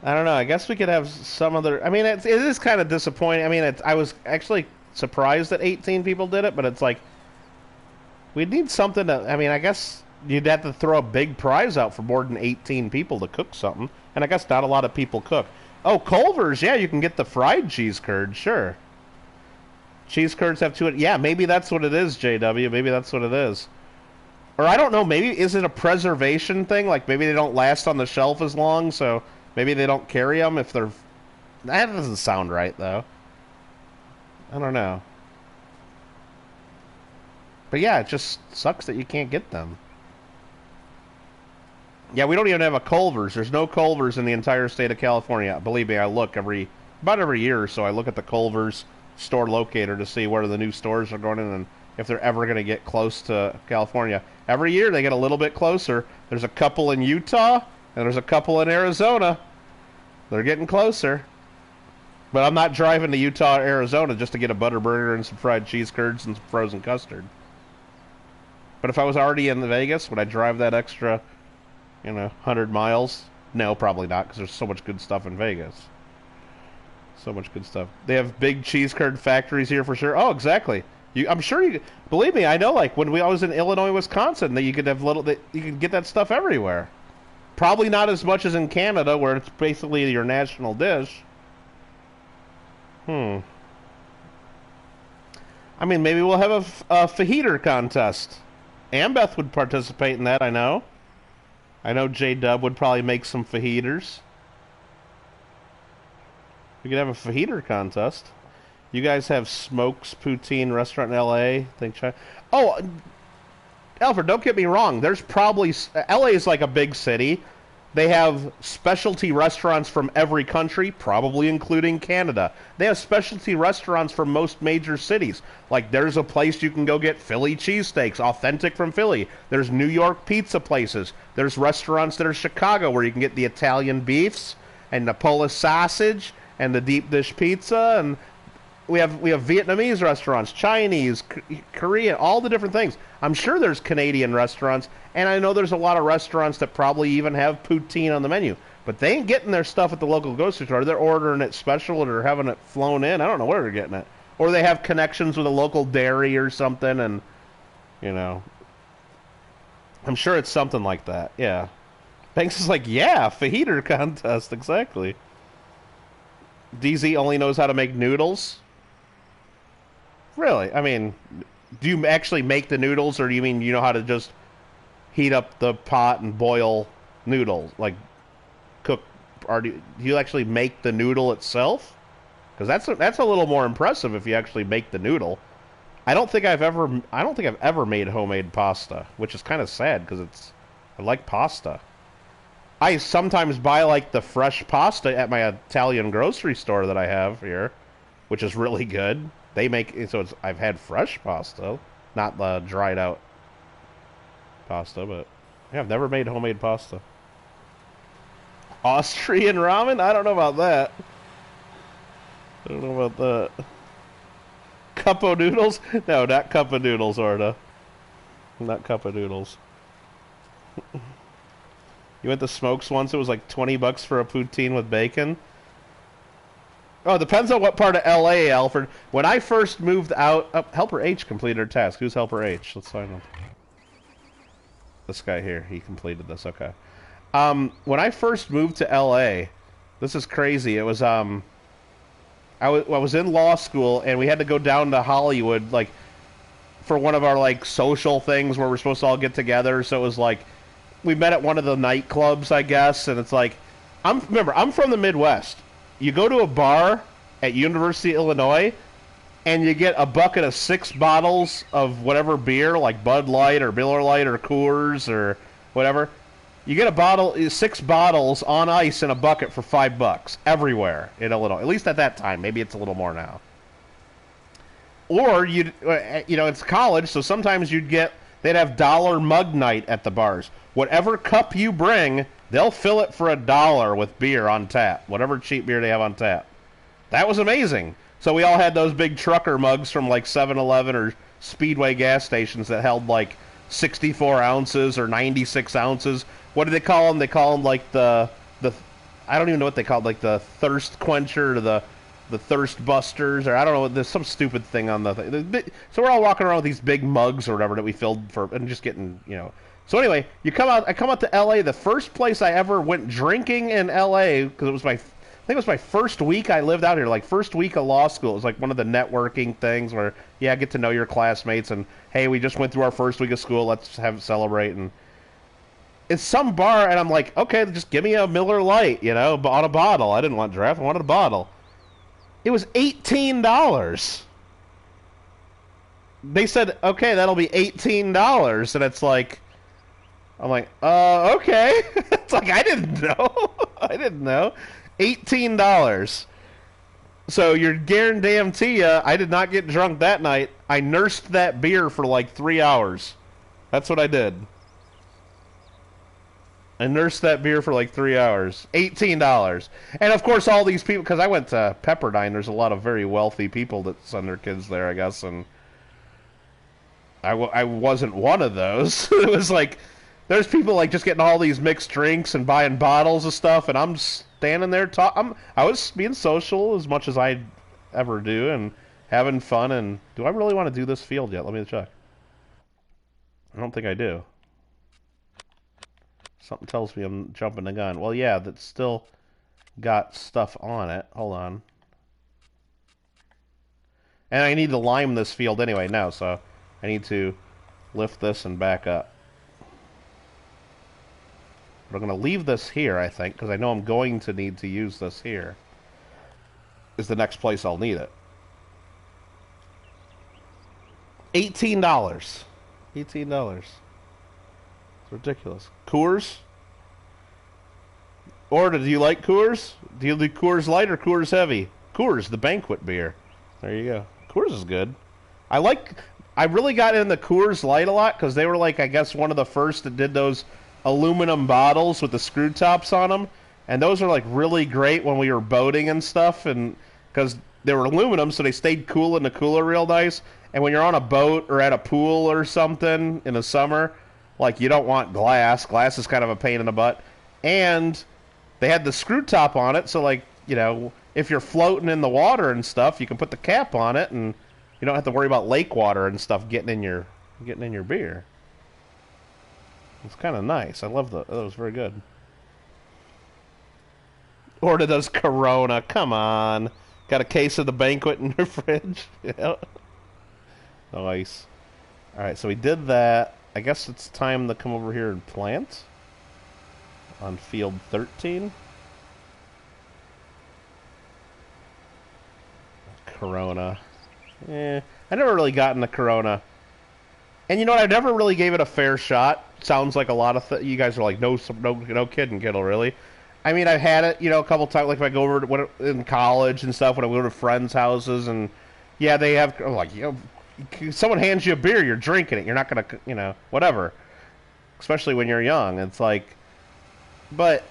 I don't know. I guess we could have some other... I mean, it is kind of disappointing. I mean, I was actually surprised that 18 people did it, but it's we'd need something to... I mean, I guess you'd have to throw a big prize out for more than 18 people to cook something. And I guess not a lot of people cook. Oh, Culver's. Yeah, you can get the fried cheese curd. Sure. Cheese curds have two... Yeah, maybe that's what it is, JW. Maybe that's what it is. Or I don't know. Maybe is it a preservation thing? Maybe they don't last on the shelf as long, so... Maybe they don't carry them if they're... That doesn't sound right, though. I don't know. But yeah, it just sucks that you can't get them. Yeah, we don't even have a Culver's. There's no Culver's in the entire state of California. Believe me, I look about every year or so, I look at the Culver's store locator to see where the new stores are going in and if they're ever going to get close to California. Every year they get a little bit closer. There's a couple in Utah... And there's a couple in Arizona. They're getting closer. But I'm not driving to Utah or Arizona just to get a butter burger and some fried cheese curds and some frozen custard. But if I was already in Vegas, would I drive that extra, 100 miles? No, probably not, because there's so much good stuff in Vegas. So much good stuff. They have big cheese curd factories here for sure. Oh, exactly. I'm sure you... Believe me, I know, when I was in Illinois, Wisconsin, that you could have you could get that stuff everywhere. Probably not as much as in Canada, where it's basically your national dish. Hmm. I mean, maybe we'll have a fajita contest. Ambeth would participate in that, I know. I know J-Dub would probably make some fajitas. We could have a fajita contest. You guys have Smokes Poutine restaurant in L.A. Oh, Alfred, don't get me wrong. There's probably LA is like a big city. They have specialty restaurants from every country, probably including Canada. They have specialty restaurants from most major cities. Like there's a place you can go get Philly cheesesteaks, authentic from Philly. There's New York pizza places. There's restaurants that are Chicago where you can get the Italian beefs and the Polish sausage and the deep dish pizza, and we have Vietnamese restaurants, Chinese, Korean, all the different things. I'm sure there's Canadian restaurants, and I know there's a lot of restaurants that probably even have poutine on the menu. But they ain't getting their stuff at the local grocery store. They're ordering it special or they're having it flown in. I don't know where they're getting it. Or they have connections with a local dairy or something, and, you know. I'm sure it's something like that, yeah. Banks is like, yeah, fajita contest, exactly. DZ only knows how to make noodles. Really? I mean, do you actually make the noodles, or do you mean you know how to just heat up the pot and boil noodles, like cook? Or do you actually make the noodle itself? Because that's a little more impressive if you actually make the noodle. I don't think I've ever made homemade pasta, which is kind of sad because I like pasta. I sometimes buy like the fresh pasta at my Italian grocery store that I have here, which is really good. They make so I've had fresh pasta, not the dried out pasta, but yeah, I've never made homemade pasta. Austrian ramen? I don't know about that. I don't know about that. Cup of noodles? No, not cup of noodles, Orta. Not cup of noodles. You went to Smokes once, it was like 20 bucks for a poutine with bacon. Oh, it depends on what part of LA, Alfred. When I first moved out... Oh, Helper H completed her task. Who's Helper H? Let's find him. This guy here. He completed this. Okay. When I first moved to LA... This is crazy. It was, I was in law school, and we had to go down to Hollywood, like, for one of our, like, social things where we're supposed to all get together. So it was like... We met at one of the nightclubs, I guess, and it's like... Remember, I'm from the Midwest. You go to a bar at University of Illinois, and you get a bucket of 6 bottles of whatever beer, like Bud Light or Miller Lite or Coors or whatever. You get 6 bottles on ice in a bucket for $5 everywhere in Illinois. At least at that time. Maybe it's a little more now. Or it's college, so sometimes they'd have dollar mug night at the bars. Whatever cup you bring, they'll fill it for $1 with beer on tap. Whatever cheap beer they have on tap. That was amazing. So we all had those big trucker mugs from like 7-Eleven or Speedway gas stations that held like 64 ounces or 96 ounces. What do they call them? They call them like the I don't even know what they call it, like the thirst quencher or the thirst busters, or I don't know. There's some stupid thing on the thing. So we're all walking around with these big mugs or whatever that we filled for, and just getting, So anyway, I come out to L.A. The first place I ever went drinking in L.A. because I think it was my first week I lived out here, like first week of law school. It was like one of the networking things where, get to know your classmates, and hey, we just went through our first week of school. Let's celebrate. And it's some bar, and I'm like, okay, just give me a Miller Lite, on a bottle. I didn't want draft. I wanted a bottle. It was $18. They said, okay, that'll be $18, and it's like, I'm like, okay. It's like, I didn't know. I didn't know. $18. So you're guarantee I did not get drunk that night. I nursed that beer for like 3 hours. That's what I did. I nursed that beer for like 3 hours. $18. And of course all these people, because I went to Pepperdine, there's a lot of very wealthy people that send their kids there, I guess, and I wasn't one of those. It was like, there's people like just getting all these mixed drinks and buying bottles of stuff, and I'm standing there I was being social as much as I ever do, and having fun, and do I really want to do this field yet? Let me check. I don't think I do. Something tells me I'm jumping the gun. Well, yeah, that's still got stuff on it. Hold on. And I need to lime this field anyway now, so I need to lift this and back up. But I'm going to leave this here, I think, because I know I'm going to need to use this here. Is the next place I'll need it. $18. $18. It's ridiculous. Coors? Or do you like Coors? Do you like Coors Light or Coors Heavy? Coors, the banquet beer. There you go. Coors is good. I really got into Coors Light a lot because they were like, I guess, one of the first that did those aluminum bottles with the screw tops on them. And those are like really great when we were boating and stuff, and because they were aluminum, so they stayed cool in the cooler real nice. And when you're on a boat or at a pool or something in the summer, like you don't want glass. Glass is kind of a pain in the butt. And they had the screw top on it, so like, you know, if you're floating in the water and stuff, you can put the cap on it, and you don't have to worry about lake water and stuff getting in your beer. It's kind of nice. I love that. That was very good. Order those Corona. Come on. Got a case of the banquet in your fridge. Yeah. Nice. Alright, so we did that. I guess it's time to come over here and plant. On field 13. Corona. I never really gotten the Corona. And you know what? I never really gave it a fair shot. Sounds like a lot of you guys are like, no kidding, Kittle, really. I mean, I've had it, you know, a couple times. Like if I go over to, in college and stuff, when I go to friends' houses, and yeah, they have like, you know, someone hands you a beer, you're drinking it. You're not gonna, you know, whatever. Especially when you're young, it's like, but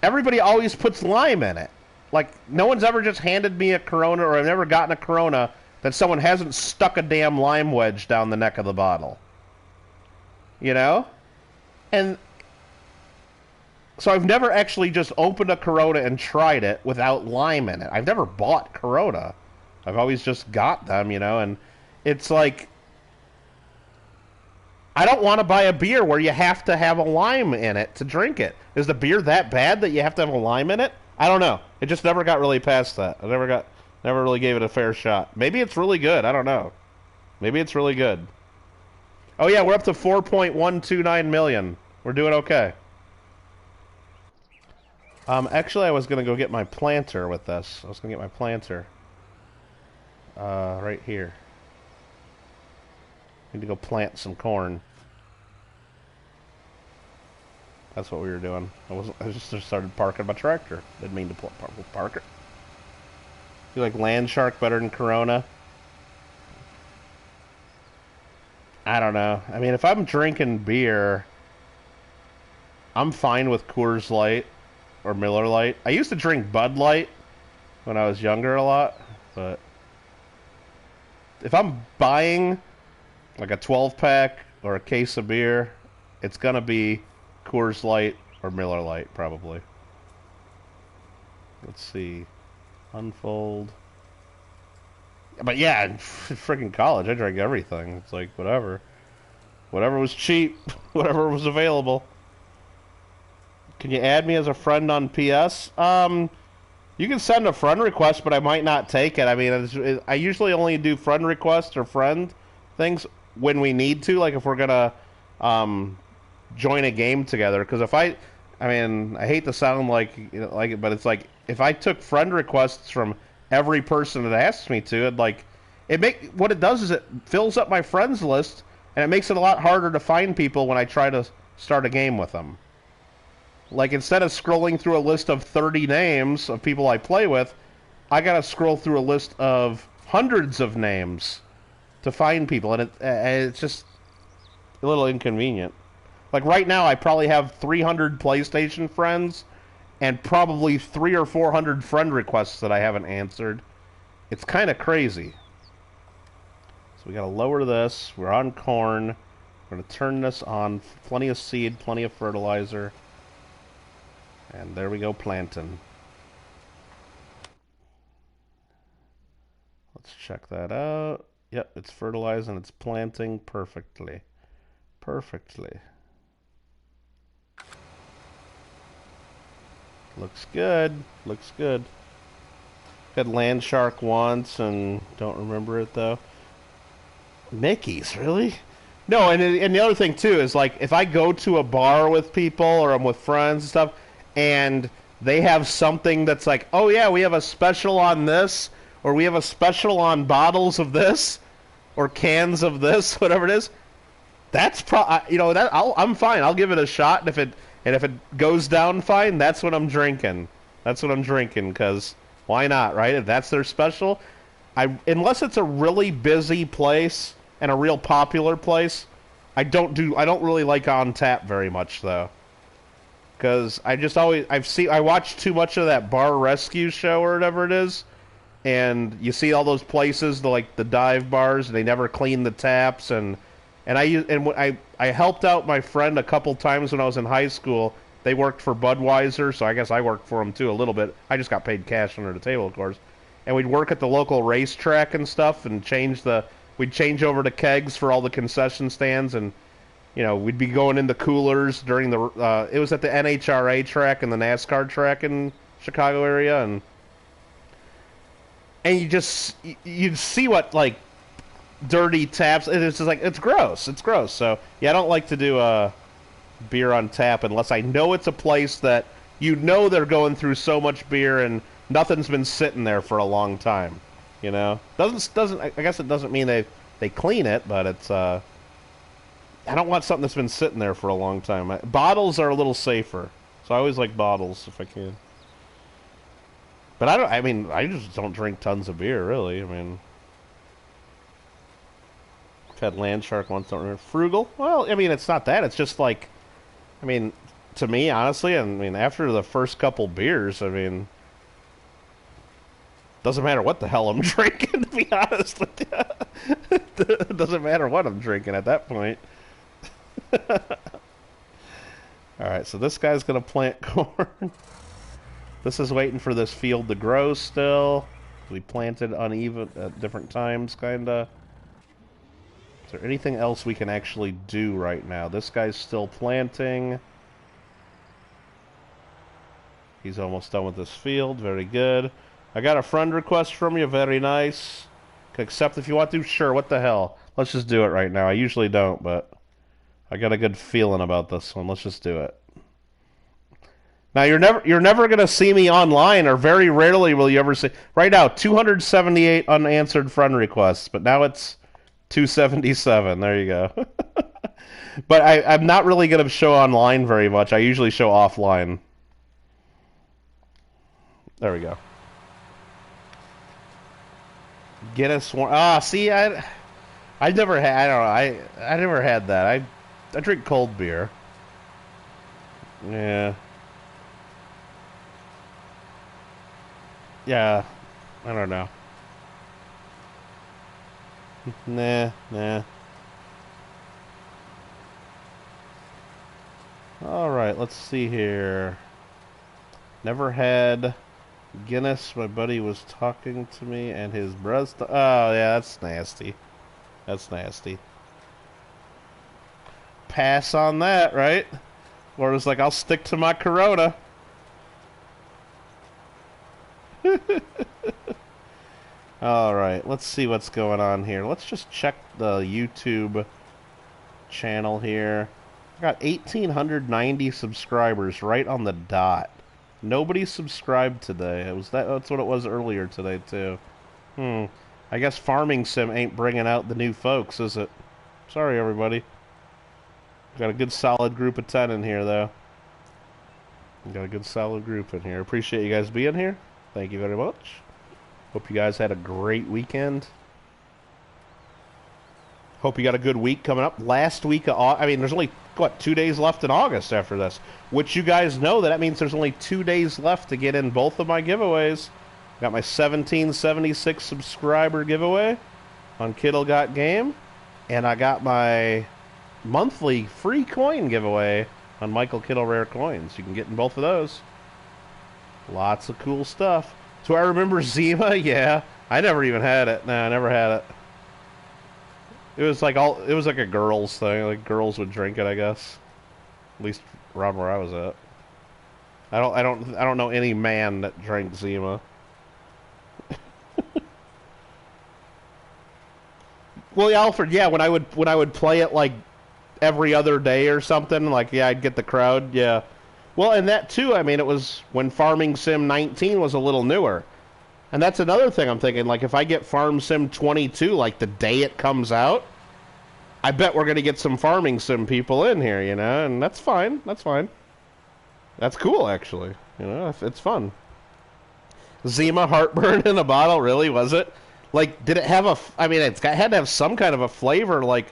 everybody always puts lime in it. Like no one's ever just handed me a Corona, or I've never gotten a Corona that someone hasn't stuck a damn lime wedge down the neck of the bottle. You know, and. So I've never actually just opened a Corona and tried it without lime in it. I've never bought Corona. I've always just got them, you know, and it's like, I don't want to buy a beer where you have to have a lime in it to drink it. Is the beer that bad that you have to have a lime in it? I don't know. It just never got really past that. I never really gave it a fair shot. Maybe it's really good. I don't know. Maybe it's really good. Oh yeah, we're up to 4.129 million. We're doing okay. Actually, I was going to go get my planter with this. I was going to get my planter. Right here. Need to go plant some corn. That's what we were doing. I just started parking my tractor. Didn't mean to park it. You like Land Shark better than Corona? I don't know. I mean, if I'm drinking beer, I'm fine with Coors Light. Or Miller Lite. I used to drink Bud Light when I was younger a lot, but if I'm buying like a 12-pack or a case of beer, it's gonna be Coors Light or Miller Lite, probably. Let's see. Unfold. But yeah, in freaking college, I drank everything. It's like, whatever. Whatever was cheap. Whatever was available. Can you add me as a friend on PS? You can send a friend request, but I might not take it. I mean, I usually only do friend requests or friend things when we need to, like if we're gonna join a game together. Because I mean, I hate to sound like, you know, like it, but it's like if I took friend requests from every person that asks me to, what it does is it fills up my friends list, and it makes it a lot harder to find people when I try to start a game with them. Like, instead of scrolling through a list of 30 names of people I play with, I gotta scroll through a list of hundreds of names to find people, and it's just a little inconvenient. Like, right now, I probably have 300 PlayStation friends, and probably 300 or 400 friend requests that I haven't answered. It's kind of crazy. So we gotta lower this. We're on corn. We're gonna turn this on. Plenty of seed, plenty of fertilizer. And there we go, planting. Let's check that out. Yep, it's fertilizing, it's planting perfectly. Perfectly. Looks good. Looks good. Had Land Shark once and don't remember it though. Mickey's, really? No, and the other thing too is like if I go to a bar with people or I'm with friends and stuff, and they have something that's like, oh yeah, we have a special on this, or we have a special on bottles of this, or cans of this, whatever it is. That's that I'm fine. I'll give it a shot, and if it goes down fine, that's what I'm drinking. That's what I'm drinking because why not, right? If that's their special, unless it's a really busy place and a real popular place, I don't really like on tap very much though, because I watch too much of that Bar Rescue show or whatever it is, and you see all those places, the dive bars, and they never clean the taps, and I helped out my friend a couple times when I was in high school. They worked for Budweiser, so I guess I worked for them too a little bit. I just got paid cash under the table, of course. And we'd work at the local racetrack and stuff, and we'd change over to kegs for all the concession stands, and we'd be going into coolers during it was at the NHRA track and the NASCAR track in Chicago area, and you'd see what like dirty taps. It's just like it's gross. It's gross. So yeah, I don't like to do beer on tap unless I know it's a place that they're going through so much beer and nothing's been sitting there for a long time. Doesn't I guess it doesn't mean they clean it, but it's I don't want something that's been sitting there for a long time. Bottles are a little safer, so I always like bottles if I can. But I just don't drink tons of beer, really. I mean, I've had Land Shark once, don't remember. Frugal? Well, I mean, it's not that. It's just like, to me, honestly, after the first couple beers, doesn't matter what the hell I'm drinking, to be honest with you. It doesn't matter what I'm drinking at that point. Alright, so this guy's going to plant corn. This is waiting for this field to grow still. We planted uneven at different times, kind of. Is there anything else we can actually do right now? This guy's still planting. He's almost done with this field. Very good. I got a friend request from you. Very nice. Can accept if you want to. Sure, what the hell. Let's just do it right now. I usually don't, but I got a good feeling about this one. Let's just do it. Now you're never gonna see me online, or very rarely will you ever see. Right now, 278 unanswered friend requests, but now it's 277. There you go. But I'm not really gonna show online very much. I usually show offline. There we go. Guinness. See, I never had. I don't know. I never had that. I drink cold beer. Yeah. Yeah, I don't know. Nah. Alright, let's see here. Never had Guinness. My buddy was talking to me and his breast. Oh, yeah, that's nasty. That's nasty. Pass on that, right? Or it's like, I'll stick to my Corona. Alright, let's see what's going on here. Let's just check the YouTube channel here. I got 1,890 subscribers right on the dot. Nobody subscribed today. That's what it was earlier today, too. I guess Farming Sim ain't bringing out the new folks, is it? Sorry, everybody. Got a good solid group of 10 in here, though. Got a good solid group in here. Appreciate you guys being here. Thank you very much. Hope you guys had a great weekend. Hope you got a good week coming up. Last week of there's only, 2 days left in August after this. Which you guys know that means there's only 2 days left to get in both of my giveaways. Got my 1776 subscriber giveaway on Kittle Got Game. And I got my monthly free coin giveaway on Michael Kittle Rare Coins. You can get in both of those. Lots of cool stuff. Do I remember Zima? Yeah. I never even had it. Nah, I never had it. It was like a girls thing. Like girls would drink it, I guess. At least around where I was at. I don't know any man that drank Zima. Well, yeah, Alfred, yeah, when I would play it like every other day or something, like yeah, I'd get the crowd, yeah. Well, and that too, I mean, it was when Farming Sim 19 was a little newer. And that's another thing I'm thinking, like if I get Farm Sim 22 like the day it comes out, I bet we're going to get some Farming Sim people in here, you know, and that's fine. That's fine. That's cool actually. You know, it's fun. Zima heartburn in a bottle, really? Was it? Like, did it have a? I mean, had to have some kind of a flavor. Like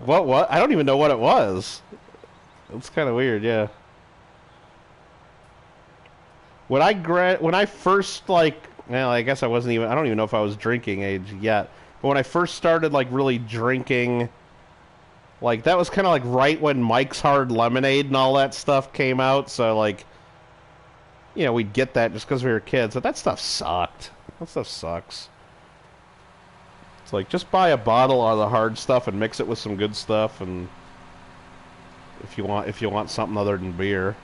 what? What? I don't even know what it was. It's kind of weird, yeah. When I first like, well, I guess I wasn't even. I don't even know if I was drinking age yet. But when I first started like really drinking, like that was kind of like right when Mike's Hard Lemonade and all that stuff came out. So like, you know, we'd get that just because we were kids. But that stuff sucked. That stuff sucks. It's like just buy a bottle of the hard stuff and mix it with some good stuff, and if you want something other than beer.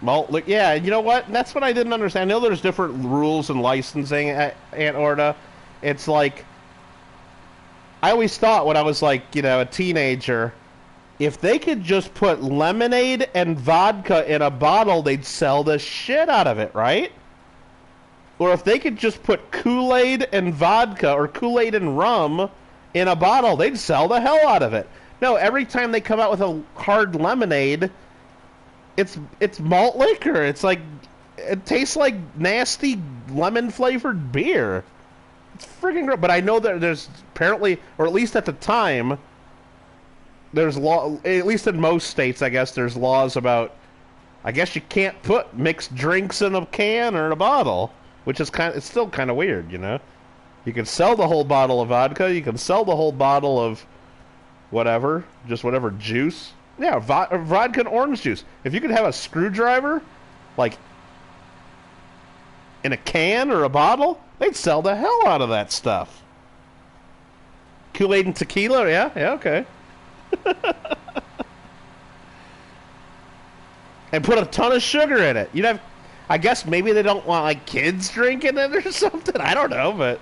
Malt liquor, yeah. You know what? That's what I didn't understand. I know there's different rules and licensing at Orta. It's like I always thought when I was like, you know, a teenager, if they could just put lemonade and vodka in a bottle, they'd sell the shit out of it, right? Or if they could just put Kool-Aid and vodka or Kool-Aid and rum in a bottle, they'd sell the hell out of it. No, every time they come out with a hard lemonade, it's malt liquor. It's like it tastes like nasty lemon flavored beer. It's freaking gross. But I know that there's apparently, or at least at the time, there's law. At least in most states, I guess there's laws about. I guess you can't put mixed drinks in a can or in a bottle, which is it's still kind of weird, you know. You can sell the whole bottle of vodka. You can sell the whole bottle of whatever, just whatever juice. Yeah, vodka and orange juice. If you could have a screwdriver, like, in a can or a bottle, they'd sell the hell out of that stuff. Kool-Aid and tequila, yeah, okay. And put a ton of sugar in it. You'd have, I guess maybe they don't want, like, kids drinking it or something. I don't know, but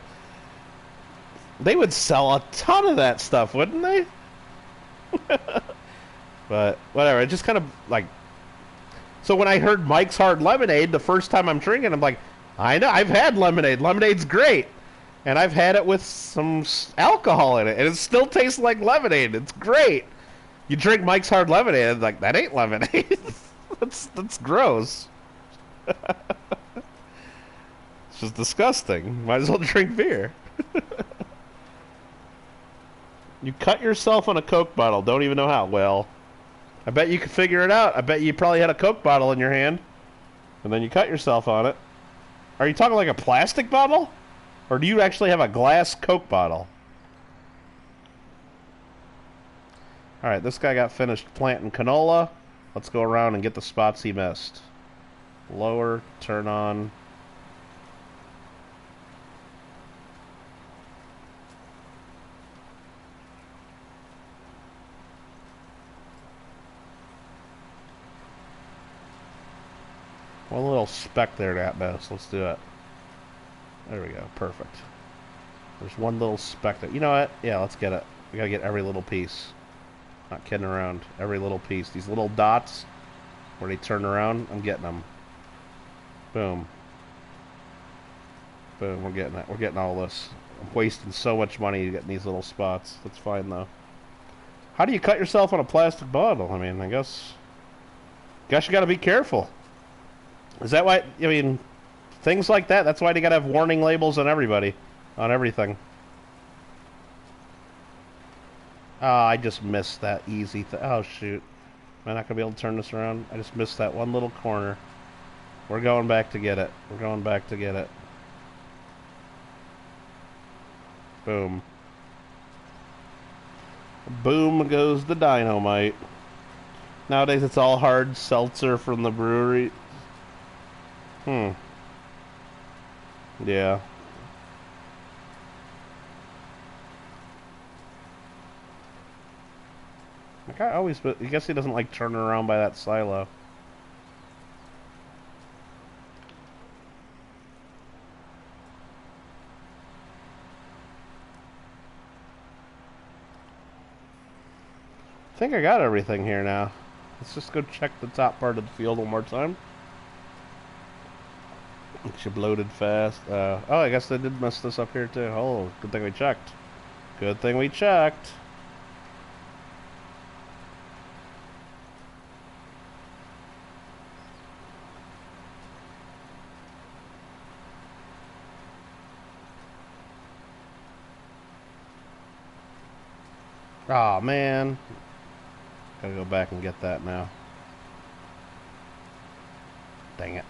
they would sell a ton of that stuff, wouldn't they? But whatever, it just kind of like. So when I heard Mike's Hard Lemonade the first time I'm drinking, I'm like, I know I've had lemonade. Lemonade's great, and I've had it with some alcohol in it, and it still tastes like lemonade. It's great. You drink Mike's Hard Lemonade, and like that ain't lemonade. that's gross. It's just disgusting. Might as well drink beer. You cut yourself on a Coke bottle. Don't even know how. Well, I bet you could figure it out. I bet you probably had a Coke bottle in your hand, and then you cut yourself on it. Are you talking like a plastic bottle? Or do you actually have a glass Coke bottle? Alright, this guy got finished planting canola. Let's go around and get the spots he missed. Lower, turn on. One little speck there at best. Let's do it. There we go. Perfect. There's one little speck there. You know what? Yeah, let's get it. We gotta get every little piece. Not kidding around. Every little piece. These little dots where they turn around, I'm getting them. Boom. Boom. We're getting it. We're getting all this. I'm wasting so much money getting these little spots. That's fine though. How do you cut yourself on a plastic bottle? I mean, I guess you gotta be careful. Is that why, I mean, things like that, that's why they gotta have warning labels on everybody, on everything. Oh, I just missed that easy thing. Oh, shoot. Am I not gonna be able to turn this around? I just missed that one little corner. We're going back to get it. We're going back to get it. Boom. Boom goes the dynamite. Nowadays it's all hard seltzer from the brewery. Yeah. Like I guess he doesn't like turning around by that silo. I think I got everything here now. Let's just go check the top part of the field one more time. She bloated fast. Oh, I guess they did mess this up here too. Oh, good thing we checked. Good thing we checked. Aw, man. Gotta go back and get that now. Dang it.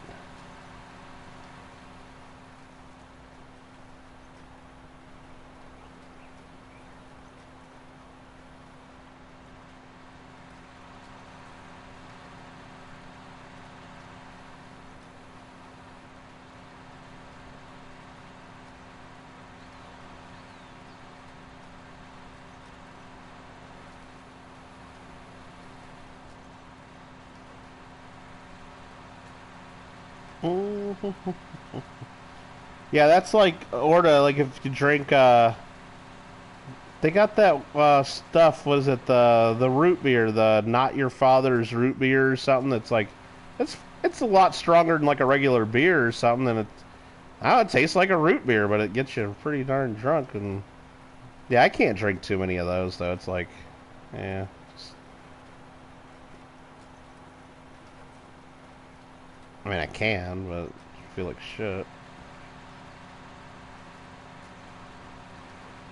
Yeah, that's like, like if you drink, they got that, stuff, what is it, the root beer, the Not Your Father's root beer or something, that's like, it's a lot stronger than like a regular beer or something, and it tastes like a root beer, but it gets you pretty darn drunk, and, yeah, I can't drink too many of those, though, it's like, yeah. I mean, I can, but I feel like shit.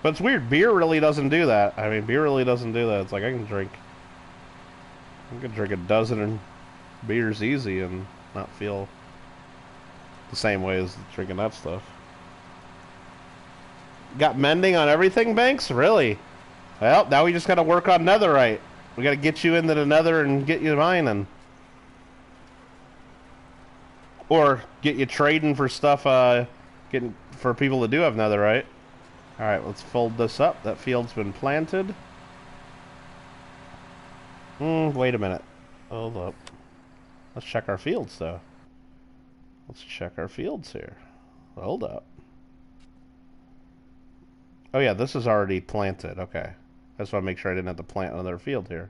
But it's weird. Beer really doesn't do that. I mean, beer really doesn't do that. It's like I can drink a dozen beers easy and not feel the same way as drinking that stuff. Got mending on everything, Banks? Really? Well, now we just got to work on netherite. We got to get you into the nether and get you mining. Or get you trading for stuff, getting for people that do have netherite. Alright, let's fold this up. That field's been planted. Wait a minute. Hold up. Let's check our fields, though. Let's check our fields here. Hold up. Oh, yeah, this is already planted. Okay. I just want to make sure I didn't have to plant another field here.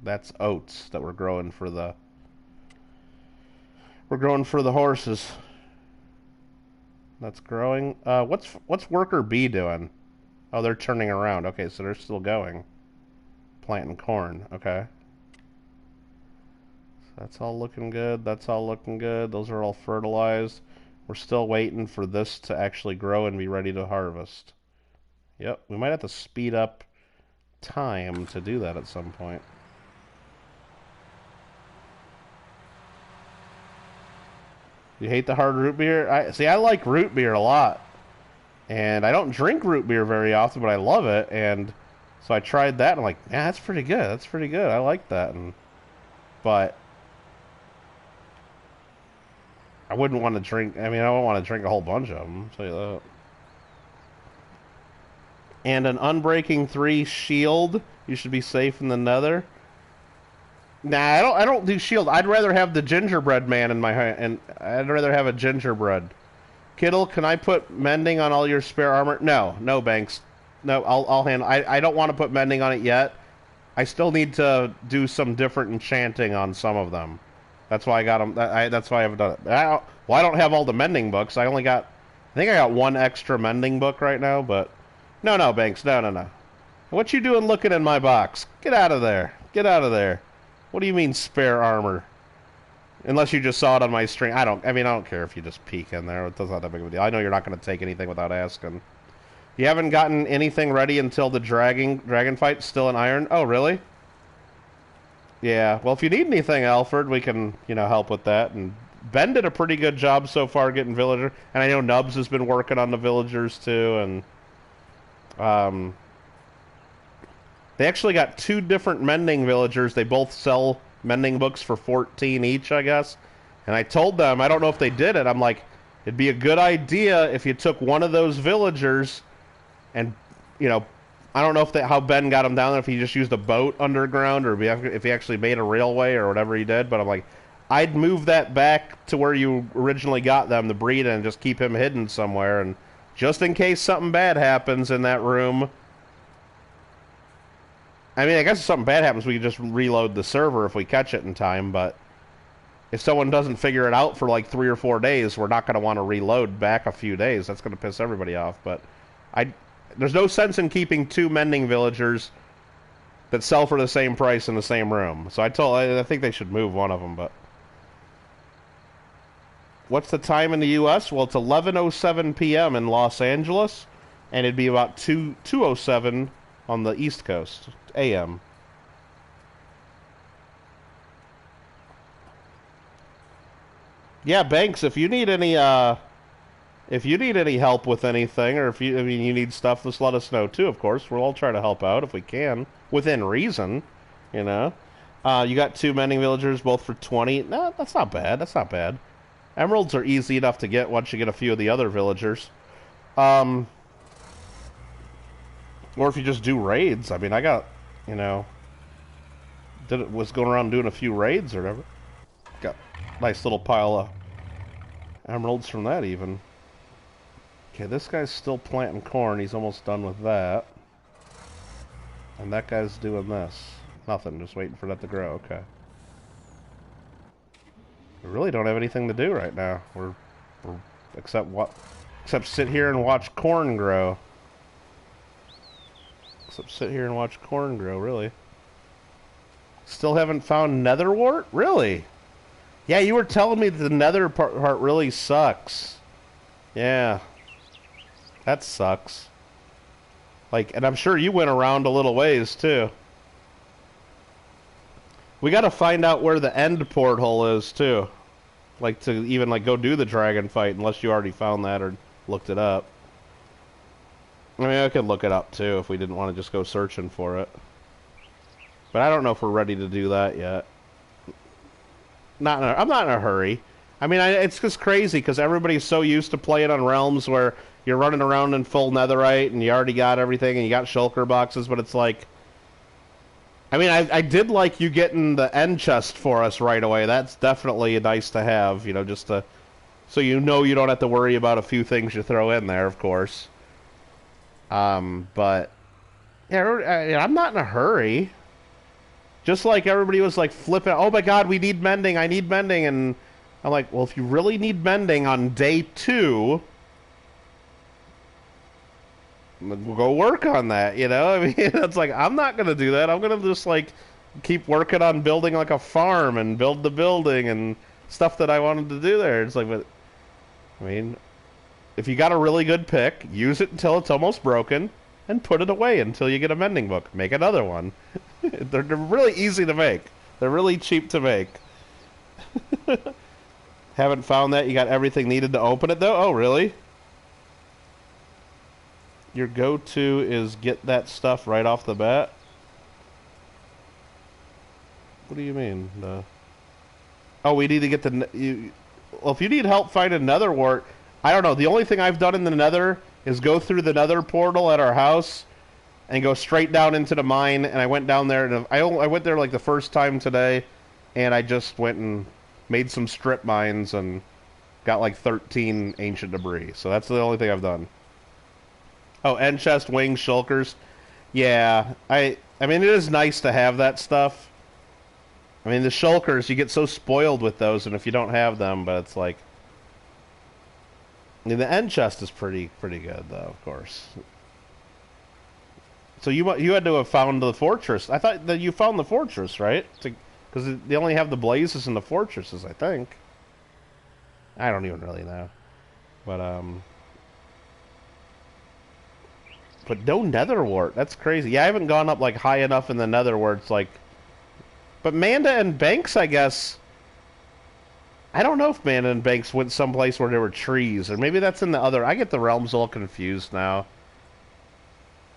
That's oats that we're growing for the... We're growing for the horses. That's growing. What's worker B doing? Oh, they're turning around. Okay, so they're still going. Planting corn. Okay. So that's all looking good. That's all looking good. Those are all fertilized. We're still waiting for this to actually grow and be ready to harvest. Yep, we might have to speed up time to do that at some point. You hate the hard root beer? I like root beer a lot. And I don't drink root beer very often, but I love it. And so I tried that, and I'm like, yeah, that's pretty good. That's pretty good. I like that. But I wouldn't want to drink... I mean, I don't want to drink a whole bunch of them. I'll tell you that. And an Unbreaking 3 shield. You should be safe in the nether. Nah, I don't do shield. I'd rather have the gingerbread man in my hand, and I'd rather have a gingerbread. Kittle, can I put mending on all your spare armor? No, Banks. No, I'll handle. I don't want to put mending on it yet. I still need to do some different enchanting on some of them. That's why I got them. That's why I haven't done it. Well, I don't have all the mending books. I only got. I think I got one extra mending book right now, but no, Banks, no. What you doing looking in my box? Get out of there. Get out of there. What do you mean spare armor? Unless you just saw it on my stream. I don't care if you just peek in there. It doesn't have that big of a deal. I know you're not going to take anything without asking. You haven't gotten anything ready until the dragon fight? Still in iron? Oh, really? Yeah. Well, if you need anything, Alfred, we can, help with that. And Ben did a pretty good job so far getting villager. And I know Nubs has been working on the villagers, too. And, they actually got 2 different mending villagers. They both sell mending books for 14 each, I guess. And I told them, I don't know if they did it, I'm like, it'd be a good idea if you took one of those villagers and, I don't know how Ben got them down there, if he just used a boat underground or if he actually made a railway or whatever he did. But I'm like, I'd move that back to where you originally got them to breed and just keep him hidden somewhere. And just in case something bad happens in that room... I mean, I guess if something bad happens, we can just reload the server if we catch it in time, but if someone doesn't figure it out for like 3 or 4 days, we're not going to want to reload back a few days. That's going to piss everybody off, but there's no sense in keeping 2 mending villagers that sell for the same price in the same room. So I think they should move one of them, but... What's the time in the U.S.? Well, it's 11:07 p.m. in Los Angeles, and it'd be about 2:07 on the East Coast, a.m. Yeah, Banks, if you need any help with anything, or if you need stuff, just let us know too. Of course, we'll all try to help out if we can, within reason. You know, you got 2 mending villagers, both for 20. No, that's not bad. That's not bad. Emeralds are easy enough to get once you get a few of the other villagers. Or if you just do raids. I mean, I got, was going around doing a few raids or whatever. Got a nice little pile of emeralds from that even. Okay, this guy's still planting corn. He's almost done with that. And that guy's doing this. Nothing, just waiting for that to grow. Okay. We really don't have anything to do right now. We're except sit here and watch corn grow. Except sit here and watch corn grow, really. Still haven't found netherwort? Really? Yeah, you were telling me that the nether part really sucks. Yeah. That sucks. And I'm sure you went around a little ways, too. We gotta find out where the end porthole is, too. To even, go do the dragon fight, unless you already found that or looked it up. I mean, I could look it up, too, if we didn't want to just go searching for it. But I don't know if we're ready to do that yet. I'm not in a hurry. I mean, it's just crazy, because everybody's so used to playing on realms where you're running around in full netherite, and you already got everything, and you got shulker boxes, but it's like... I mean, I did like you getting the end chest for us right away. That's definitely nice to have, just to... So you don't have to worry about a few things you throw in there, of course. But... Yeah, I'm not in a hurry. Just like everybody was, flipping, oh my god, we need mending, I need mending, and I'm like, well, if you really need mending on day 2... We'll go work on that, I mean, it's like, I'm not going to do that. I'm going to just, keep working on building, a farm and build the building and stuff that I wanted to do there. It's like, but, I mean, if you got a really good pick, use it until it's almost broken and put it away until you get a mending book. Make another one. They're really easy to make. They're really cheap to make. Haven't found that? You got everything needed to open it, though? Oh, really? Your go-to is get that stuff right off the bat? What do you mean? Oh, we need to get the... Well, if you need help finding netherwort, I don't know. The only thing I've done in the nether is go through the nether portal at our house and go straight down into the mine, and I went down there, and I went there the first time today, and I just went and made some strip mines and got 13 ancient debris. So that's the only thing I've done. Oh, end chest, wings, shulkers. Yeah, I mean, it is nice to have that stuff. I mean, the shulkers, you get so spoiled with those, and if you don't have them, but it's like... I mean, the end chest is pretty good, though, of course. So you had to have found the fortress. I thought that you found the fortress, right? Because they only have the blazes and the fortresses, I think. I don't even really know. But no netherwort. That's crazy. Yeah, I haven't gone up high enough in the nether where it's But Manda and Banks, I guess... I don't know if Manda and Banks went someplace where there were trees. Or maybe that's in the other... I get the realms all confused now.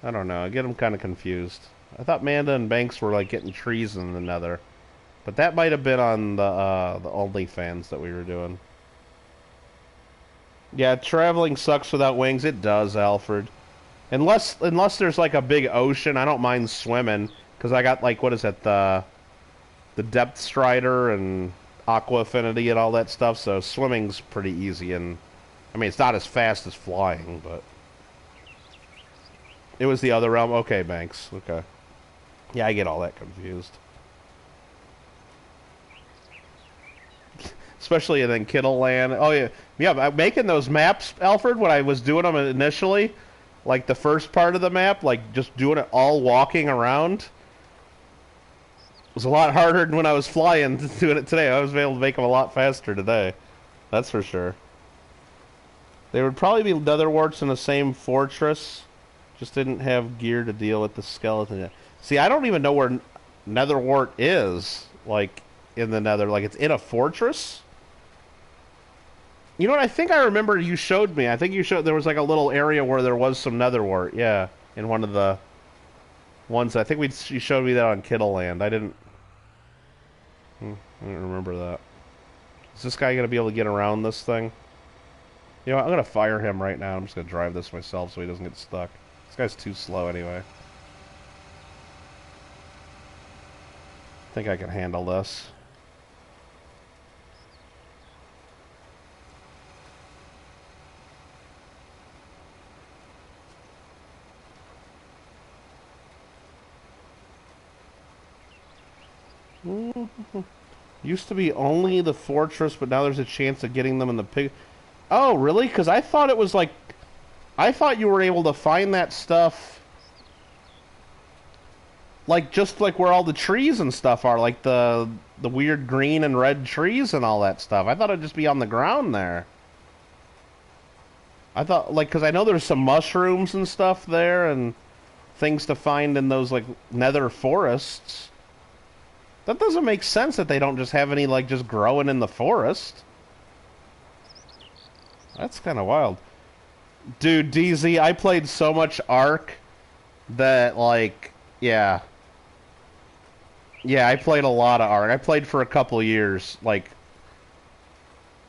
I don't know. I get them kind of confused. I thought Manda and Banks were getting trees in the nether. But that might have been on the OnlyFans that we were doing. Yeah, traveling sucks without wings. It does, Alfred. Unless there's a big ocean, I don't mind swimming, because I got what is it, the depth strider and aqua affinity and all that stuff, so swimming's pretty easy, and I mean, it's not as fast as flying, but it was the other realm. Okay, Banks. Okay. Yeah, I get all that confused. Especially in Kittle Land. Oh yeah, yeah. Making those maps, Alfred, when I was doing them initially, like the first part of the map, like just doing it all walking around, was a lot harder than when I was flying doing it today. I was able to make them a lot faster today. That's for sure. They would probably be netherwarts in the same fortress, just didn't have gear to deal with the skeleton yet. See, I don't even know where netherwart is, like, in the nether. Like, it's in a fortress? You know what? I think I remember you showed me. I think you showed there was like a little area where there was some netherwart. Yeah, in one of the ones. I think you showed me that on Kittle Land. I didn't remember that. Is this guy gonna be able to get around this thing? You know what? I'm gonna fire him right now. I'm just gonna drive this myself so he doesn't get stuck. This guy's too slow anyway. I think I can handle this. Used to be only the fortress, but now there's a chance of getting them in the pig. Oh, really? Because I thought it was like... I thought you were able to find that stuff... like, just like where all the trees and stuff are. Like the weird green and red trees and all that stuff. I thought it'd just be on the ground there. I thought, like, because I know there's some mushrooms and stuff there and things to find in those, like, nether forests. That doesn't make sense that they don't just have any, like, just growing in the forest. That's kind of wild. Dude, DZ, I played so much Ark that, like, yeah. Yeah, I played a lot of Ark. I played for a couple years. Like,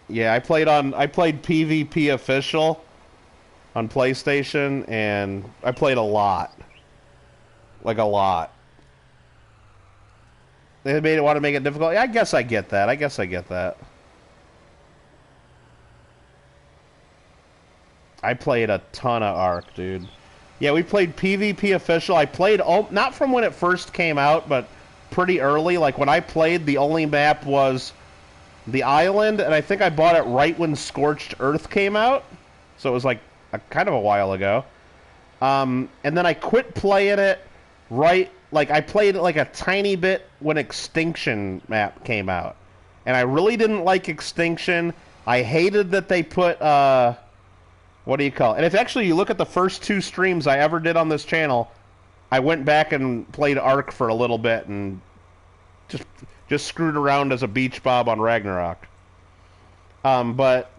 yeah, I played PvP Official on PlayStation, and I played a lot. Like, a lot. They made it want to make it difficult. Yeah, I guess I get that. I guess I get that. I played a ton of Ark, dude. Yeah, we played PvP Official. I played, not from when it first came out, but pretty early. Like, when I played, the only map was the island, and I think I bought it right when Scorched Earth came out. So it was, like, kind of a while ago. And then I quit playing it right... Like, I played it like a tiny bit when Extinction map came out. And I really didn't like Extinction. I hated that they put, what do you call it? And if actually you look at the first 2 streams I ever did on this channel, I went back and played Ark for a little bit and just screwed around as a beach bob on Ragnarok. But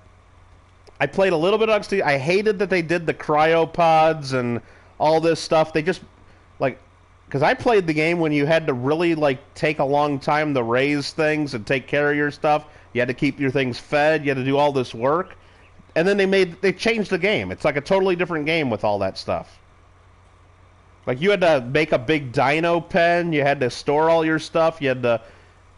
I played a little bit of Extinction. I hated that they did the cryopods and all this stuff. They just, like... Because I played the game when you had to really, like, take a long time to raise things and take care of your stuff. You had to keep your things fed. You had to do all this work. And then they changed the game. It's like a totally different game with all that stuff. Like, you had to make a big dino pen. You had to store all your stuff. You had to...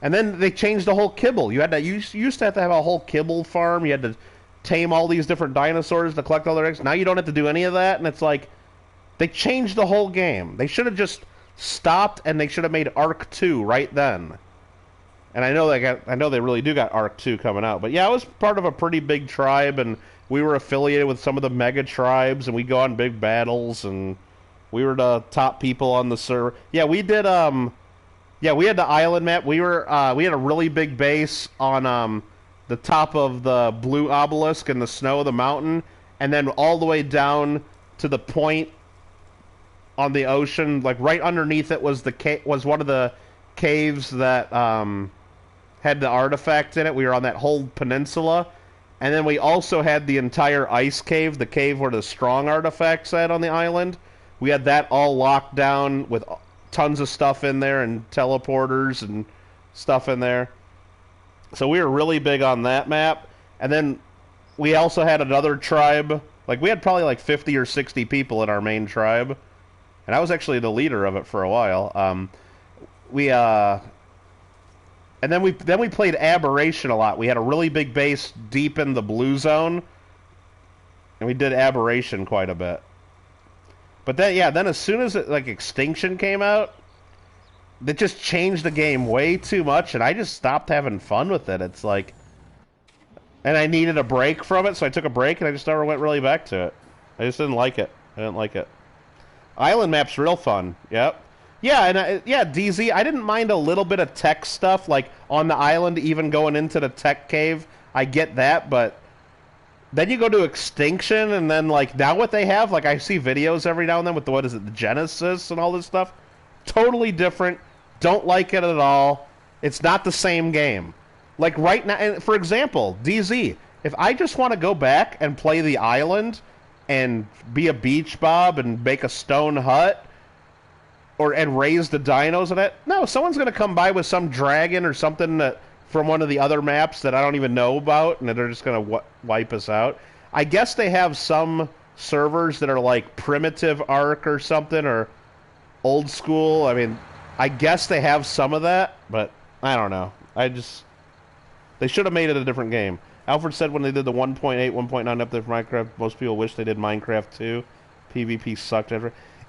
And then they changed the whole kibble. You used to have a whole kibble farm. You had to tame all these different dinosaurs to collect all their eggs. Now you don't have to do any of that. And it's like... They changed the whole game. They should have just... stopped, and they should have made Ark 2 right then. And I know they really do got Ark 2 coming out. But yeah, I was part of a pretty big tribe, and we were affiliated with some of the mega tribes, and we go on big battles, and we were the top people on the server. Yeah, we did yeah, we had the island map. We had a really big base on the top of the blue obelisk in the snow of the mountain, and then all the way down to the point on the ocean, like right underneath it was was one of the caves that had the artifacts in it. We were on that whole peninsula, and then we also had the entire ice cave, the cave where the strong artifacts at on the island. We had that all locked down with tons of stuff in there and teleporters and stuff in there. So we were really big on that map. And then we also had another tribe. Like, we had probably like 50 or 60 people in our main tribe. And I was actually the leader of it for a while. And then we played Aberration a lot. We had a really big base deep in the blue zone, and we did Aberration quite a bit. But then, yeah, then as soon as like Extinction came out, that just changed the game way too much, and I just stopped having fun with it. It's like, and I needed a break from it, so I took a break, and I just never went really back to it. I just didn't like it. I didn't like it. Island map's real fun. Yep. Yeah, and yeah, DZ. I didn't mind a little bit of tech stuff, like on the island, even going into the tech cave. I get that, but then you go to Extinction, and then like now what they have, like I see videos every now and then with the what is it, the Genesis and all this stuff. Totally different. Don't like it at all. It's not the same game. Like right now, and for example, DZ. If I just want to go back and play the island and be a beach bob and make a stone hut and raise the dinos in it, no, someone's going to come by with some dragon or something that from one of the other maps that I don't even know about, and they're just going to wipe us out. I guess they have some servers that are like primitive Ark or something, or old school. I mean, I guess they have some of that, but I don't know. They should have made it a different game. Alfred said when they did the 1.8, 1.9 update for Minecraft, most people wish they did Minecraft too. PvP sucked.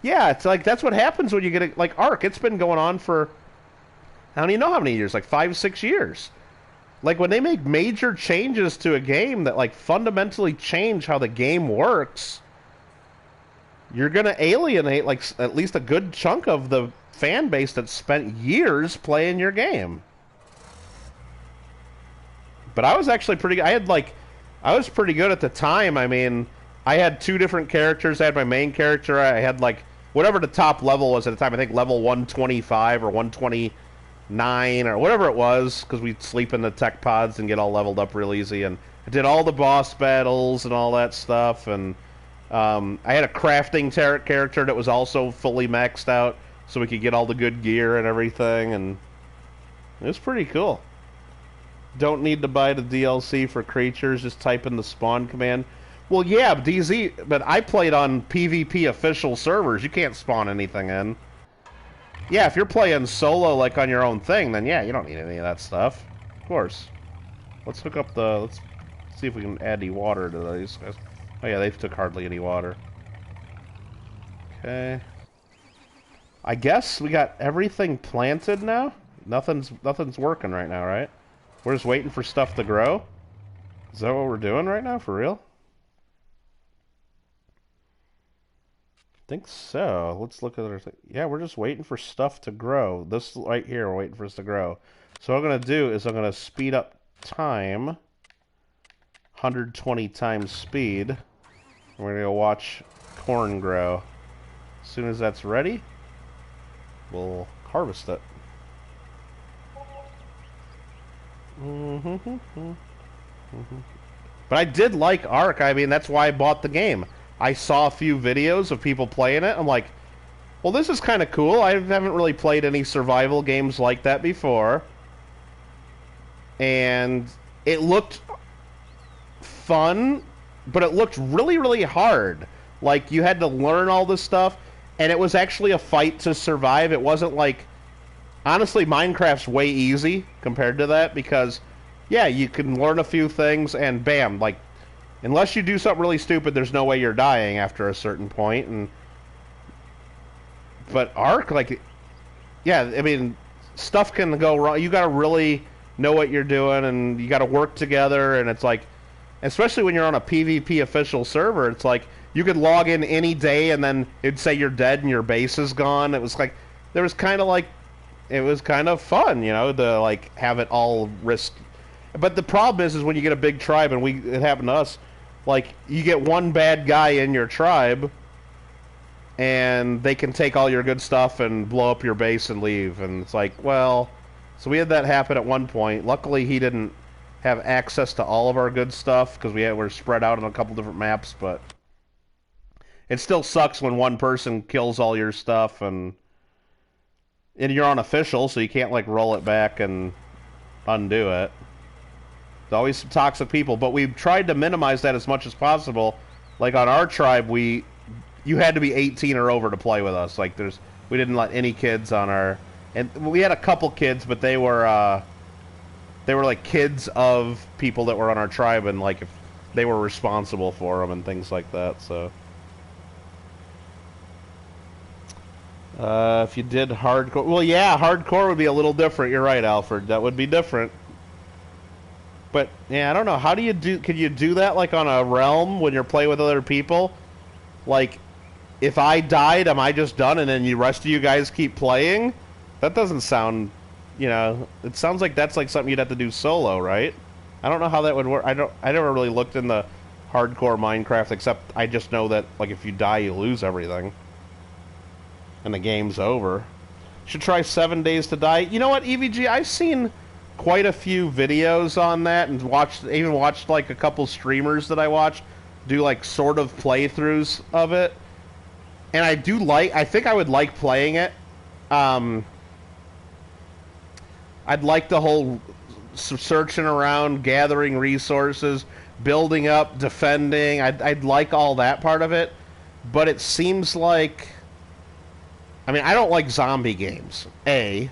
Yeah, it's like that's what happens when you get like Ark. It's been going on for I don't even know how many years, like 5, 6 years. Like when they make major changes to a game that like fundamentally change how the game works, you're gonna alienate like at least a good chunk of the fan base that spent years playing your game. But I was actually pretty. I was pretty good at the time. I mean, I had 2 different characters. I had my main character. I had like whatever the top level was at the time. I think level 125 or 129 or whatever it was, because we'd sleep in the tech pods and get all leveled up real easy. And I did all the boss battles and all that stuff. And I had a crafting character that was also fully maxed out, so we could get all the good gear and everything. And it was pretty cool. Don't need to buy the DLC for creatures, just type in the spawn command. Well, yeah, DZ, but I played on PvP official servers. You can't spawn anything in. Yeah, if you're playing solo, like on your own thing, then yeah, you don't need any of that stuff. Of course. Let's hook up the... Let's see if we can add any water to these guys. Oh yeah, they took hardly any water. Okay. I guess we got everything planted now? Nothing's working right now, right? We're just waiting for stuff to grow? Is that what we're doing right now, for real? I think so. Let's look at our thing. Yeah, we're just waiting for stuff to grow. This right here, we're waiting for us to grow. So what I'm going to do is I'm going to speed up time. 120 times speed. We're going to go watch corn grow. As soon as that's ready, we'll harvest it. But I did like Ark. I mean, that's why I bought the game. I saw a few videos of people playing it. I'm like, well, this is kind of cool. I haven't really played any survival games like that before. And it looked fun, but it looked really, really hard. Like, you had to learn all this stuff, and it was actually a fight to survive. It wasn't like... Honestly, Minecraft's way easy compared to that because, yeah, you can learn a few things and bam, like, unless you do something really stupid, there's no way you're dying after a certain point. And but Ark, like, yeah, I mean, stuff can go wrong. You got to really know what you're doing, and you got to work together. And it's like, especially when you're on a PvP official server, it's like you could log in any day, and then it'd say you're dead and your base is gone. It was like there was kind of like. It was kind of fun, you know, to like have it all risk. But the problem is when you get a big tribe, and it happened to us, like you get one bad guy in your tribe, and they can take all your good stuff and blow up your base and leave. And it's like, well, so we had that happen at one point. Luckily, he didn't have access to all of our good stuff because we're spread out on a couple different maps. But it still sucks when one person kills all your stuff and you're unofficial, so you can't like roll it back and undo it. There's always some toxic people, but we've tried to minimize that as much as possible. Like on our tribe, you had to be 18 or over to play with us. Like we didn't let any kids on our, and we had a couple kids, but they were like kids of people that were on our tribe, and like if they were responsible for them and things like that. So. If you did hardcore, well, yeah, hardcore would be a little different. You're right, Alfred. That would be different. But yeah, I don't know. How do you do? Can you do that like on a realm when you're playing with other people? Like, if I died, am I just done, and then the rest of you guys keep playing? That doesn't sound, it sounds like that's like something you'd have to do solo, right? I don't know how that would work. I never really looked in the hardcore Minecraft, except I just know that like if you die, you lose everything, and the game's over. Should try 7 Days to Die. You know what, EVG? I've seen quite a few videos on that, and even watched like a couple streamers that I watched do like sort of playthroughs of it, and I think I would like playing it. I'd like the whole searching around, gathering resources, building up, defending. I'd like all that part of it, but it seems like, I mean, I don't like zombie games. I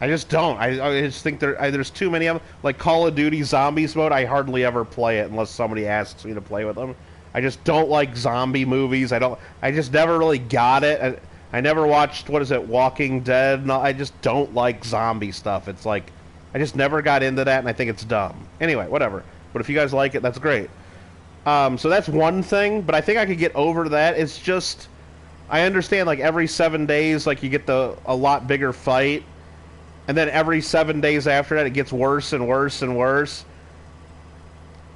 just don't. I just think there's too many of them. Like Call of Duty Zombies mode, I hardly ever play it unless somebody asks me to play with them. I just don't like zombie movies. I just never really got it. I never watched, what is it, Walking Dead. No, I just don't like zombie stuff. It's like, I just never got into that, and I think it's dumb. Anyway, whatever. But if you guys like it, that's great. So that's one thing, but I think I could get over that. It's just, I understand, like, every 7 days, like, you get a lot bigger fight. And then every 7 days after that, it gets worse and worse and worse.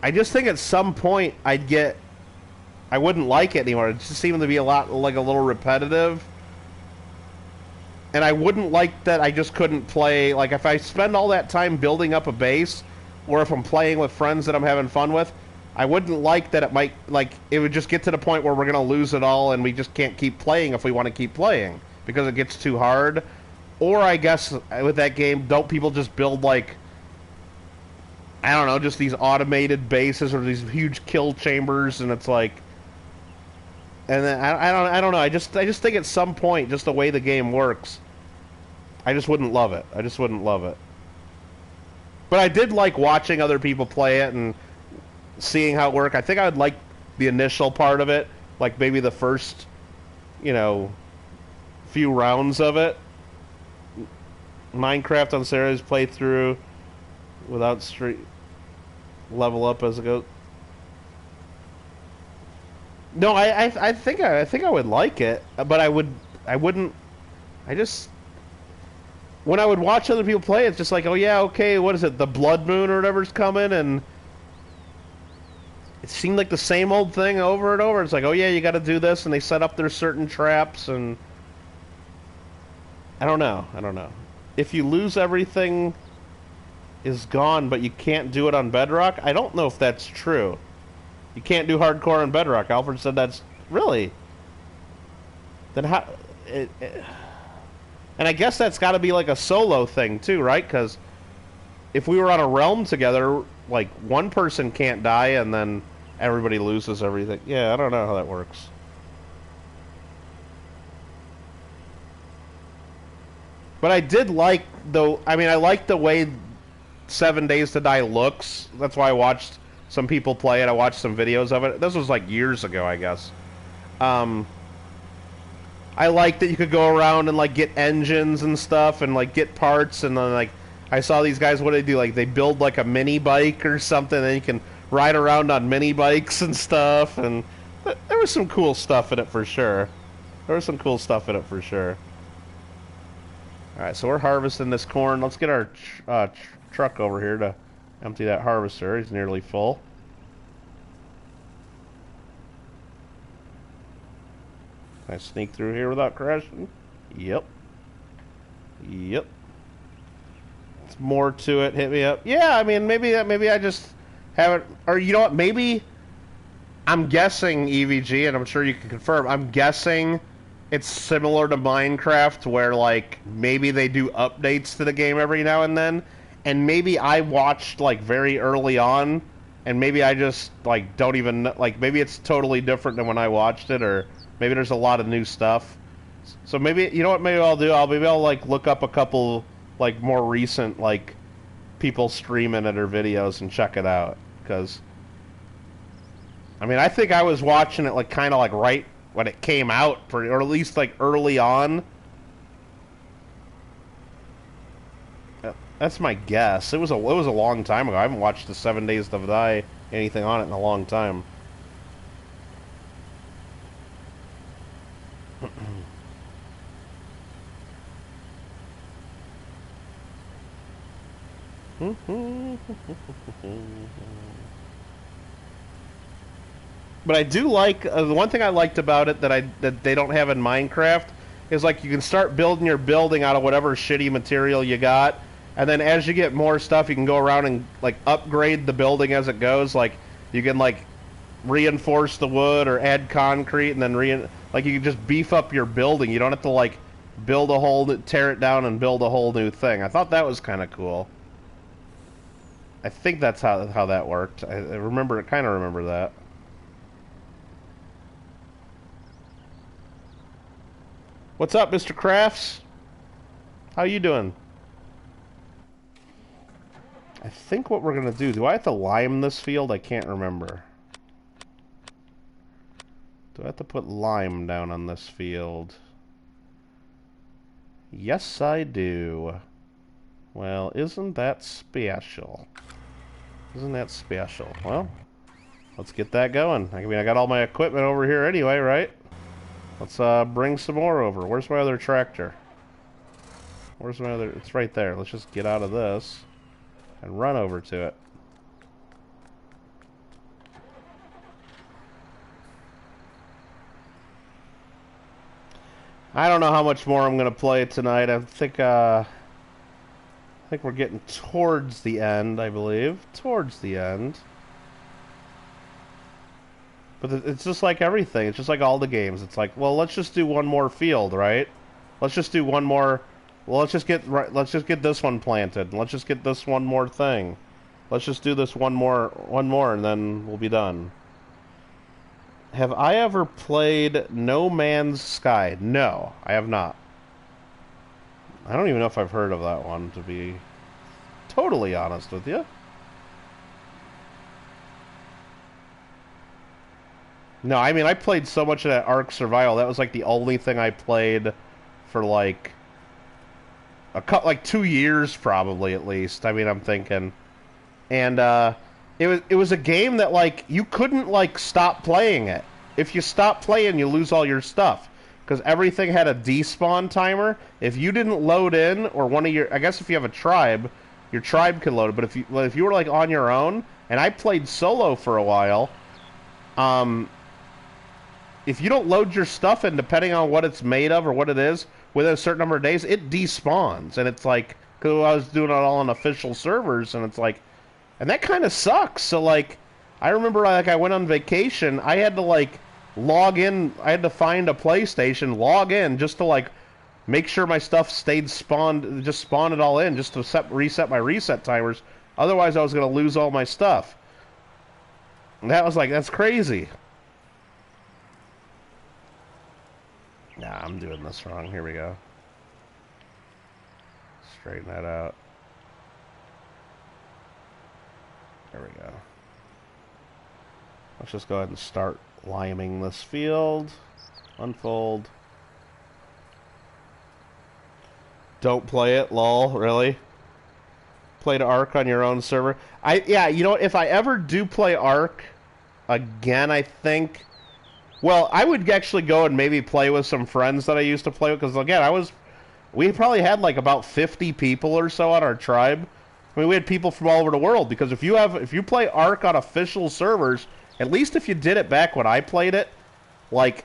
I just think at some point I wouldn't like it anymore. It just seemed to be a little repetitive. And I wouldn't like that I just couldn't play. Like, if I spend all that time building up a base, or if I'm playing with friends that I'm having fun with, I wouldn't like that it would just get to the point where we're going to lose it all and we just can't keep playing if we want to keep playing because it gets too hard. Or I guess with that game, don't people just build like, I don't know, just these automated bases or these huge kill chambers, and it's like, and then I don't know. I just think at some point, just the way the game works, I just wouldn't love it. I just wouldn't love it. But I did like watching other people play it and seeing how it worked. I think I would like the initial part of it, like maybe the first, few rounds of it. Minecraft on Sarah's playthrough without street level up as it goes. No, I think I would like it, but I wouldn't. I just, when I would watch other people play, it's just like, oh yeah, okay, what is it, the Blood Moon or whatever's coming, and it seemed like the same old thing over and over. It's like, oh yeah, you got to do this, and they set up their certain traps, and I don't know. If you lose everything is gone, but you can't do it on Bedrock, I don't know if that's true. You can't do hardcore on Bedrock. Alfred said that's really. Then how? And I guess that's got to be like a solo thing too, right? Because if we were on a realm together, like one person can't die and then everybody loses everything. Yeah, I don't know how that works. But I did like, though, I mean, I like the way 7 Days to Die looks. That's why I watched some people play it. I watched some videos of it. This was like years ago, I guess. I like that you could go around and like get engines and stuff and like get parts, and then like I saw these guys, what do they do? Like they build like a mini bike or something, and you can ride around on mini bikes and stuff, and there was some cool stuff in it for sure. Alright, so we're harvesting this corn. Let's get our truck over here to empty that harvester. He's nearly full. Can I sneak through here without crashing? Yep. It's more to it. Hit me up. Yeah, I mean, maybe I just haven't... Or you know what? Maybe... I'm guessing, EVG, and I'm sure you can confirm, I'm guessing... It's similar to Minecraft, where, like, maybe they do updates to the game every now and then, and maybe I watched, like, very early on, and maybe I just, like, don't even, like, maybe it's totally different than when I watched it, or maybe there's a lot of new stuff. So maybe, you know what maybe I'll do? Maybe I'll, like, look up a couple, like, more recent, like, people streaming it or videos and check it out, because, I mean, I think I was watching it, like, kind of, like, right when it came out, or at least like early on. That's my guess. It was a long time ago. I haven't watched the 7 Days to Die anything on it in a long time. But I do like the one thing I liked about it that they don't have in Minecraft is like you can start building your building out of whatever shitty material you got, and then as you get more stuff, you can go around and like upgrade the building as it goes. Like you can like reinforce the wood or add concrete, and then like you can just beef up your building. You don't have to like build a whole tear it down and build a whole new thing. I thought that was kind of cool. I think that's how that worked. I remember, kind of remember that. What's up, Mr. Crafts? How you doing? I think what we're gonna do I have to lime this field? I can't remember. Do I have to put lime down on this field? Yes, I do. Well, isn't that special? Isn't that special? Well, let's get that going. I mean, I got all my equipment over here anyway, right? Let's bring some more over. Where's my other tractor? Where's my other... It's right there. Let's just get out of this and run over to it. I don't know how much more I'm going to play tonight. I think we're getting towards the end, I believe. Towards the end. But it's just like everything. It's just like all the games. It's like, well, let's just do one more field, right? Let's just do one more. Well, let's just get this one planted. Let's just get this one more thing. Let's just do this one more, and then we'll be done. Have I ever played No Man's Sky? No, I have not. I don't even know if I've heard of that one, to be totally honest with you. No, I mean, I played so much of that Ark Survival. That was like the only thing I played for like like 2 years, probably at least. I mean, I'm thinking, and it was a game that like you couldn't like stop playing it. If you stop playing, you lose all your stuff because everything had a despawn timer. If you didn't load in, or one of your, I guess if you have a tribe, your tribe can load it. But if you were like on your own, and I played solo for a while, if you don't load your stuff in, depending on what it's made of or what it is, within a certain number of days, it despawns. And it's like, because I was doing it all on official servers, and it's like, and that kind of sucks. So, like, I remember, like, I went on vacation, I had to, like, log in, I had to find a PlayStation, log in, just to, like, make sure my stuff stayed spawned, just spawn it all in, just to reset my reset timers. Otherwise, I was going to lose all my stuff. And that was like, that's crazy. Nah, I'm doing this wrong. Here we go. Straighten that out. There we go. Let's just go ahead and start liming this field. Unfold. Don't play it, lol, really? Played Ark on your own server? Yeah, you know, if I ever do play Ark again, I think... Well, I would actually go and maybe play with some friends that I used to play with, because again, we probably had like about 50 people or so on our tribe. I mean, we had people from all over the world, because if you play Ark on official servers, at least if you did it back when I played it, like,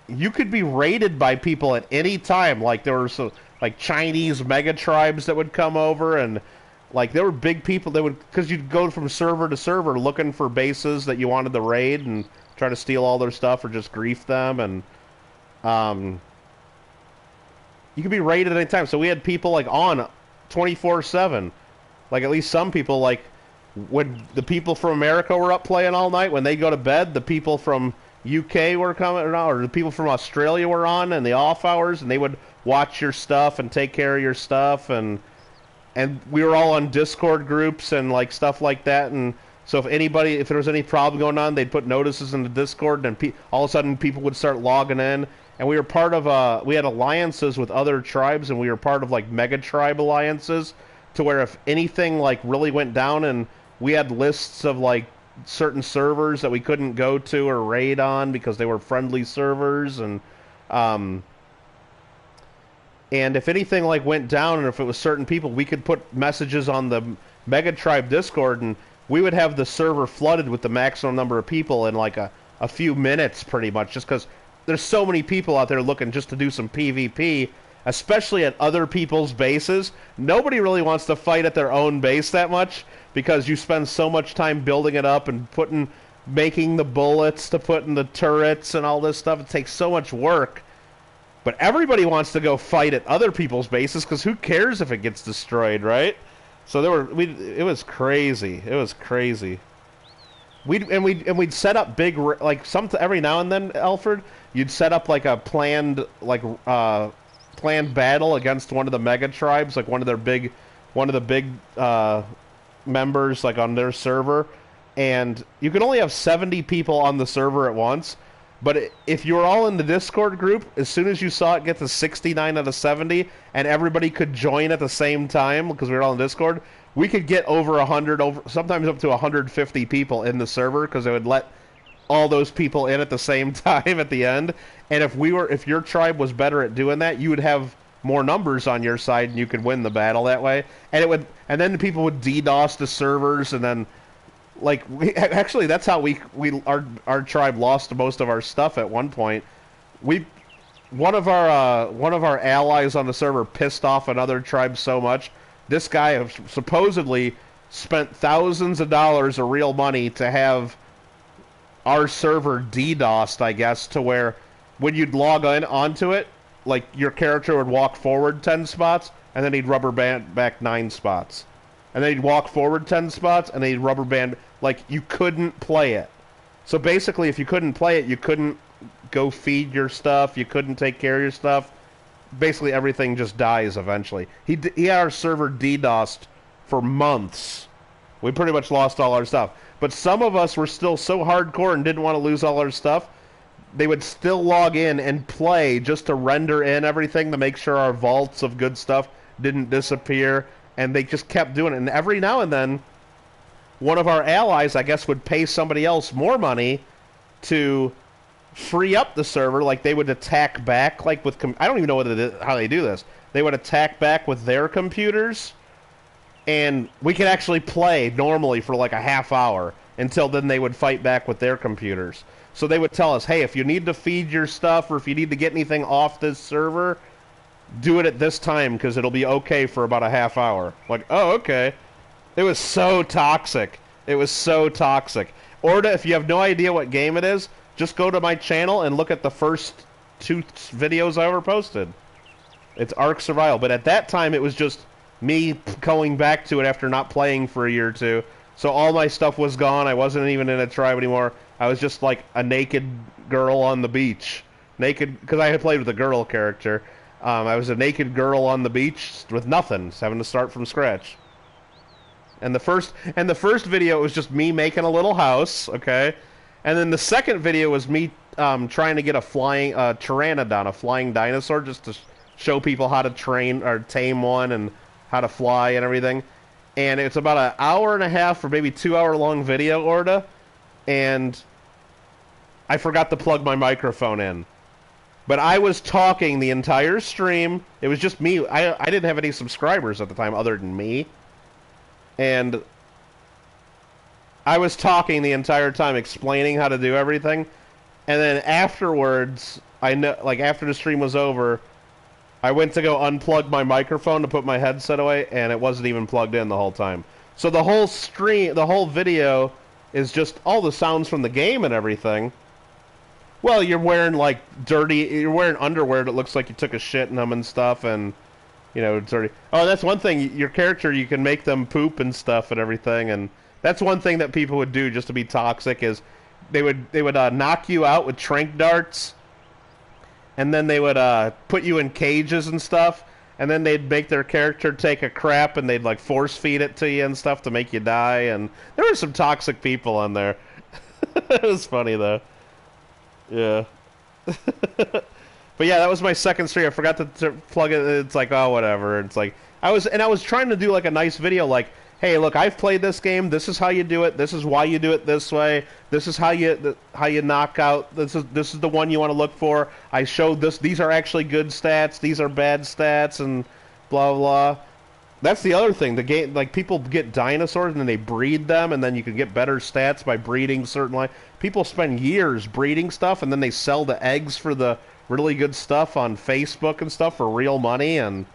you could be raided by people at any time. Like, there were some, like, Chinese mega tribes that would come over, and like, there were big people that would, because you'd go from server to server looking for bases that you wanted to raid and try to steal all their stuff or just grief them, and you could be raided at any time. So we had people like on 24/7. Like, at least some people, like when the people from America were up playing all night, when they go to bed, the people from UK were coming, or the people from Australia were on in the off hours, and they would watch your stuff and take care of your stuff, and we were all on Discord groups and like stuff like that, and So if there was any problem going on, they'd put notices in the Discord, and all of a sudden people would start logging in. And we were part of we had alliances with other tribes, and we were part of like mega tribe alliances, to where if anything like really went down, and we had lists of like certain servers that we couldn't go to or raid on because they were friendly servers, um, and if anything like went down, and if it was certain people, we could put messages on the Mega Tribe Discord, and we would have the server flooded with the maximum number of people in like a few minutes, pretty much, just because there's so many people out there looking just to do some PvP, especially at other people's bases. Nobody really wants to fight at their own base that much, because you spend so much time building it up and making the bullets to put in the turrets and all this stuff. It takes so much work. But everybody wants to go fight at other people's bases, because who cares if it gets destroyed, right? So it was crazy. It was crazy. We'd set up big, like, every now and then, Alfred, you'd set up like a planned battle against one of the mega tribes, like one of the big members, like on their server, and you can only have 70 people on the server at once. But if you were all in the Discord group, as soon as you saw it get to 69 out of 70, and everybody could join at the same time, because we were all in Discord, we could get over 100, sometimes up to 150 people in the server, because they would let all those people in at the same time at the end. And if your tribe was better at doing that, you would have more numbers on your side, and you could win the battle that way. And then the people would DDoS the servers, and then, like, actually, that's how our tribe lost most of our stuff at one point. One of our allies on the server pissed off another tribe so much. This guy supposedly spent thousands of dollars of real money to have our server DDoSed, I guess, to where when you'd log onto it, like, your character would walk forward 10 spots, and then he'd rubber band back 9 spots. And then he'd walk forward 10 spots, and then he'd rubber band, like, you couldn't play it. So basically, if you couldn't play it, you couldn't go feed your stuff, you couldn't take care of your stuff. Basically, everything just dies eventually. He had our server DDoSed for months. We pretty much lost all our stuff. But some of us were still so hardcore and didn't want to lose all our stuff, they would still log in and play just to render in everything to make sure our vaults of good stuff didn't disappear. And they just kept doing it. And every now and then, one of our allies, I guess, would pay somebody else more money to free up the server. Like, they would attack back, like, with... I don't even know how they do this. They would attack back with their computers, and we could actually play normally for, like, a half hour. Until then, they would fight back with their computers. So they would tell us, hey, if you need to feed your stuff, or if you need to get anything off this server, do it at this time, because it'll be okay for about a half hour. Like, oh, okay. It was so toxic. It was so toxic. Or if you have no idea what game it is, just go to my channel and look at the first 2 videos I ever posted. It's Ark Survival. But at that time, it was just me going back to it after not playing for a year or two. So all my stuff was gone. I wasn't even in a tribe anymore. I was just like a naked girl on the beach. Naked, because I had played with a girl character. I was a naked girl on the beach with nothing, just having to start from scratch. And the first video was just me making a little house, okay? And then the second video was me trying to get a flying pteranodon, a flying dinosaur, just to show people how to train or tame one and how to fly and everything. And it's about an hour and a half or maybe 2 hour long video, Orda, and I forgot to plug my microphone in. But I was talking the entire stream. It was just me. I didn't have any subscribers at the time other than me. And I was talking the entire time, explaining how to do everything. And then afterwards, after the stream was over, I went to go unplug my microphone to put my headset away, and it wasn't even plugged in the whole time. So the whole video is just all the sounds from the game and everything. Well, you're wearing, like, you're wearing underwear that looks like you took a shit in them and stuff, and, you know, it's dirty. Oh, that's one thing, your character, you can make them poop and stuff and everything, and that's one thing that people would do just to be toxic, is they would knock you out with trank darts, and then they would put you in cages and stuff, and then they'd make their character take a crap, and they'd like force feed it to you and stuff to make you die. And there were some toxic people on there. It was funny though. Yeah. But yeah, that was my second stream. I forgot to plug it. It's like, oh, whatever. It's like I was trying to do like a nice video, like, hey, look, I've played this game. This is how you do it. This is why you do it this way. This is how you knock out. This is the one you want to look for. I showed this. These are actually good stats. These are bad stats, and blah blah. That's the other thing. The game, like, people get dinosaurs and then they breed them, and then you can get better stats by breeding certain people spend years breeding stuff, and then they sell the eggs for the really good stuff on Facebook and stuff for real money, and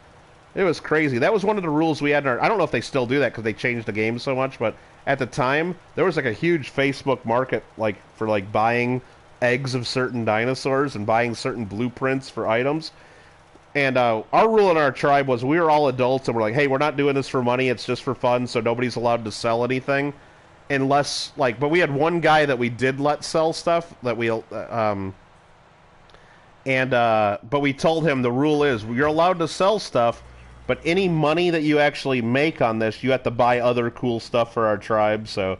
it was crazy. That was one of the rules we had in our... I don't know if they still do that because they changed the game so much, but at the time, there was like a huge Facebook market like for like buying eggs of certain dinosaurs and buying certain blueprints for items. And our rule in our tribe was we were all adults, and we're like, hey, we're not doing this for money, it's just for fun, so nobody's allowed to sell anything. Unless, like, but we had one guy that we did let sell stuff, that we, but we told him the rule is, you're allowed to sell stuff, but any money that you actually make on this, you have to buy other cool stuff for our tribe, so...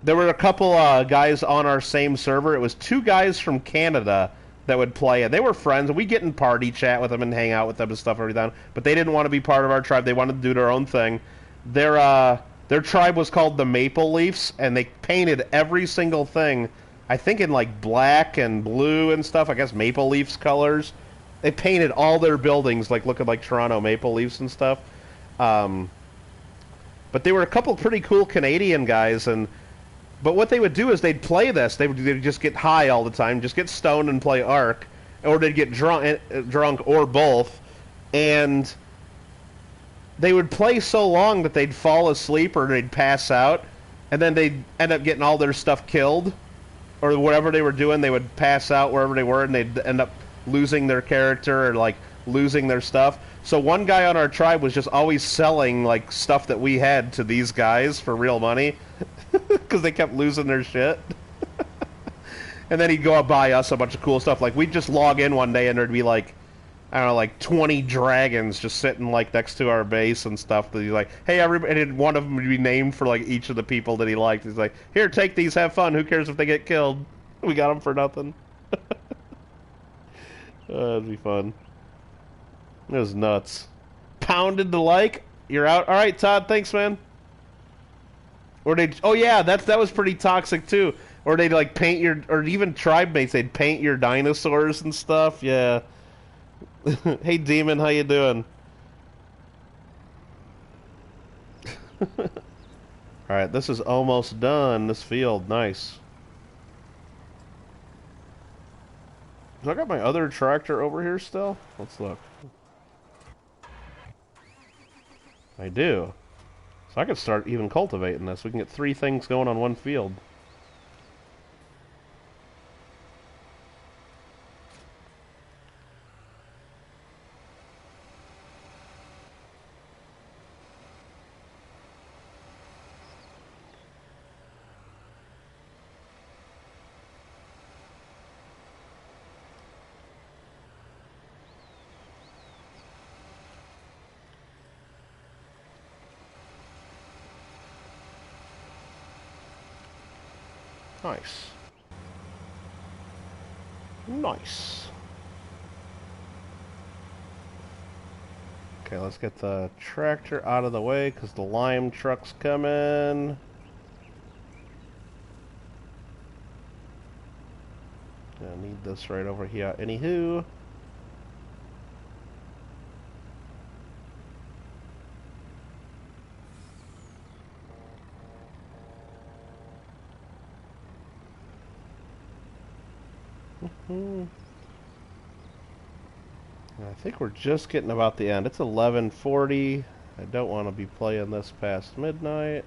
There were a couple guys on our same server. It was two guys from Canada that would play, and they were friends, and we get in party chat with them and hang out with them and stuff every time, but they didn't want to be part of our tribe. They wanted to do their own thing. Their tribe was called the Maple Leafs, and they painted every single thing, I think in like black and blue and stuff, I guess Maple Leafs colors. They painted all their buildings like looking like Toronto Maple Leafs and stuff. But they were a couple pretty cool Canadian guys, but what they would do is they'd play this. They'd just get high all the time, just get stoned and play Ark, or they'd get drunk or both, and they would play so long that they'd fall asleep or they'd pass out, and then they'd end up getting all their stuff killed, or whatever they were doing, they would pass out wherever they were, and they'd end up losing their character or like losing their stuff. So one guy on our tribe was just always selling like stuff that we had to these guys for real money. Because they kept losing their shit. And then he'd go out buy us a bunch of cool stuff. Like, we'd just log in one day and there'd be like, I don't know, like 20 dragons just sitting like next to our base and stuff. That he's like, hey, everybody, and one of them would be named for like each of the people that he liked. He's like, here, take these, have fun. Who cares if they get killed? We got them for nothing. That'd be fun. It was nuts. Pounded the like. You're out. All right, Todd. Thanks, man. Or they, oh yeah, that was pretty toxic too. Or they'd like paint your, or even tribe mates, they'd paint your dinosaurs and stuff. Yeah. Hey, Demon, how you doing? All right, this is almost done. This field, nice. Do I got my other tractor over here still? Let's look. I do. So I could start even cultivating this. We can get 3 things going on one field. Nice. Nice. Okay, let's get the tractor out of the way because the lime truck's coming. I need this right over here. Anywho. I think we're just getting about the end. It's 11:40. I don't want to be playing this past midnight.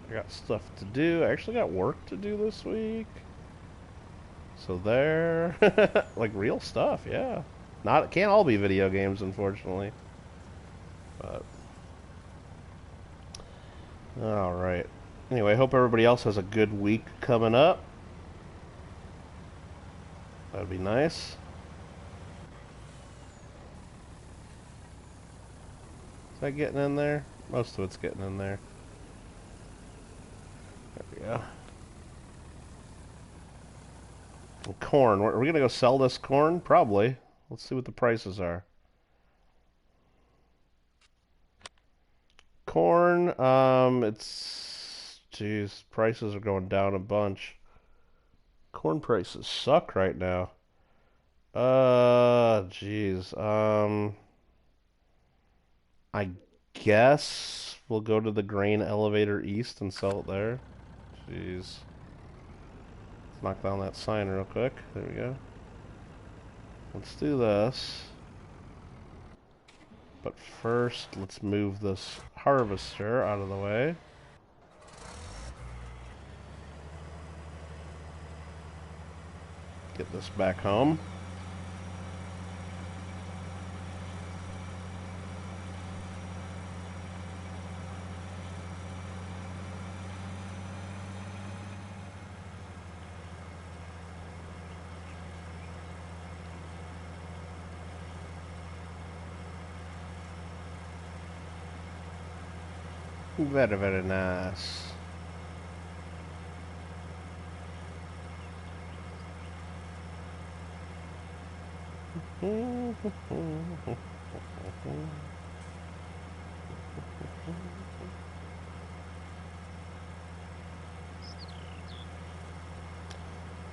I got stuff to do. I actually got work to do this week. So there. Like real stuff, yeah. It can't all be video games, unfortunately. But alright. Anyway, I hope everybody else has a good week coming up. That'd be nice. that getting in there? Most of it's getting in there. There we go. And corn. Are we going to go sell this corn? Probably. Let's see what the prices are. Corn, Jeez, prices are going down a bunch. Corn prices suck right now. Jeez. I guess we'll go to the grain elevator east and sell it there. Jeez. Let's knock down that sign real quick. There we go. Let's do this. But first, let's move this harvester out of the way. Get this back home. Very, very nice.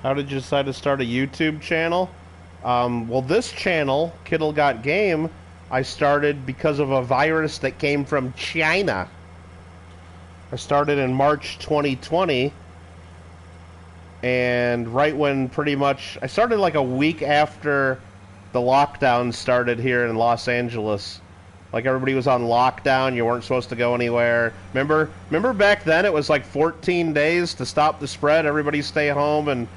How did you decide to start a YouTube channel? Well, this channel, Kittle Got Game, I started because of a virus that came from China. I started in March 2020, and right when pretty much... I started like a week after the lockdown started here in Los Angeles. Like, everybody was on lockdown, you weren't supposed to go anywhere. Remember back then it was like 14 days to stop the spread, everybody stay home, and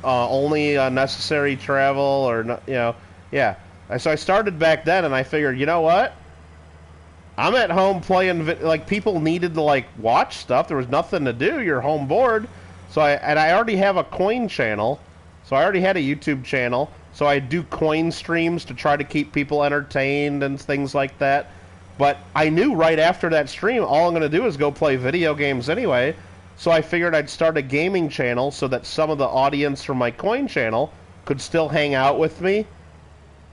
only necessary travel, or, you know, yeah. So I started back then, and I figured, you know what? I'm at home playing, like, people needed to, like, watch stuff. There was nothing to do. You're home bored. So I already have a coin channel. So I already had a YouTube channel. So I do coin streams to try to keep people entertained and things like that. But I knew right after that stream, all I'm going to do is go play video games anyway. So I figured I'd start a gaming channel so that some of the audience from my coin channel could still hang out with me,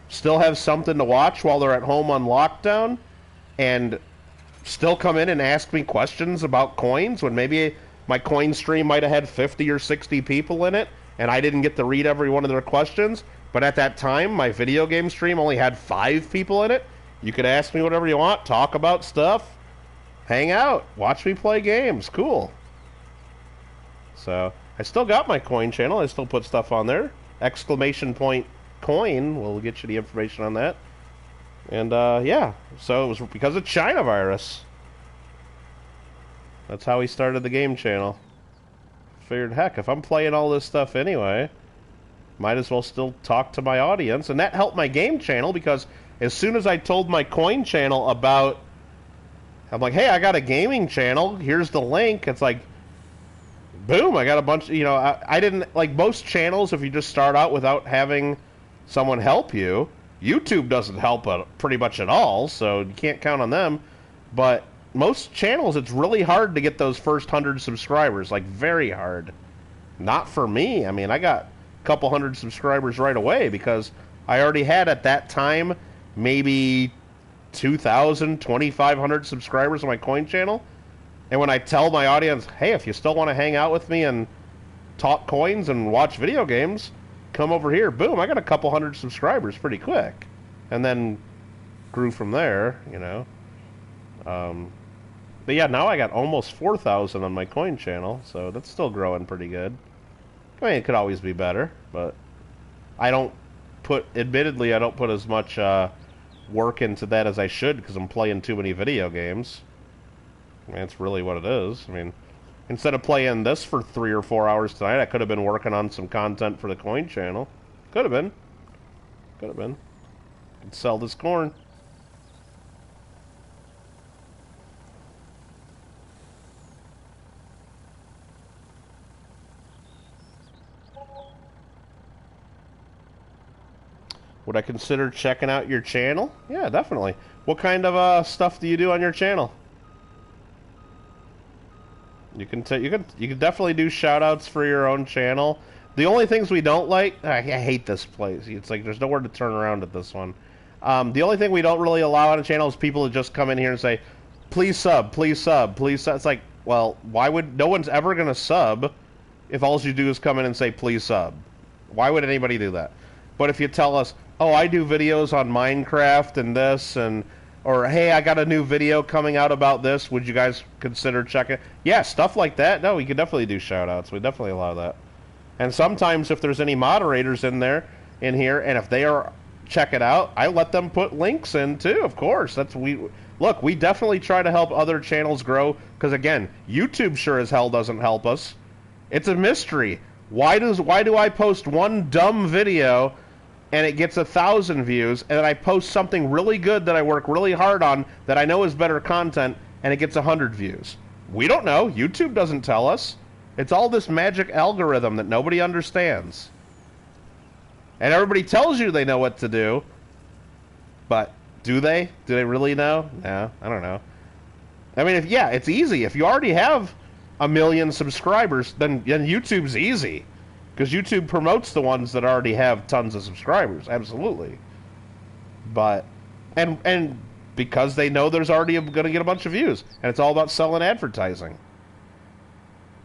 still have something to watch while they're at home on lockdown, and still come in and ask me questions about coins when maybe my coin stream might have had 50 or 60 people in it, and I didn't get to read every one of their questions. But at that time, my video game stream only had 5 people in it. You could ask me whatever you want, talk about stuff, hang out, watch me play games. Cool. So, I still got my coin channel. I still put stuff on there. Exclamation point coin will get you the information on that. And, yeah. So, it was because of China virus. That's how we started the game channel. Figured, heck, if I'm playing all this stuff anyway, might as well still talk to my audience. And that helped my game channel, because as soon as I told my coin channel about... I'm like, hey, I got a gaming channel. Here's the link. It's like, boom, I got a bunch... You know, I didn't... Like, most channels, if you just start out without having someone help you... YouTube doesn't help pretty much at all, so you can't count on them. But most channels, it's really hard to get those first 100 subscribers. Like, very hard. Not for me. I mean, I got a couple hundred subscribers right away because I already had, at that time, maybe 2,000, 2,500 subscribers on my coin channel. And when I tell my audience, hey, if you still want to hang out with me and talk coins and watch video games, come over here. Boom, I got a couple hundred subscribers pretty quick. And then grew from there, you know. But yeah, now I got almost 4,000 on my coin channel, so that's still growing pretty good. I mean, it could always be better, but I don't put, admittedly, I don't put as much work into that as I should because I'm playing too many video games. I mean, that's really what it is. I mean, instead of playing this for 3 or 4 hours tonight, I could have been working on some content for the coin channel. Could have been. Could have been. Could sell this corn. Would I consider checking out your channel? Yeah, definitely. What kind of stuff do you do on your channel? You can definitely do shout-outs for your own channel. The only things we don't like, I hate this place. It's like there's nowhere to turn around at this one. The only thing we don't really allow on a channel is people to just come in here and say, please sub, please sub, please sub. It's like, well, why would, no one's ever going to sub if all you do is come in and say, please sub. Why would anybody do that? But if you tell us, oh, I do videos on Minecraft and this, and, or, hey, I got a new video coming out about this, would you guys consider checking? Yeah, stuff like that. No, we could definitely do shout-outs. We definitely allow that. And sometimes if there's any moderators in here, and if they are, check it out, I let them put links in too, of course. Look, we definitely try to help other channels grow, because again, YouTube sure as hell doesn't help us. It's a mystery. Why do I post one dumb video and it gets 1,000 views, and then I post something really good that I work really hard on that I know is better content, and it gets 100 views? We don't know. YouTube doesn't tell us. It's all this magic algorithm that nobody understands. And everybody tells you they know what to do, but do they? Do they really know? No, I don't know. I mean, it's easy. If you already have 1 million subscribers, then YouTube's easy. Because YouTube promotes the ones that already have tons of subscribers, absolutely. But, and because they know there's already going to get a bunch of views, and it's all about selling advertising.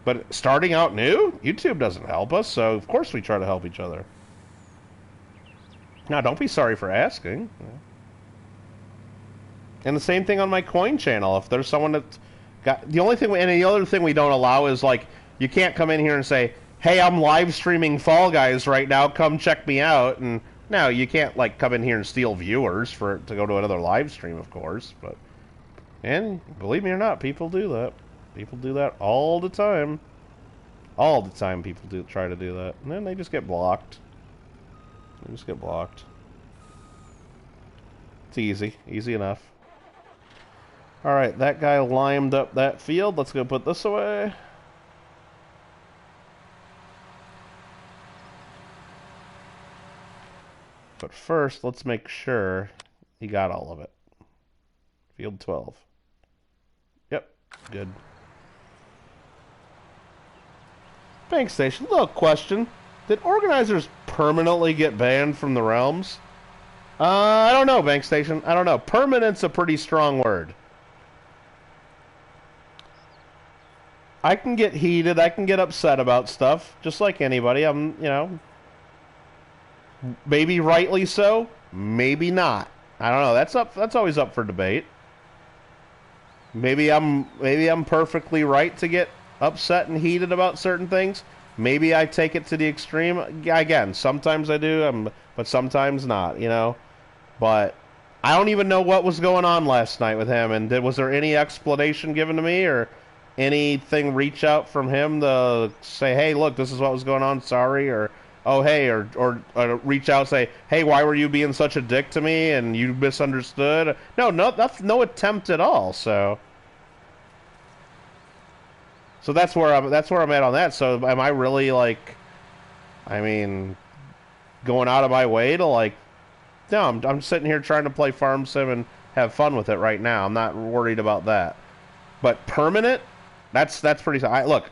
But starting out new, YouTube doesn't help us, so of course we try to help each other. Now, don't be sorry for asking. And the same thing on my coin channel. If there's someone that's got, the only thing, and the other thing we don't allow is, like, you can't come in here and say, hey, I'm live streaming Fall Guys right now, come check me out. And no, you can't, like, come in here and steal viewers to go to another live stream, of course. But, and believe me or not, people do that. People do that all the time. All the time people try to do that. And then they just get blocked. They just get blocked. It's easy. Easy enough. Alright, that guy limed up that field. Let's go put this away. But first, let's make sure he got all of it. Field 12. Yep, good. Bank Station, little question. Did organizers permanently get banned from the realms? I don't know, Bank Station. I don't know. Permanent's a pretty strong word. I can get heated. I can get upset about stuff, just like anybody. I'm, you know, maybe rightly so, maybe not. I don't know. That's always up for debate. Maybe I'm perfectly right to get upset and heated about certain things. Maybe I take it to the extreme. Again, sometimes I do, but sometimes not, you know. But I don't even know what was going on last night with him, and was there any explanation given to me, or anything reach out from him to say, hey, look, this is what was going on, sorry, or oh, hey, or reach out and say, hey, why were you being such a dick to me, and you misunderstood? That's no attempt at all, so that's where I'm at on that. So am I really, like, I mean, going out of my way to, like, no, I'm sitting here trying to play Farm Sim and have fun with it right now. I'm not worried about that. But permanent, that's pretty. Look,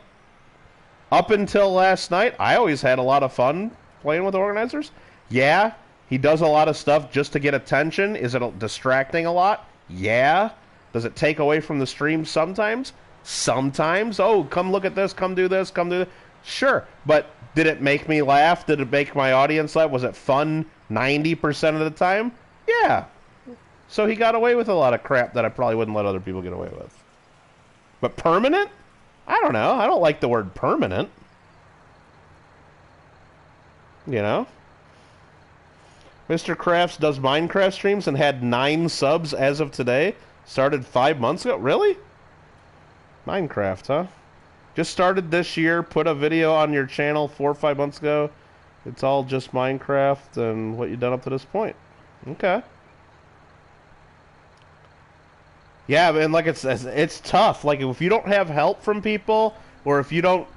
up until last night, I always had a lot of fun playing with organizers. Yeah, he does a lot of stuff just to get attention. Is it distracting a lot? Yeah. Does it take away from the stream sometimes? Sometimes. Oh, come look at this, come do this, come do this. Sure, but did it make me laugh? Did it make my audience laugh? Was it fun 90% of the time? Yeah. So he got away with a lot of crap that I probably wouldn't let other people get away with. But permanent? I don't know. I don't like the word permanent. You know? Mr. Crafts does Minecraft streams and had 9 subs as of today. Started 5 months ago. Really? Minecraft, huh? Just started this year. Put a video on your channel 4 or 5 months ago. It's all just Minecraft and what you've done up to this point. Okay. Yeah, and like it's tough. Like, if you don't have help from people, or if you don't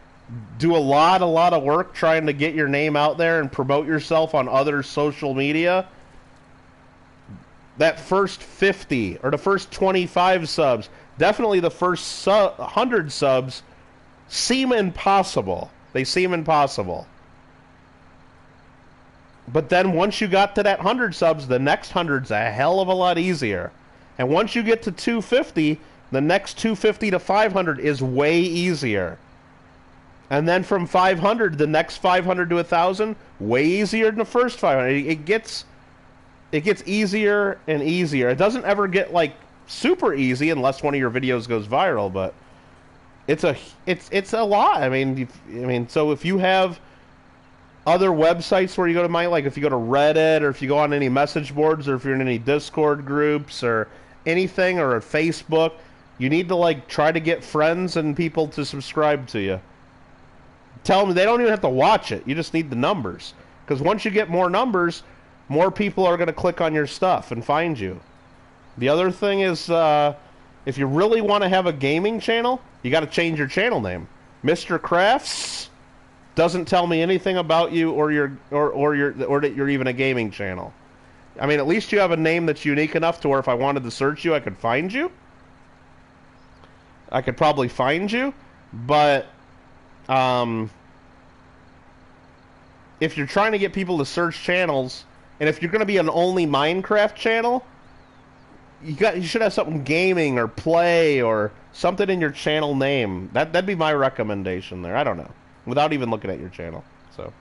do a lot of work trying to get your name out there and promote yourself on other social media, that first 50 or the first 25 subs, definitely the first 100 subs seem impossible. They seem impossible. But then once you got to that 100 subs, the next 100's a hell of a lot easier. And once you get to 250, the next 250 to 500 is way easier. And then from 500, the next 500 to 1,000, way easier than the first 500. It gets easier and easier. It doesn't ever get like super easy unless one of your videos goes viral, but it's a lot. I mean, so if you have other websites where you go to mine, like if you go to Reddit or if you go on any message boards or if you're in any Discord groups or anything or Facebook, you need to like try to get friends and people to subscribe to you. Tell them they don't even have to watch it. You just need the numbers. Because once you get more numbers, more people are going to click on your stuff and find you. The other thing is, if you really want to have a gaming channel, you got to change your channel name. Mr. Crafts doesn't tell me anything about you or that you're even a gaming channel. I mean, at least you have a name that's unique enough to where if I wanted to search you, I could find you. I could probably find you, but if you're trying to get people to search channels, and if you're going to be an only Minecraft channel, you should have something gaming or play or something in your channel name. That'd be my recommendation there. I don't know, without even looking at your channel. So,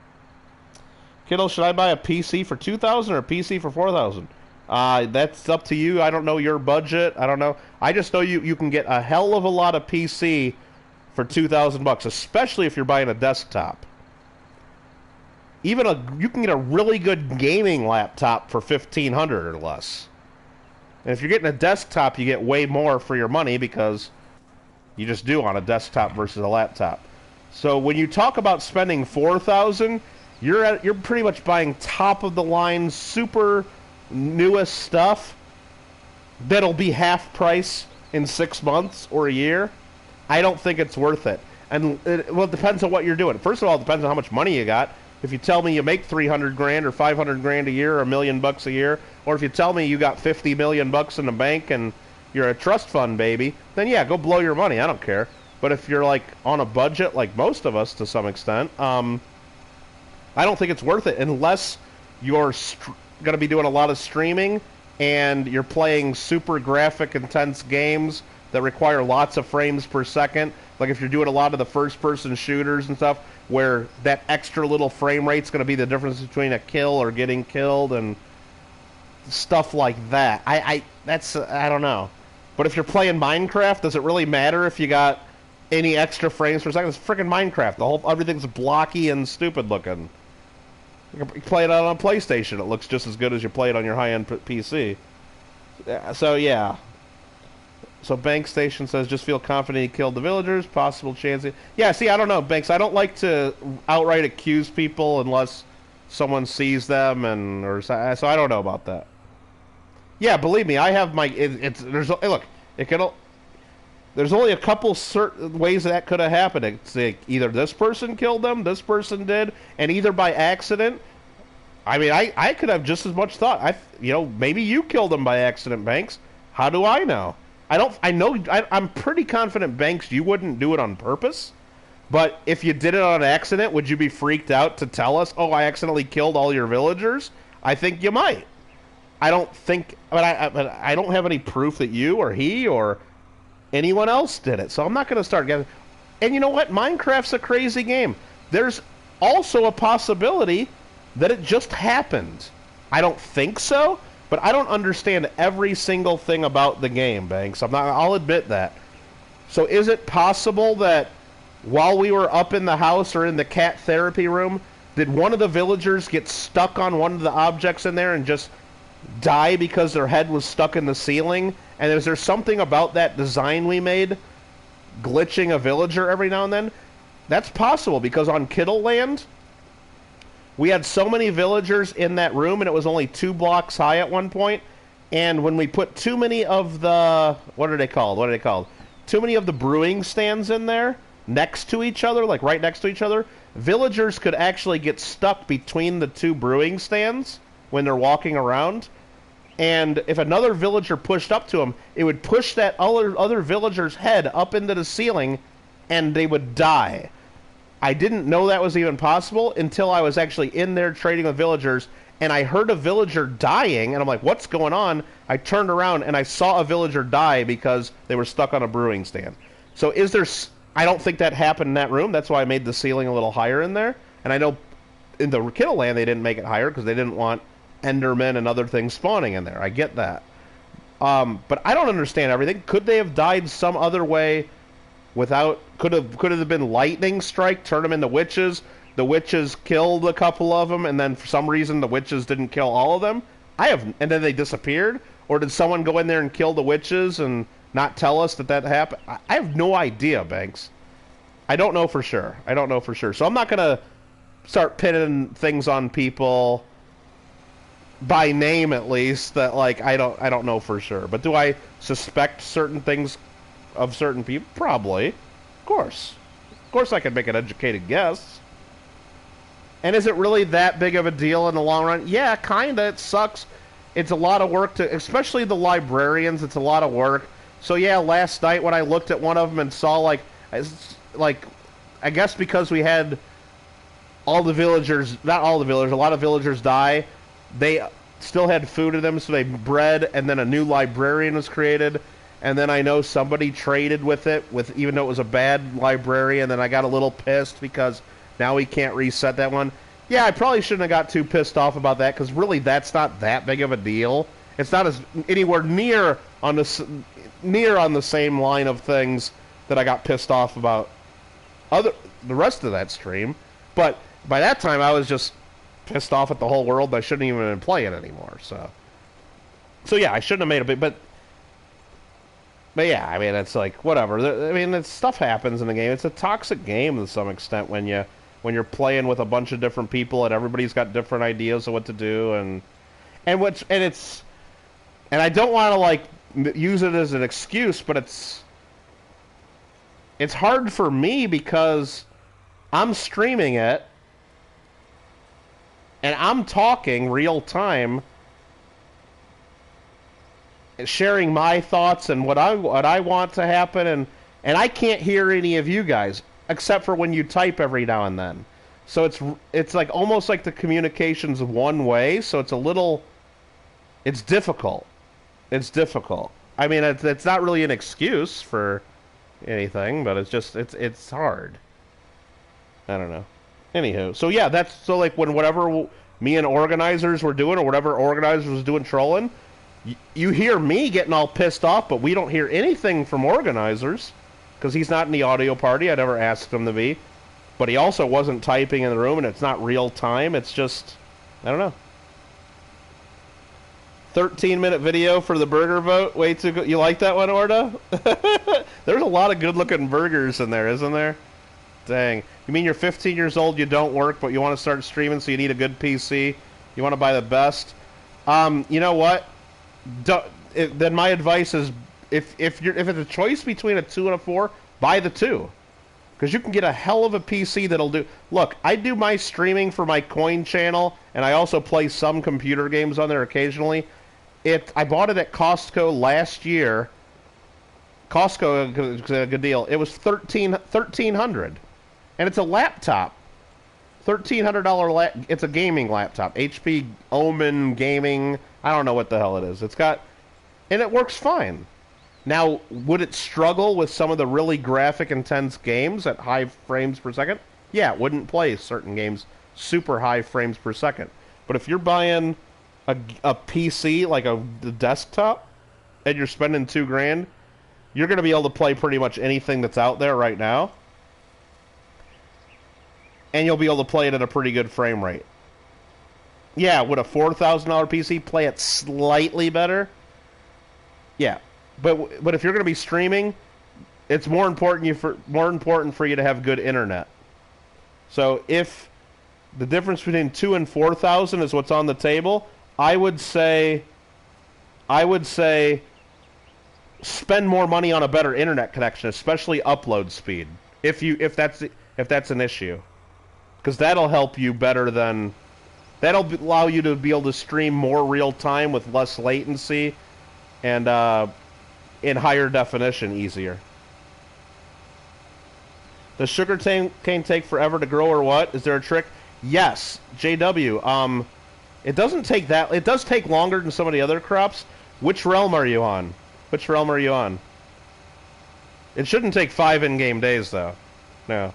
Kittle, should I buy a PC for $2,000 or a PC for $4,000? That's up to you. I don't know your budget. I don't know. I just know you can get a hell of a lot of PC for $2,000, especially if you're buying a desktop. You can get a really good gaming laptop for $1,500 or less. And if you're getting a desktop, you get way more for your money because you just do on a desktop versus a laptop. So when you talk about spending $4,000, you're pretty much buying top of the line, super newest stuff that'll be half price in 6 months or a year. I don't think it's worth it. And it depends on what you're doing. First of all, it depends on how much money you got. If you tell me you make $300 grand or $500 grand a year or $1 million a year, or if you tell me you got $50 million in the bank and you're a trust fund baby, then yeah, go blow your money. I don't care. But if you're like on a budget, like most of us to some extent, I don't think it's worth it unless you're going to be doing a lot of streaming and you're playing super graphic intense games that require lots of frames per second. Like if you're doing a lot of the first-person shooters and stuff, where that extra little frame rate's going to be the difference between a kill or getting killed and stuff like that. I don't know. But if you're playing Minecraft, does it really matter if you got any extra frames per second? It's freaking Minecraft. Everything's blocky and stupid looking. You can play it on a PlayStation. It looks just as good as you play it on your high-end PC. So yeah. So Bank Station says, just feel confident he killed the villagers. Possible chance. Yeah, see, I don't know, Banks. I don't like to outright accuse people unless someone sees them, so I don't know about that. Yeah, believe me, I have my. There's only a couple certain ways that could have happened. It's like either this person killed them, this person did, and either by accident. I mean, I could have just as much thought. Maybe you killed them by accident, Banks. How do I know? I'm pretty confident, Banks, you wouldn't do it on purpose. But if you did it on accident, would you be freaked out to tell us, oh, I accidentally killed all your villagers? I think you might. I don't have any proof that you or he or anyone else did it. So I'm not going to start getting... And you know what? Minecraft's a crazy game. There's also a possibility that it just happened. I don't think so. But I don't understand every single thing about the game, Banks. I'll admit that. So is it possible that while we were up in the house or in the cat therapy room, did one of the villagers get stuck on one of the objects in there and just die because their head was stuck in the ceiling? And is there something about that design we made glitching a villager every now and then? That's possible because on Kittle Land, we had so many villagers in that room, and it was only 2 blocks high at one point. And when we put too many of the... What are they called? Too many of the brewing stands in there, next to each other, like right next to each other, villagers could actually get stuck between the 2 brewing stands when they're walking around. And if another villager pushed up to him, it would push that other villager's head up into the ceiling, and they would die. I didn't know that was even possible until I was actually in there trading with villagers, and I heard a villager dying, and I'm like, what's going on? I turned around, and I saw a villager die because they were stuck on a brewing stand. So is there... I don't think that happened in that room. That's why I made the ceiling a little higher in there. And I know in the Kittle land they didn't make it higher because they didn't want Endermen and other things spawning in there. I get that. But I don't understand everything. Could they have died some other way without... Could it have been lightning strike, turn them into witches? The witches killed a couple of them, and then for some reason the witches didn't kill all of them? And then they disappeared? Or did someone go in there and kill the witches and not tell us that happened? I have no idea, Banks. I don't know for sure. I don't know for sure. So I'm not going to start pinning things on people... by name at least, that like I don't know for sure. But do I suspect certain things of certain people? Probably. Of course I can make an educated guess. And is it really that big of a deal in the long run? Yeah, kinda. It sucks. It's a lot of work to, especially the librarians, it's a lot of work. So yeah, last night when I looked at one of them and saw like I guess because we had all the villagers, not all the villagers, a lot of villagers die, they still had food in them, so they bred, and then a new librarian was created, and then I know somebody traded with it, even though it was a bad librarian, and I got a little pissed because now we can't reset that one. Yeah, I probably shouldn't have got too pissed off about that, because really that's not that big of a deal. It's not as anywhere near on the same line of things that I got pissed off about the rest of that stream, but by that time I was just pissed off at the whole world, and I shouldn't even been playing anymore. So yeah, I shouldn't have made a big, but yeah, I mean, it's like whatever. I mean, stuff happens in the game. It's a toxic game to some extent when you're playing with a bunch of different people and everybody's got different ideas of what to do, and I don't want to like use it as an excuse, but it's hard for me because I'm streaming it. And I'm talking real time, sharing my thoughts and what I want to happen, and I can't hear any of you guys except for when you type every now and then. So it's like almost like the communication's one way. So it's difficult. It's difficult. I mean, it's not really an excuse for anything, but it's hard. I don't know. Anywho, so yeah, so like when whatever me and organizers were doing, or whatever organizers was doing trolling, you hear me getting all pissed off, but we don't hear anything from organizers, because he's not in the audio party. I never asked him to be, but he also wasn't typing in the room, and it's not real time. It's just, I don't know. 13-minute video for the burger vote. Way too good. You like that one, Orda? There's a lot of good-looking burgers in there, isn't there? Dang. You mean you're 15 years old, you don't work, but you want to start streaming, so you need a good PC? You want to buy the best? You know what? Then my advice is, if it's a choice between a 2 and a 4, buy the 2. Because you can get a hell of a PC that'll do... Look, I do my streaming for my coin channel, and I also play some computer games on there occasionally. I bought it at Costco last year. Costco is a good deal. It was $1,300. And it's a laptop. $1,300 it's a gaming laptop. HP Omen Gaming. I don't know what the hell it is. And it works fine. Now, would it struggle with some of the really graphic intense games at high frames per second? Yeah, it wouldn't play certain games super high frames per second. But if you're buying a PC, like a desktop, and you're spending $2,000, you're going to be able to play pretty much anything that's out there right now. And you'll be able to play it at a pretty good frame rate. Yeah, would a $4,000 PC play it slightly better? Yeah, but if you're going to be streaming, it's more important for you to have good internet. So if the difference between 2 and 4,000 is what's on the table, I would say spend more money on a better internet connection, especially upload speed, if that's an issue. Because that'll help you better than That'll allow you to be able to stream more real time with less latency and in higher definition easier. Does sugar cane take forever to grow or what? Is there a trick? Yes, JW. It doesn't take that. It does take longer than some of the other crops. Which realm are you on? Which realm are you on? It shouldn't take 5 in-game days, though. No.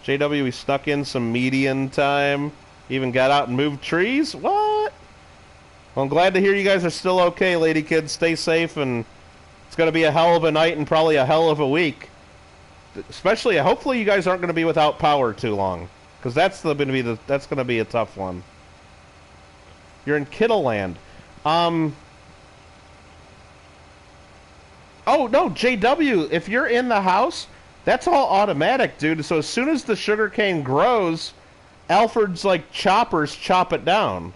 JW, we snuck in some median time. Even got out and moved trees? What? Well, I'm glad to hear you guys are still okay, lady kids. Stay safe, and it's going to be a hell of a night and probably a hell of a week. Especially, hopefully you guys aren't going to be without power too long. Because that's going to be a tough one. You're in Kittle Land. Oh, no, JW, if you're in the house, that's all automatic, dude. So as soon as the sugarcane grows, Alfred's, like, choppers chop it down.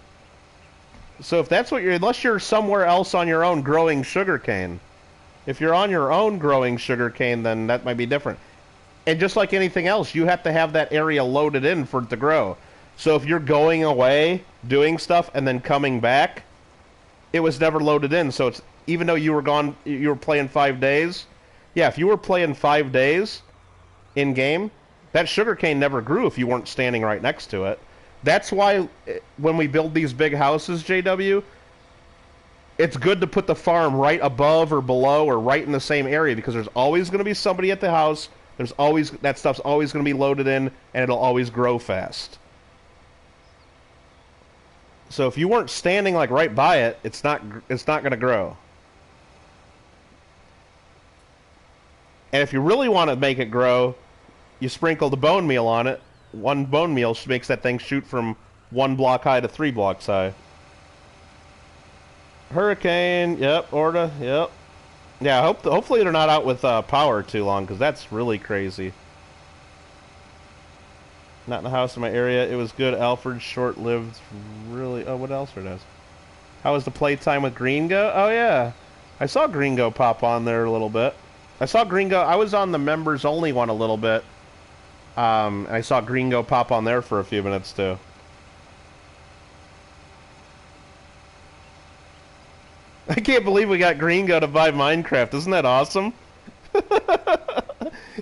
So if that's what unless you're somewhere else on your own growing sugarcane. If you're on your own growing sugarcane, then that might be different. And just like anything else, you have to have that area loaded in for it to grow. So if you're going away, doing stuff, and then coming back, it was never loaded in. So it's even though you were gone, you were playing 5 days. Yeah, if you were playing 5 days in-game, that sugarcane never grew if you weren't standing right next to it. That's why when we build these big houses, JW, it's good to put the farm right above or below or right in the same area because there's always going to be somebody at the house. That stuff's always going to be loaded in, and it'll always grow fast. So if you weren't standing like right by it, it's not going to grow. And if you really want to make it grow, you sprinkle the bone meal on it. 1 bone meal makes that thing shoot from 1 block high to 3 blocks high. Hurricane, yep. Orta, yep. Yeah, hopefully they're not out with power too long, because that's really crazy. Not in the house in my area. It was good. Alfred, short-lived, really... Oh, what else it has? How was the playtime with Gringo? Oh, yeah. I saw Gringo pop on there a little bit. I saw Gringo... I was on the members-only one a little bit. And I saw Gringo pop on there for a few minutes, too. I can't believe we got Gringo to buy Minecraft. Isn't that awesome?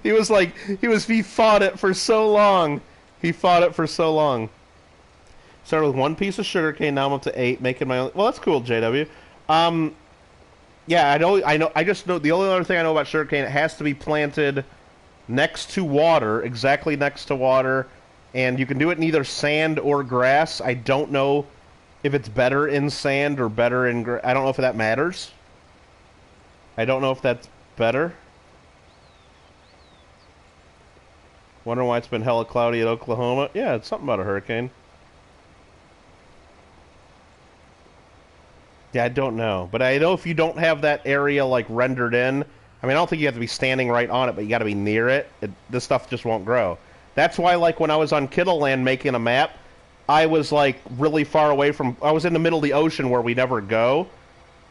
He fought it for so long. He fought it for so long. Started with 1 piece of sugarcane, now I'm up to 8, making my own... Well, that's cool, JW. Yeah, I just know, the only other thing I know about sugarcane, it has to be planted next to water, exactly next to water, and you can do it in either sand or grass. I don't know if it's better in sand or better in grass. I don't know if that matters. I don't know if that's better. Wonder why it's been hella cloudy at Oklahoma. Yeah, it's something about a hurricane. Yeah, I don't know. But I know if you don't have that area, like, rendered in... I mean, I don't think you have to be standing right on it, but you got to be near it. This stuff just won't grow. That's why, like, when I was on Kittle Land making a map, I was, like, really far away from... I was in the middle of the ocean where we never go.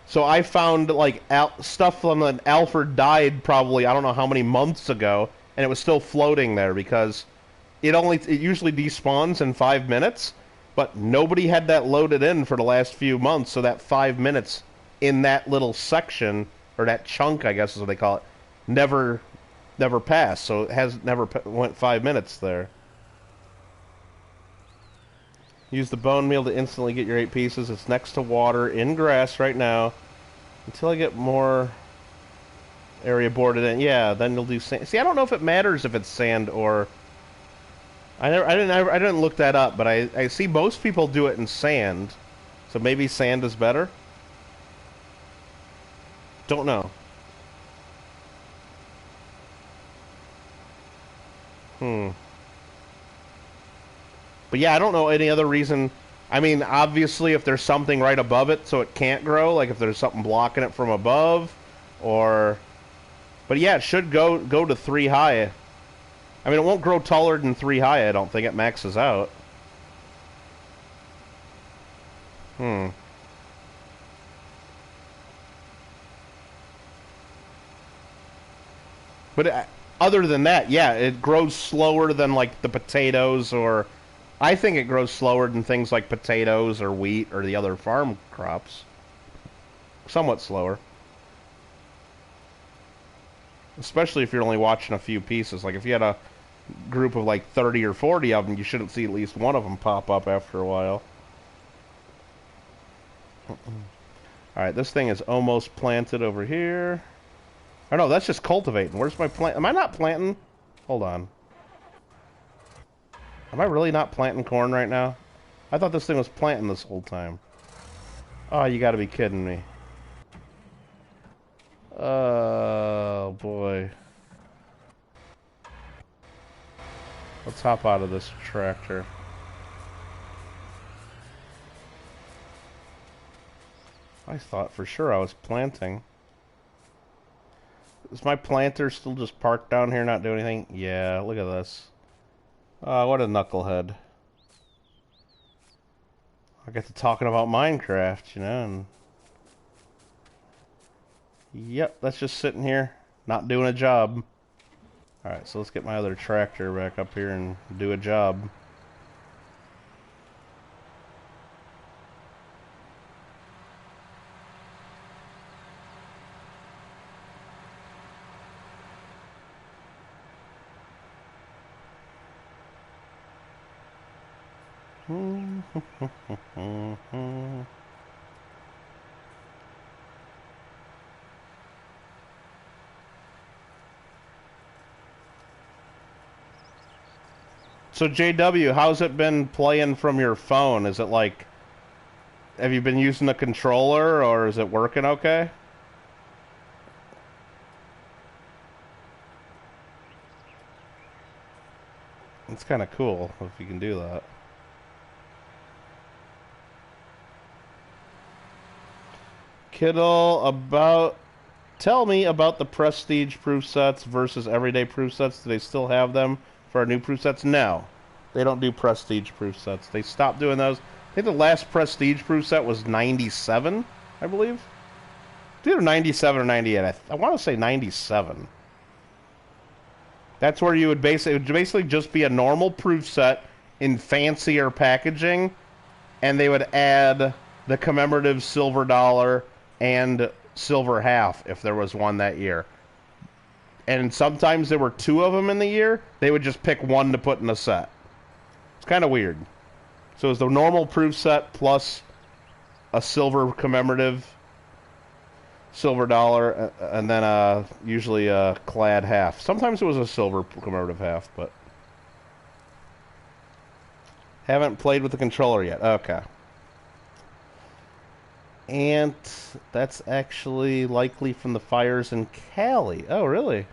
So I found, like, stuff from when Alfred died probably, I don't know how many months ago, and it was still floating there because it usually despawns in 5 minutes, but nobody had that loaded in for the last few months, so that 5 minutes in that little section, or that chunk, I guess is what they call it, never passed, so it has never went 5 minutes there. Use the bone meal to instantly get your 8 pieces. It's next to water, in grass right now, until I get more area boarded in. Yeah, then you'll do sand. See, I don't know if it matters if it's sand or... I didn't look that up, but I see most people do it in sand, so maybe sand is better. Don't know. But yeah, I don't know any other reason. I mean, obviously, if there's something right above it so it can't grow, like if there's something blocking it from above, or... But yeah, it should go to 3 high. I mean, it won't grow taller than 3 high, I don't think. It maxes out. But other than that, yeah, it grows slower than, like, the potatoes or I think it grows slower than things like potatoes or wheat or the other farm crops. Somewhat slower. Especially if you're only watching a few pieces. Like if you had a group of like 30 or 40 of them, you shouldn't see at least one of them pop up after a while. Alright, this thing is almost planted over here. Oh no, that's just cultivating. Where's my plant? Am I not planting? Hold on. Am I really not planting corn right now? I thought this thing was planting this whole time. Oh, you gotta be kidding me. Oh, boy. Let's hop out of this tractor. I thought for sure I was planting. Is my planter still just parked down here not doing anything? Yeah, look at this. Oh, what a knucklehead. I get to talking about Minecraft, you know, and... Yep, that's just sitting here, not doing a job. Alright, so let's get my other tractor back up here and do a job. So JW, how's it been playing from your phone? Is it like, have you been using the controller or is it working okay? It's kind of cool if you can do that. Kittle, tell me about the prestige proof sets versus everyday proof sets. Do they still have them for our new proof sets? No, they don't do prestige proof sets. They stopped doing those. I think the last prestige proof set was 97, I believe. It's either 97 or 98. I want to say 97. That's where you would basically just be a normal proof set in fancier packaging, and they would add the commemorative silver dollar and silver half if there was one that year. And sometimes there were two of them in the year. They would just pick one to put in the set. It's kind of weird. So it was the normal proof set plus a silver commemorative silver dollar, and then usually a clad half. Sometimes it was a silver commemorative half, but haven't played with the controller yet. Okay. And that's actually likely from the fires in Cali. Oh, really?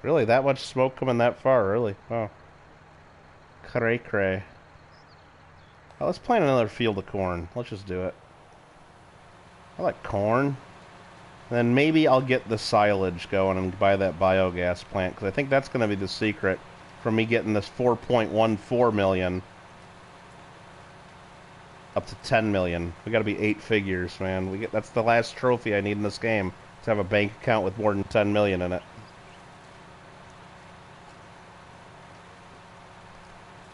Really? That much smoke coming that far? Really? Oh. Cray cray. Oh, let's plant another field of corn. Let's just do it. I like corn. And then maybe I'll get the silage going and buy that biogas plant, because I think that's going to be the secret from me getting this 4.14 million up to 10 million. We got to be 8 figures, man. That's the last trophy I need in this game, to have a bank account with more than 10 million in it.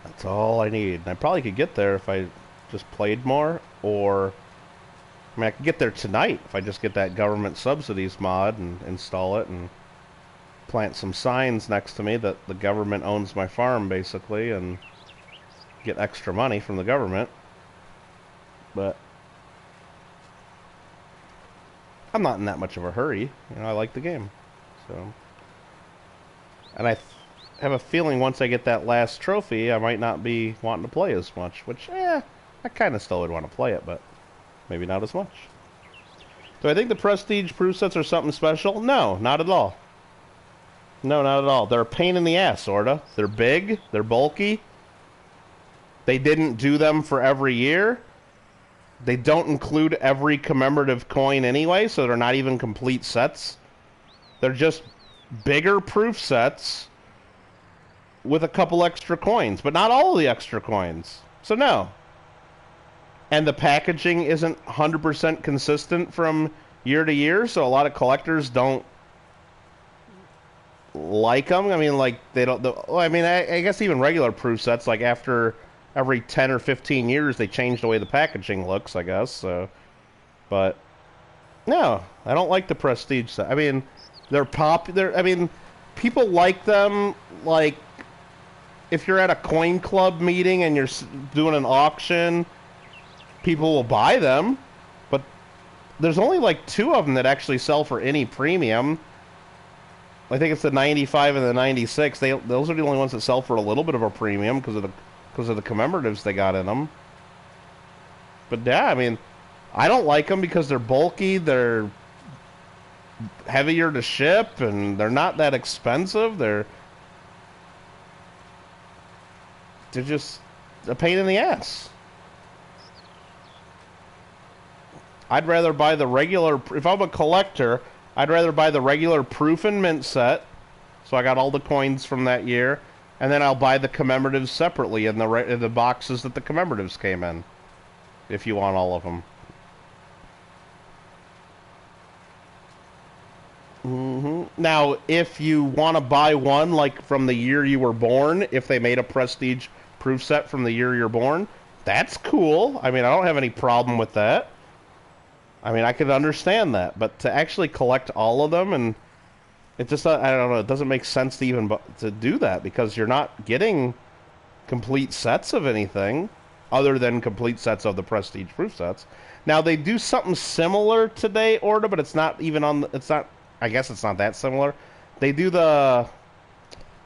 That's all I need. And I probably could get there if I just played more, or I mean, I could get there tonight if I just get that government subsidies mod and install it and plant some signs next to me that the government owns my farm, basically, and get extra money from the government. But I'm not in that much of a hurry. You know, I like the game. So, and I have a feeling once I get that last trophy, I might not be wanting to play as much, which, I kind of still would want to play it, but maybe not as much. Do I think the prestige proof sets are something special? No, not at all. No, not at all. They're a pain in the ass, sorta. They're big, they're bulky. They didn't do them for every year. They don't include every commemorative coin anyway, so they're not even complete sets. They're just bigger proof sets with a couple extra coins, but not all of the extra coins. So no. And the packaging isn't 100% consistent from year to year, so a lot of collectors don't like them. I mean, like, they don't... well, I mean, I guess even regular proof sets, like, after every 10 or 15 years, they change the way the packaging looks, I guess, so... But, no, I don't like the Prestige set. I mean, they're popular... I mean, people like them, like, if you're at a coin club meeting and you're doing an auction, people will buy them, but there's only, like, 2 of them that actually sell for any premium. I think it's the 95 and the 96. Those are the only ones that sell for a little bit of a premium because of the commemoratives they got in them. But yeah, I mean, I don't like them because they're bulky, they're heavier to ship, and they're not that expensive. They're just a pain in the ass. I'd rather buy the regular... If I'm a collector, I'd rather buy the regular proof and mint set, so I got all the coins from that year, and then I'll buy the commemoratives separately in the boxes that the commemoratives came in, if you want all of them. Now, if you want to buy one, like, from the year you were born, if they made a Prestige proof set from the year you're born, that's cool. I mean, I don't have any problem with that. I mean, I could understand that, but to actually collect all of them, and it just, I don't know, it doesn't make sense to even to do that, because you're not getting complete sets of anything other than complete sets of the Prestige proof sets. Now, they do something similar today, Orda, but it's not even on, it's not, I guess it's not that similar. They do the,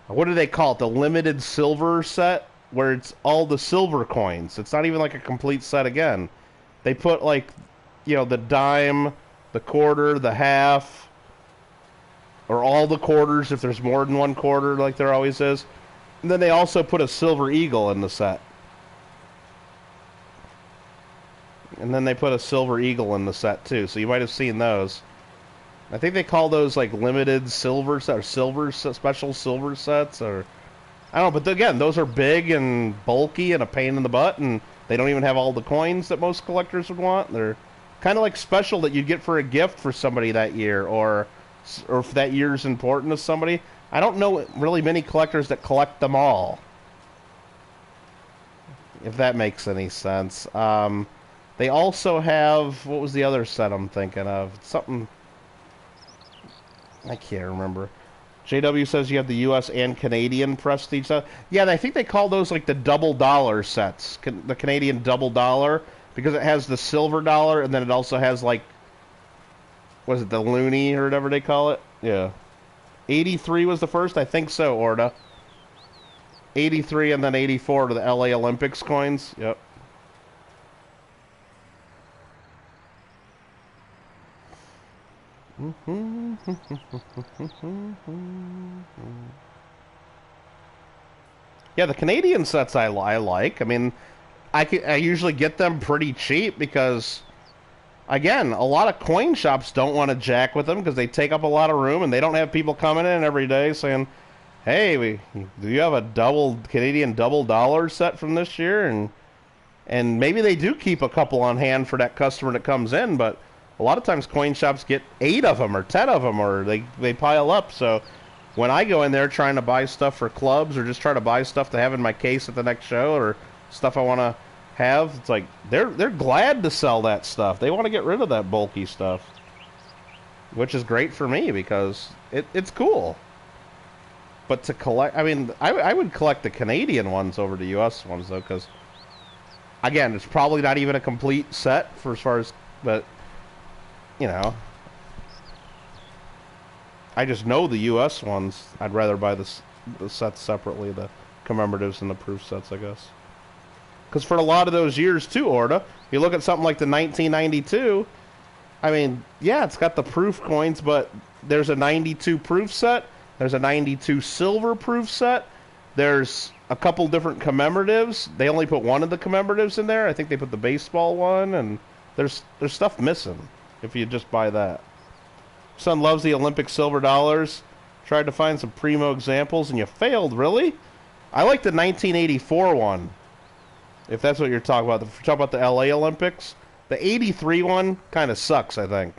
what do they call it, the limited silver set, where it's all the silver coins. It's not even like a complete set again. They put, like, you know, the dime, the quarter, the half, or all the quarters if there's more than one quarter, like there always is. And then they also put a silver eagle in the set. And then they put a silver eagle in the set too, so you might have seen those. I think they call those like limited silver or special silver sets, or I don't know. But again, those are big and bulky and a pain in the butt, and they don't even have all the coins that most collectors would want. They're kind of like special that you'd get for a gift for somebody that year, or if that year's important to somebody. I don't know really many collectors that collect them all, if that makes any sense. They also have, what was the other set I'm thinking of? Something, I can't remember. JW says you have the U.S. and Canadian Prestige set. Yeah, I think they call those like the double dollar sets, the Canadian double dollar, because it has the silver dollar, and then it also has, like, was it the loonie or whatever they call it? Yeah. 83 was the first? I think so, Orda. 83 and then 84 to the LA Olympics coins. Yep. Yeah, the Canadian sets I like. I mean, I usually get them pretty cheap because, again, a lot of coin shops don't want to jack with them because they take up a lot of room, and they don't have people coming in every day saying, hey, do you have a Canadian double dollar set from this year? And maybe they do keep a couple on hand for that customer that comes in, but a lot of times coin shops get 8 of them or 10 of them, or they pile up. So when I go in there trying to buy stuff for clubs or just try to buy stuff to have in my case at the next show or stuff I want to have, it's like they're glad to sell that stuff. They want to get rid of that bulky stuff, which is great for me because it's cool. But to collect, I mean, I would collect the Canadian ones over the U.S. ones, though, because, again, it's probably not even a complete set for as far as, but, you know, I just know the U.S. ones. I'd rather buy the sets separately, the commemoratives and the proof sets, I guess. Because for a lot of those years, too, Orda, you look at something like the 1992, I mean, yeah, it's got the proof coins, but there's a 92 proof set. There's a 92 silver proof set. There's a couple different commemoratives. They only put one of the commemoratives in there. I think they put the baseball one, and there's stuff missing if you just buy that. Son loves the Olympic silver dollars. Tried to find some primo examples, and you failed, really? I like the 1984 one, if that's what you're talking about. If you're talking about the LA Olympics, the 83 one kind of sucks, I think.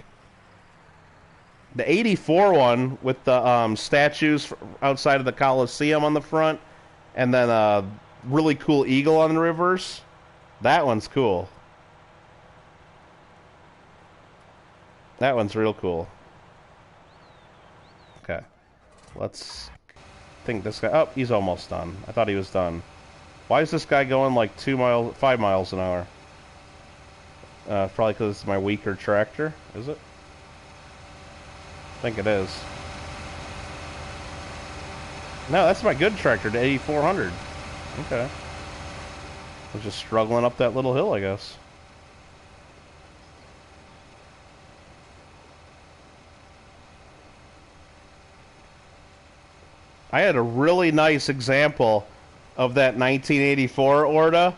The 84 one with the statues outside of the Coliseum on the front, and then a really cool eagle on the reverse. That one's cool. That one's real cool. Okay. Let's think this guy... Oh, he's almost done. I thought he was done. Why is this guy going like 5 miles an hour? Probably because it's my weaker tractor, is it? I think it is. No, that's my good tractor, the 8400. Okay. I was just struggling up that little hill, I guess. I had a really nice example of that 1984 Orta.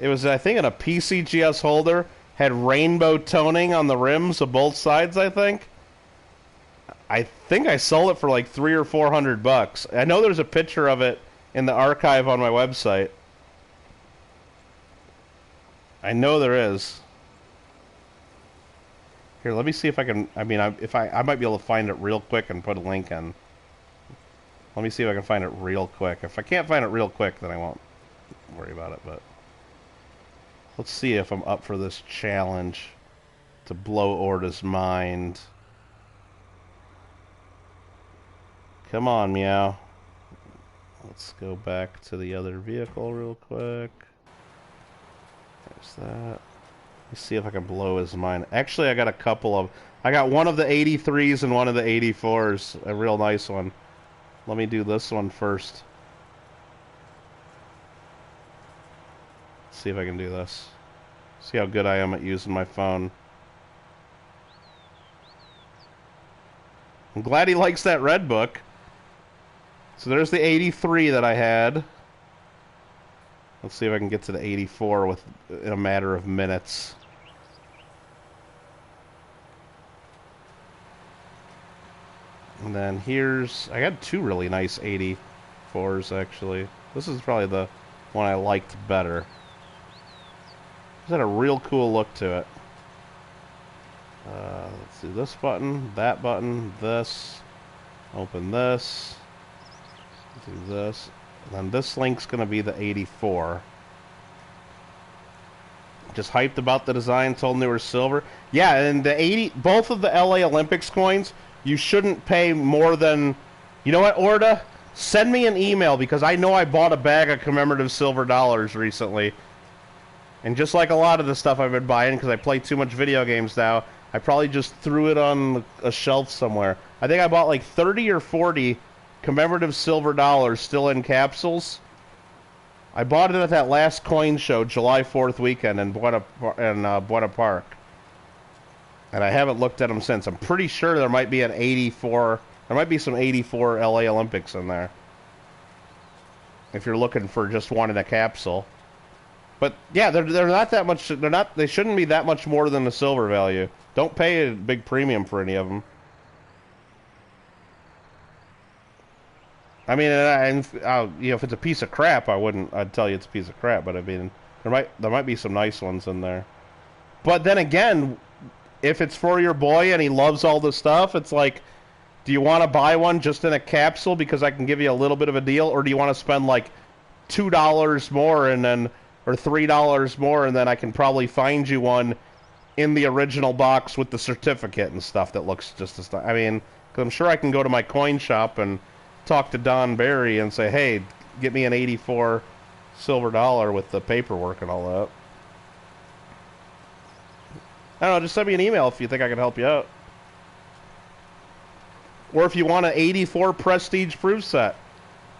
It was, I think, in a PCGS holder. Had rainbow toning on the rims of both sides, I think. I think I sold it for like $300 or $400. I know there's a picture of it in the archive on my website. I know there is. Here, let me see if I can... I mean, I might be able to find it real quick and put a link in. Let me see if I can find it real quick. If I can't find it real quick, then I won't worry about it, but... Let's see if I'm up for this challenge to blow Orta's mind. Come on, Meow. Let's go back to the other vehicle real quick. There's that. Let's see if I can blow his mind. Actually, I got a couple of... I got one of the 83s and one of the 84s. A real nice one. Let me do this one first. See if I can do this. See how good I am at using my phone. I'm glad he likes that red book. So there's the 83 that I had. Let's see if I can get to the 84 in a matter of minutes. And then here's... I had two really nice 84s, actually. This is probably the one I liked better. It's had a real cool look to it. Let's do this button, that button, this. Open this. Do this. And then this link's going to be the 84. Just hyped about the design, told them they were silver. Yeah, and the 80... Both of the LA Olympics coins, you shouldn't pay more than... You know what, Orta? Send me an email, because I know I bought a bag of commemorative silver dollars recently. And just like a lot of the stuff I've been buying, because I play too much video games now, I probably just threw it on a shelf somewhere. I think I bought like 30 or 40 commemorative silver dollars still in capsules. I bought it at that last coin show, July 4th weekend in Buena Park. And I haven't looked at them since. I'm pretty sure there might be an 84... There might be some 84 LA Olympics in there. If you're looking for just one in a capsule. But yeah, they're not that much. They shouldn't be that much more than the silver value. Don't pay a big premium for any of them. I mean, you know, if it's a piece of crap, I'd tell you it's a piece of crap. But I mean, there might be some nice ones in there. But then again, if it's for your boy and he loves all this stuff, it's like, do you want to buy one just in a capsule because I can give you a little bit of a deal, or do you want to spend like $2 more and then... or $3 more, and then I can probably find you one in the original box with the certificate and stuff that looks just as... I mean, because I'm sure I can go to my coin shop and talk to Don Barry and say, hey, get me an 84 silver dollar with the paperwork and all that. I don't know, just send me an email if you think I can help you out. Or if you want an 84 Prestige proof set,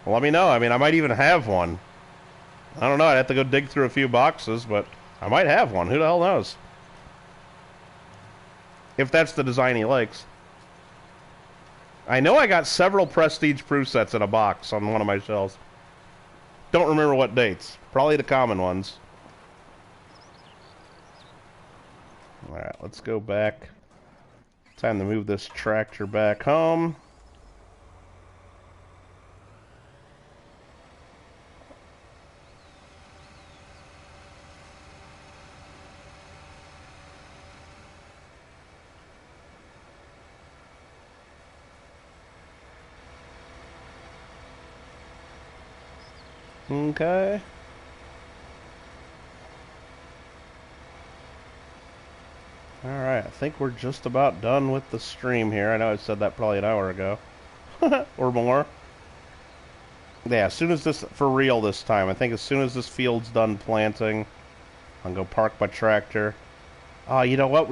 well, let me know. I mean, I might even have one. I don't know, I'd have to go dig through a few boxes, but I might have one. Who the hell knows? If that's the design he likes. I know I got several Prestige proof sets in a box on one of my shelves. Don't remember what dates. Probably the common ones. Alright, let's go back. Time to move this tractor back home. Okay. Alright, I think we're just about done with the stream here. I know I said that probably an hour ago. Or more. Yeah, as soon as this, for real this time, I think as soon as this field's done planting, I'll go park my tractor. Oh, you know what?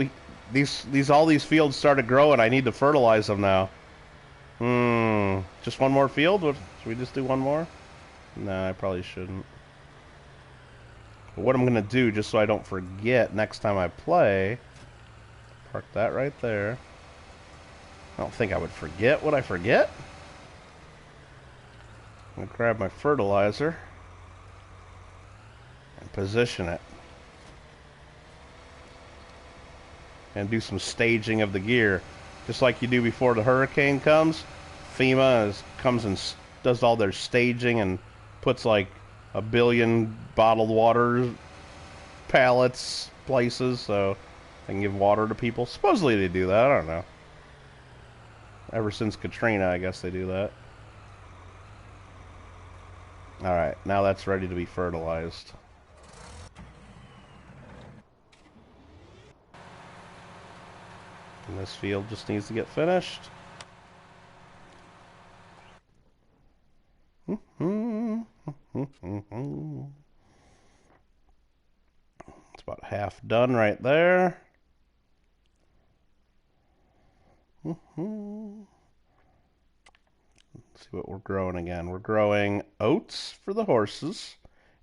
All these fields started growing. I need to fertilize them now. Just one more field? Should we just do one more? No, I probably shouldn't. But what I'm gonna do, just so I don't forget next time I play, park that right there. I don't think I would forget. Would I forget? I'm gonna grab my fertilizer and position it. And do some staging of the gear. Just like you do before the hurricane comes, FEMA comes and does all their staging and puts like 1 billion bottled water pallets places so they can give water to people. Supposedly they do that, I don't know. Ever since Katrina, I guess they do that. Alright, now that's ready to be fertilized. And this field just needs to get finished. It's about half done right there. Let's see what we're growing again. We're growing oats for the horses.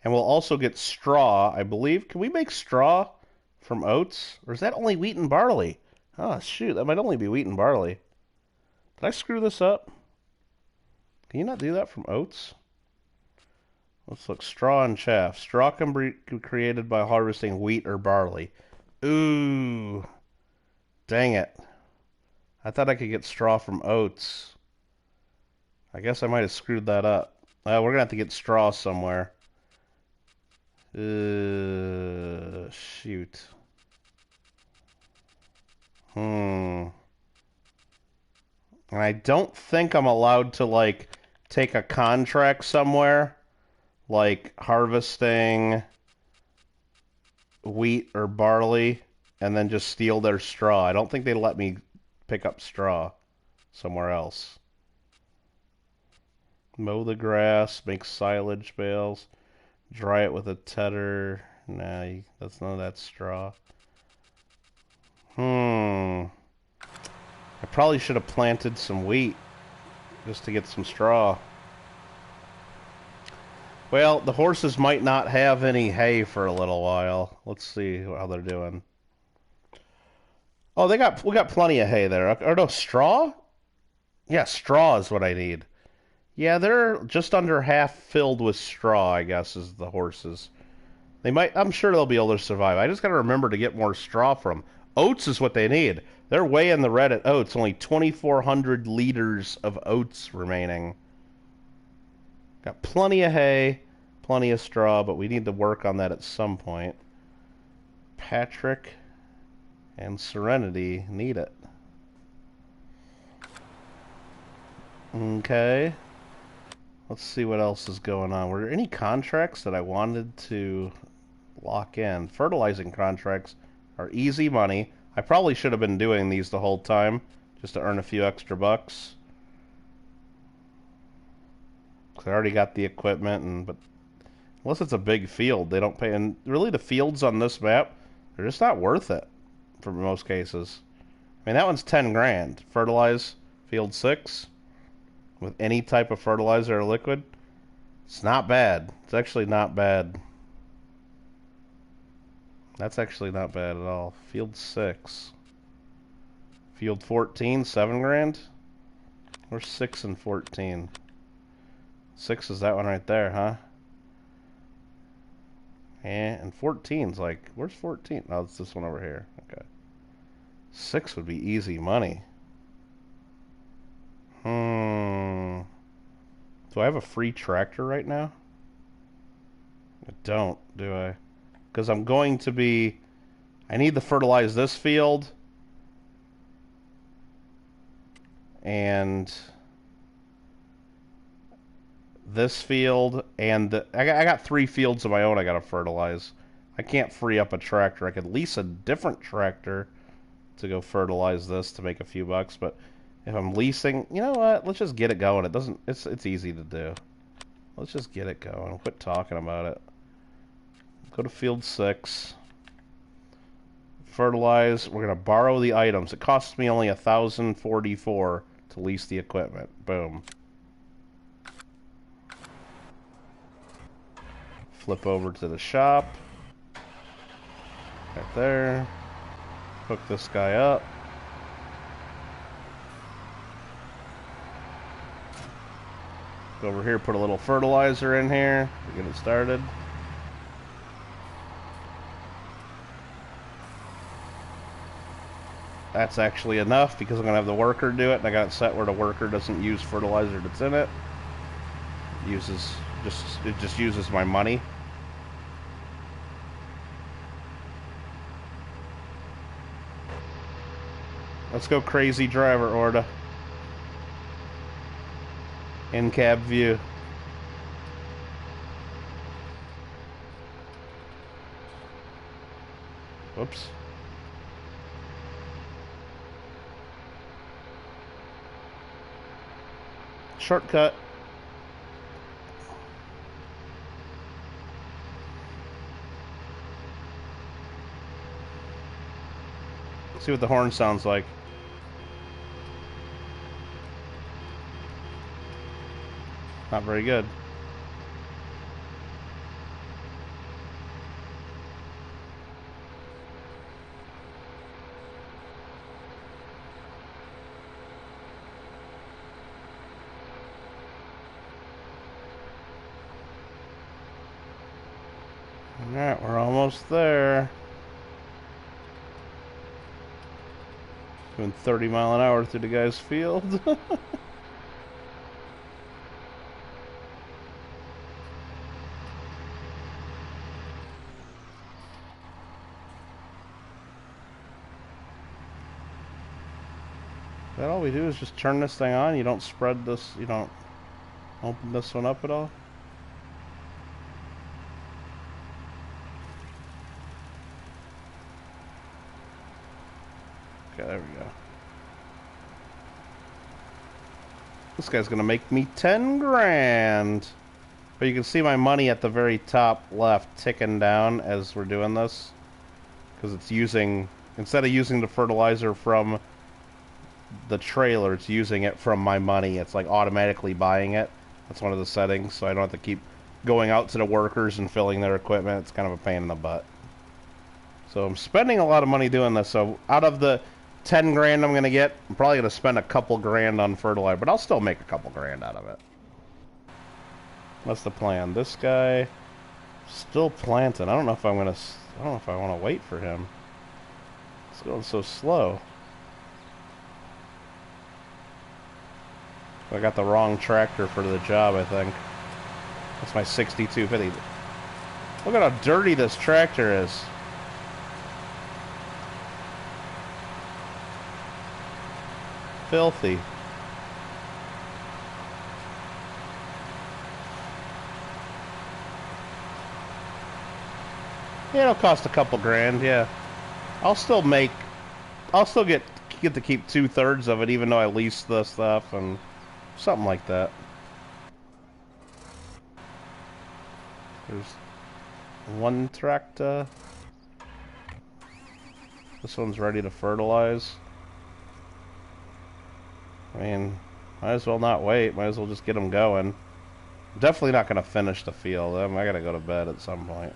And we'll also get straw, I believe. Can we make straw from oats? Or is that only wheat and barley? Oh, shoot. That might only be wheat and barley. Did I screw this up? Can you not do that from oats? Let's look. Straw and chaff. Straw can be created by harvesting wheat or barley. Ooh. Dang it. I thought I could get straw from oats. I guess I might have screwed that up. We're going to have to get straw somewhere. Shoot. And I don't think I'm allowed to, like, take a contract somewhere, like harvesting wheat or barley, and then just steal their straw. I don't think they let me pick up straw somewhere else. Mow the grass, make silage bales, dry it with a tedder. Nah, that's none of that straw. I probably should have planted some wheat just to get some straw. Well, the horses might not have any hay for a little while. Let's see how they're doing. Oh, we got plenty of hay there. Or no, straw? Yeah, straw is what I need. Yeah, they're just under half filled with straw, I guess, is the horses. I'm sure they'll be able to survive. I just got to remember to get more straw from. Oats is what they need. They're way in the red at oats. Only 2,400 liters of oats remaining. Got plenty of hay, plenty of straw, but we need to work on that at some point. Patrick and Serenity need it. Okay. Let's see what else is going on. Were there any contracts that I wanted to lock in? Fertilizing contracts are easy money. I probably should have been doing these the whole time just to earn a few extra bucks. I already got the equipment, but unless it's a big field, they don't pay. And really, the fields on this map, they're just not worth it for most cases. I mean, that one's 10 grand. Fertilize field 6 with any type of fertilizer or liquid. It's not bad. It's actually not bad. That's actually not bad at all. Field 6. Field 14, 7 grand? Where's 6 and 14? 6 is that one right there, huh? And 14's like, where's 14? Oh, it's this one over here. Okay. 6 would be easy money. Do I have a free tractor right now? I don't, do I? Because I'm going to be... I need to fertilize this field. And this field, and I got 3 fields of my own I gotta fertilize. I can't free up a tractor. I could lease a different tractor to go fertilize this to make a few bucks, but if I'm leasing, you know what? Let's just get it going. It's easy to do. Let's just get it going. Quit talking about it. Go to field 6. Fertilize. We're gonna borrow the items. It costs me only 1,044 to lease the equipment. Boom. Flip over to the shop. Right there. Hook this guy up. Go over here, put a little fertilizer in here to get it started. That's actually enough because I'm going to have the worker do it, and I got it set where the worker doesn't use fertilizer that's in it. It just uses my money. Let's go crazy driver order. In-cab view. Whoops. Shortcut. See what the horn sounds like. Not very good. Alright, we're almost there. Doing 30 mile an hour through the guy's field. That all we do is just turn this thing on? You don't spread this, you don't open this one up at all? Okay, there we go. This guy's gonna make me 10 grand. But you can see my money at the very top left ticking down as we're doing this. Because it's using, instead of using the fertilizer from the trailer, it's using it from my money. It's like automatically buying it. That's one of the settings, so I don't have to keep going out to the workers and filling their equipment. It's kind of a pain in the butt. So I'm spending a lot of money doing this. So out of the 10 grand I'm going to get, I'm probably going to spend a couple grand on fertilizer, but I'll still make a couple grand out of it. That's the plan. This guy still planting. I don't know if I'm going to, I don't know if I want to wait for him. It's going so slow. I got the wrong tractor for the job, I think. That's my 6250. Look at how dirty this tractor is. Filthy. Yeah, it'll cost a couple grand, yeah. I'll still get to keep 2/3 of it, even though I lease the stuff and something like that. There's one tractor. This one's ready to fertilize. I mean, might as well not wait. Might as well just get them going. I'm definitely not going to finish the field. I gotta go to bed at some point.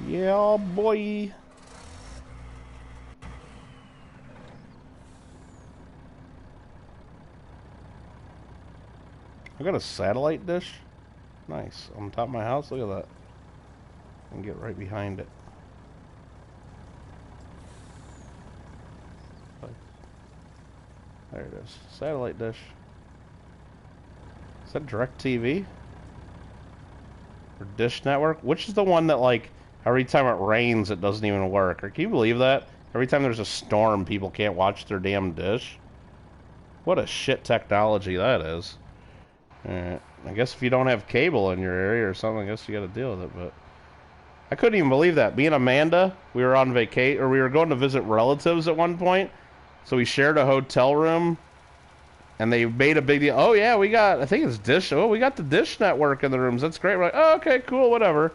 Yeah, boy. I got a satellite dish. Nice. On top of my house. Look at that. I can get right behind it. There it is. Satellite dish. Is that DirecTV? Or Dish Network? Which is the one that, like, every time it rains, it doesn't even work? Or can you believe that? Every time there's a storm, people can't watch their damn dish? What a shit technology that is. Alright. I guess if you don't have cable in your area or something, I guess you gotta deal with it, but... I couldn't even believe that. Me and Amanda, we were on vacation, or we were going to visit relatives at one point, so we shared a hotel room, and they made a big deal. Oh yeah, we got, I think it's Dish. Oh, we got the Dish Network in the rooms. That's great. We're like, oh, okay, cool, whatever.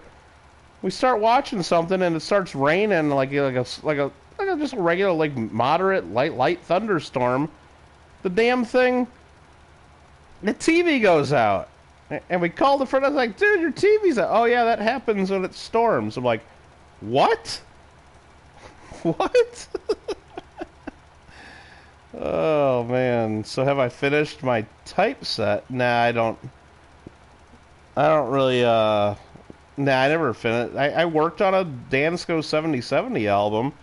We start watching something, and it starts raining like a just a regular, like, moderate light thunderstorm. The damn thing, the TV goes out, and we called the friend. I was like, dude, your TV's out. Oh yeah, that happens when it storms. I'm like, what? What? Oh, man. So have I finished my typeset? Nah, I don't really, nah, I never finished. I worked on a Dansko 7070 album,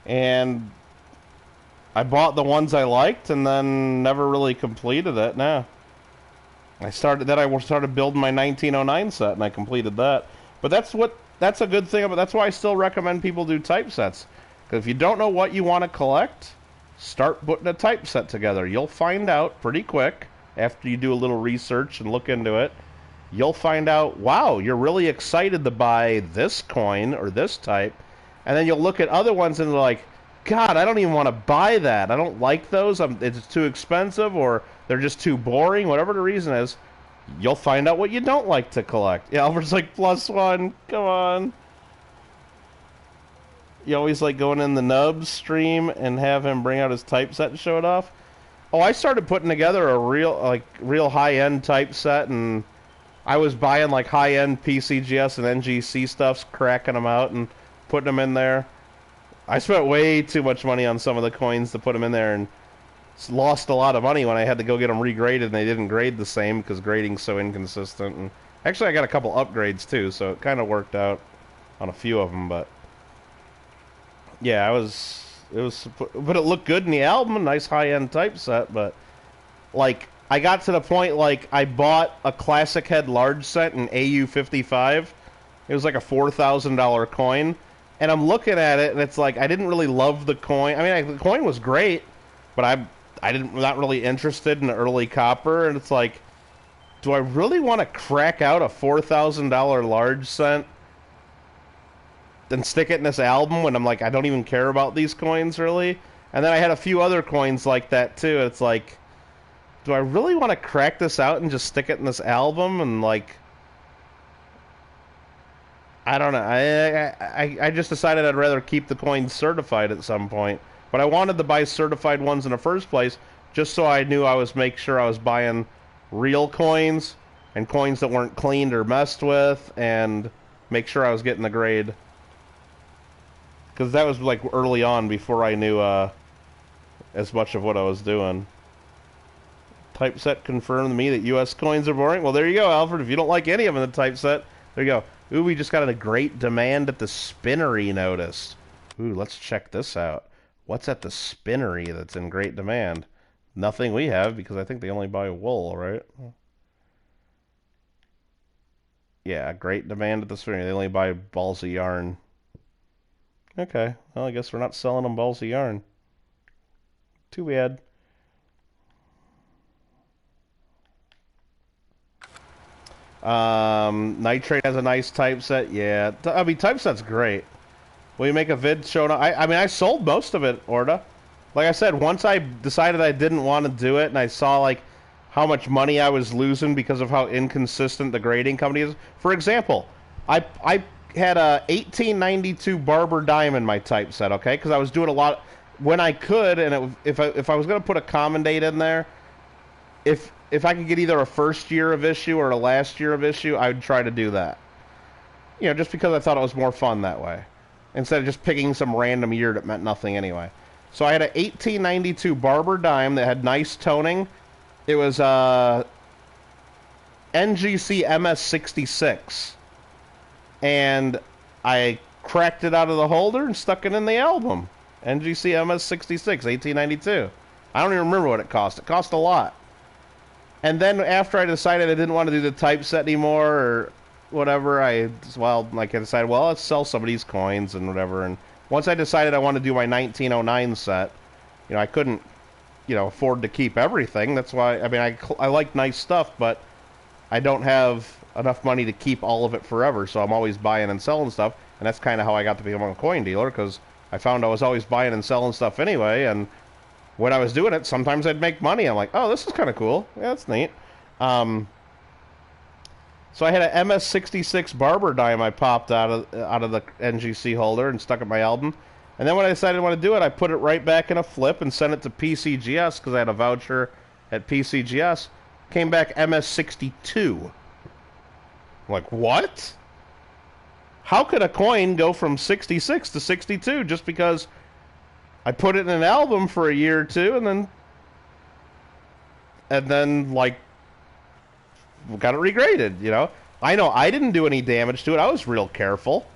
and I bought the ones I liked, and then never really completed it, nah. I started building my 1909 set, and I completed that. But that's a good thing about, that's why I still recommend people do typesets. Because if you don't know what you want to collect, start putting a typeset together. You'll find out pretty quick, after you do a little research and look into it, you'll find out, wow, you're really excited to buy this coin or this type, and then you'll look at other ones and they're like, God, I don't even want to buy that. I don't like those. It's too expensive, or they're just too boring, whatever the reason is. You'll find out what you don't like to collect. Yeah, Albert's like, +1, come on. You always like going in the Nubs stream and have him bring out his typeset and show it off. Oh, I started putting together a real high-end typeset, and I was buying like high-end PCGS and NGC stuffs, cracking them out and putting them in there. I spent way too much money on some of the coins to put them in there, and lost a lot of money when I had to go get them regraded, and they didn't grade the same because grading's so inconsistent. And actually, I got a couple upgrades too, so it kind of worked out on a few of them. But yeah, but it looked good in the album, a nice high-end typeset. But like, I got to the point, like, I bought a classic head large set in AU55. It was like a $4,000 coin. And I'm looking at it, and it's like, I didn't really love the coin. I mean, the coin was great, but not really interested in the early copper. And it's like, do I really want to crack out a $4,000 large cent and stick it in this album when I'm like, I don't even care about these coins, really? And then I had a few other coins like that, too. It's like, do I really want to crack this out and just stick it in this album? And, like, I don't know. I just decided I'd rather keep the coins certified at some point. But I wanted to buy certified ones in the first place, just so I knew make sure I was buying real coins and coins that weren't cleaned or messed with, and make sure I was getting the grade. Because that was like early on, before I knew as much of what I was doing. Typeset confirmed to me that U.S. coins are boring. Well, there you go, Alfred. If you don't like any of them in the typeset, there you go. Ooh, we just got a great demand at the Spinnery notice. Ooh, let's check this out. What's at the Spinnery that's in great demand? Nothing we have, because I think they only buy wool, right? Yeah, great demand at the Spinnery. They only buy balls of yarn. Okay, well, I guess we're not selling them balls of yarn. Too bad. Nitrate has a nice typeset. Yeah, I mean, typeset's great. Will you make a vid showing up? I mean, I sold most of it, Orda. Like I said, once I decided I didn't want to do it, and I saw, like, how much money I was losing because of how inconsistent the grading company is. For example, I had a 1892 Barber Dime in my typeset, okay? Because I was doing a lot when I could, and if I was going to put a common date in there, if I could get either a first year of issue or a last year of issue, I would try to do that. You know, just because I thought it was more fun that way, instead of just picking some random year that meant nothing anyway. So I had an 1892 Barber Dime that had nice toning. It was NGC MS66. And I cracked it out of the holder and stuck it in the album. NGC MS66, 1892. I don't even remember what it cost. It cost a lot. And then after I decided I didn't want to do the typeset anymore, or whatever, I decided, well, let's sell some of these coins and whatever. And once I decided I wanted to do my 1909 set, you know, I couldn't, you know, afford to keep everything. That's why, I mean, I like nice stuff, but I don't have enough money to keep all of it forever, so I'm always buying and selling stuff. And that's kind of how I got to become a coin dealer, because I found I was always buying and selling stuff anyway, and when I was doing it, sometimes I'd make money. I'm like, oh, this is kind of cool. Yeah, that's neat. So I had an MS-66 barber dime I popped out of the NGC holder and stuck at my album. And then when I decided I want to do it, I put it right back in a flip and sent it to PCGS because I had a voucher at PCGS. Came back MS-62. I'm like, what? How could a coin go from 66 to 62 just because I put it in an album for a year or two and then like got it regraded, you know? I know I didn't do any damage to it. I was real careful.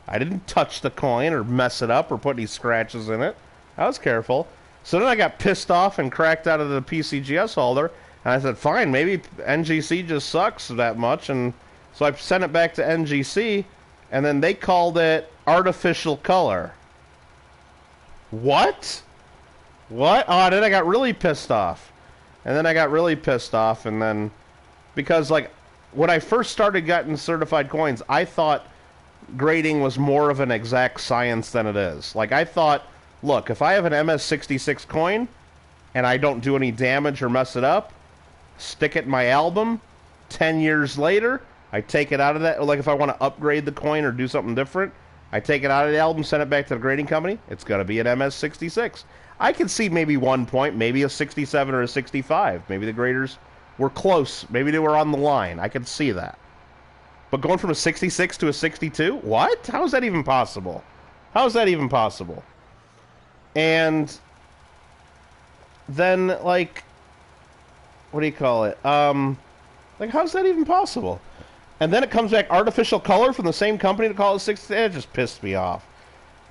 I didn't touch the coin or mess it up or put any scratches in it. I was careful. So then I got pissed off and cracked out of the PCGS holder. And I said, fine, maybe NGC just sucks that much. And so I sent it back to NGC. And then they called it artificial color. What? What? Oh, then I got really pissed off. And then because, like, when I first started getting certified coins, I thought grading was more of an exact science than it is. Like, I thought, look, if I have an MS-66 coin and I don't do any damage or mess it up, stick it in my album, 10 years later, I take it out of that. Like, if I want to upgrade the coin or do something different, I take it out of the album, send it back to the grading company, it's going to be an MS-66. I could see maybe one point, maybe a 67 or a 65. Maybe the graders were close. Maybe they were on the line. I could see that. But going from a 66 to a 62? What? How is that even possible? How is that even possible? And then, like, what do you call it? Like, how's that even possible? And then it comes back artificial color from the same company to call it 60. It just pissed me off.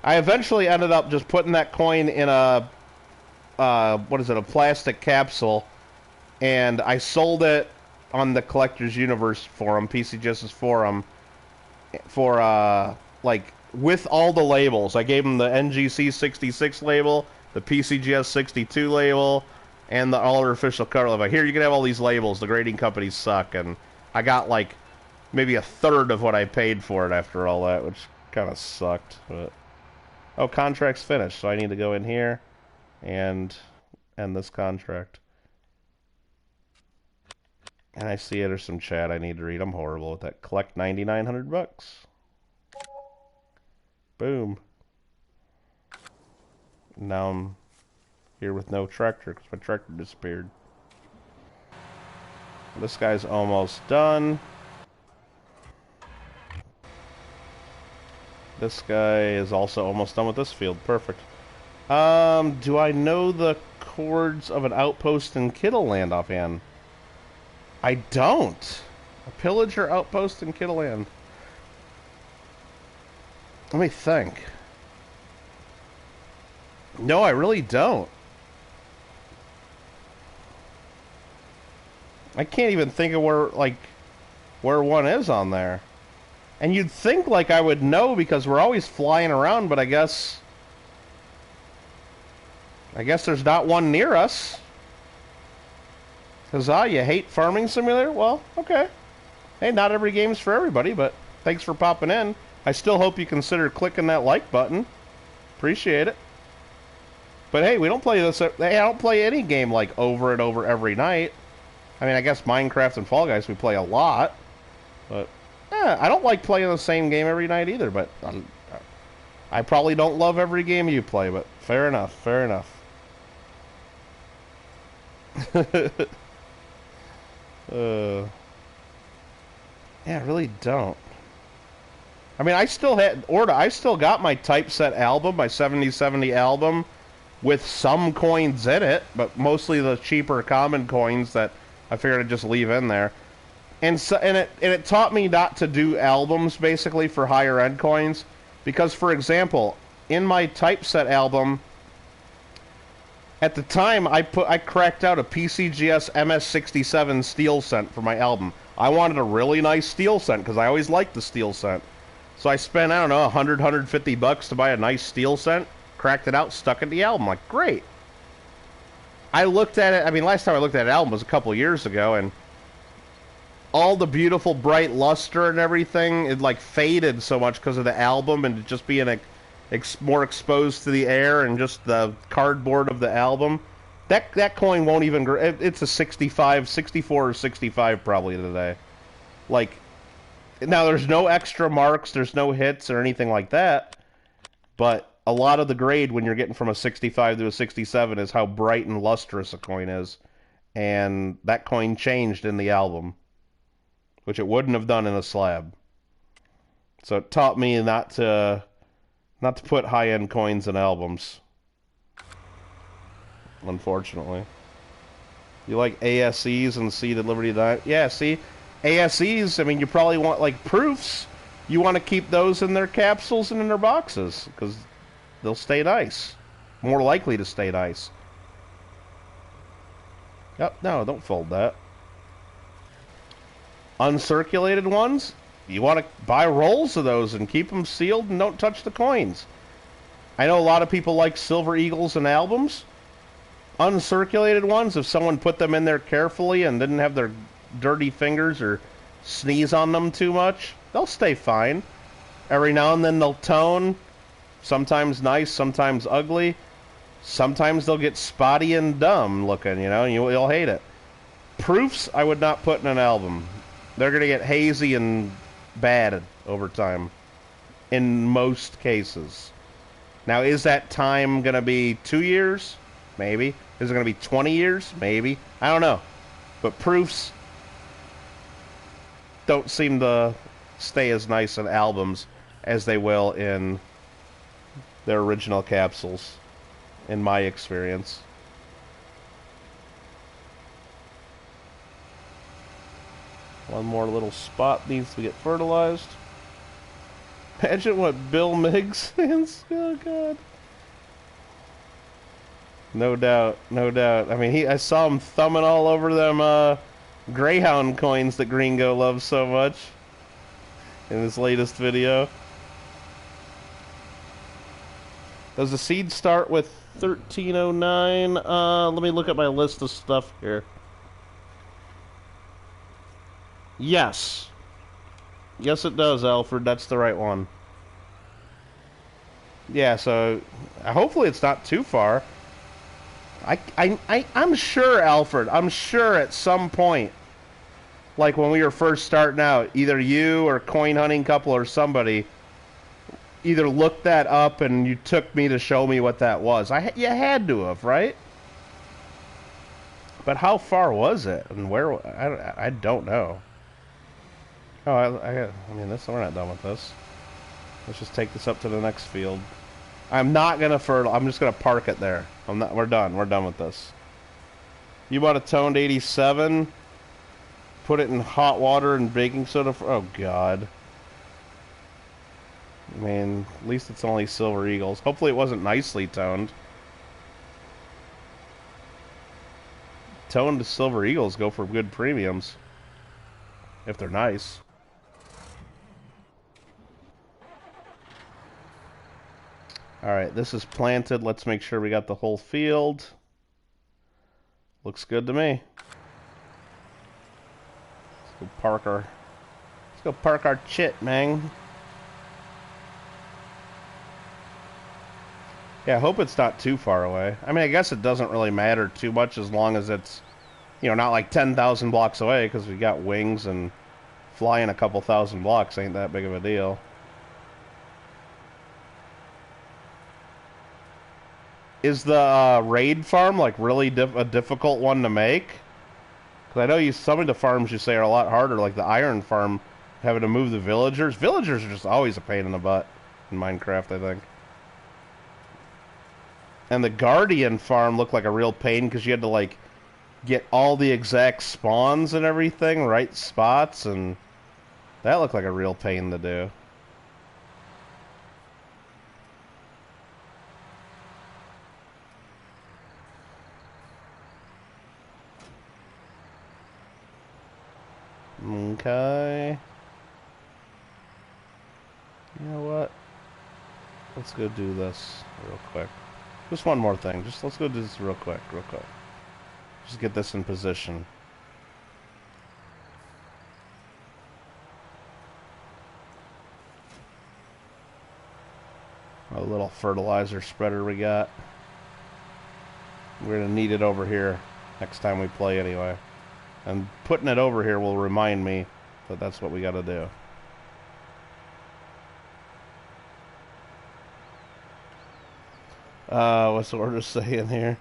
I eventually ended up just putting that coin in a, a plastic capsule, and I sold it on the Collectors Universe forum, PCGS's forum, for, like, with all the labels. I gave them the NGC 66 label, the PCGS 62 label, and the artificial color. Like, here, you can have all these labels. The grading companies suck. And I got, like, maybe a third of what I paid for it after all that, which kind of sucked. But oh, contract's finished, so I need to go in here and end this contract. And I see there's some chat I need to read. I'm horrible with that. Collect 9,900 bucks. Boom. Now I'm here with no tractor because my tractor disappeared. This guy's almost done. This guy is also almost done with this field. Perfect. Do I know the chords of an outpost in Kittle Land offhand? I don't. A pillager outpost in Kittle Land. Let me think. No, I really don't. I can't even think of where one is on there. And you'd think like I would know because we're always flying around, but I guess there's not one near us. Huzzah, you hate Farming Simulator? Well, okay. Hey, not every game's for everybody, but thanks for popping in. I still hope you consider clicking that like button. Appreciate it. But hey, we don't play this. Hey, I don't play any game like over and over every night. I mean, I guess Minecraft and Fall Guys we play a lot. But I don't like playing the same game every night either. But I probably don't love every game you play. But fair enough. Fair enough. Yeah, I really don't. I mean, I still got my typeset album, my 7070 album, with some coins in it, but mostly the cheaper common coins that I figured I'd just leave in there. And so, it taught me not to do albums basically for higher end coins, because for example, in my typeset album, at the time I cracked out a PCGS MS-67 steel cent for my album. I wanted a really nice steel cent because I always liked the steel cent. So I spent, I don't know, 100, 150 bucks to buy a nice steel cent, cracked it out, stuck it in the album. Like, great. I looked at it, I mean, last time I looked at an album was a couple years ago, and all the beautiful bright luster and everything, it like faded so much because of the album and it just being more exposed to the air and just the cardboard of the album. That coin won't even... It's a 65, 64 or 65 probably today. Like, now there's no extra marks, there's no hits or anything like that, but a lot of the grade when you're getting from a 65 to a 67 is how bright and lustrous a coin is. And that coin changed in the album, which it wouldn't have done in a slab. So it taught me not to put high-end coins in albums. Unfortunately. You like ASEs and Seeded Liberty Diamond? Yeah, see? ASEs, I mean, you probably want, like, proofs. You want to keep those in their capsules and in their boxes, because they'll stay nice. More likely to stay nice. Yep, no, don't fold that. Uncirculated ones, you want to buy rolls of those and keep them sealed and don't touch the coins. I know a lot of people like Silver Eagles and albums. Uncirculated ones, if someone put them in there carefully and didn't have their dirty fingers or sneeze on them too much, they'll stay fine. Every now and then they'll tone. Sometimes nice, sometimes ugly. Sometimes they'll get spotty and dumb looking, you know, and you'll hate it. Proofs, I would not put in an album. They're going to get hazy and bad over time. In most cases. Now, is that time going to be 2 years? Maybe. Is it going to be 20 years? Maybe. I don't know. But proofs don't seem to stay as nice in albums as they will in their original capsules, in my experience. One more little spot needs to get fertilized. Imagine what Bill Miggs thinks. Oh, God. No doubt, no doubt. I mean, I saw him thumbing all over them Greyhound coins that Gringo loves so much in his latest video. Does the seed start with 1309? Let me look at my list of stuff here. Yes. Yes, it does, Alfred. That's the right one. Yeah, so hopefully it's not too far. I'm sure, Alfred, I'm sure at some point, like when we were first starting out, either you or Coin Hunting Couple or somebody either looked that up and you took me to show me what that was. You had to have, right? But how far was it? And where? I don't know. Oh, I mean, we're not done with this. Let's just take this up to the next field. I'm not gonna I'm just gonna park it there. We're done. We're done with this. You bought a toned 87. Put it in hot water and baking soda. Oh God. I mean, at least it's only Silver Eagles. Hopefully it wasn't nicely toned. Toned Silver Eagles go for good premiums. If they're nice. Alright, this is planted. Let's make sure we got the whole field. Looks good to me. Let's go park our chit, man. Yeah, I hope it's not too far away. I mean, I guess it doesn't really matter too much as long as it's, you know, not like 10,000 blocks away, because we got wings and flying a couple thousand blocks ain't that big of a deal. Is the raid farm like really a difficult one to make? Because I know some of the farms you say are a lot harder, like the iron farm, having to move the villagers. Villagers are just always a pain in the butt in Minecraft, I think. And the Guardian farm looked like a real pain because you had to like get all the exact spawns and everything, right spots, and that looked like a real pain to do. Okay. You know what? Let's go do this real quick. Just one more thing. Just let's go do this real quick. Just get this in position. A little fertilizer spreader we got. We're gonna need it over here next time we play anyway. And putting it over here will remind me that that's what we gotta do. What's the order saying here?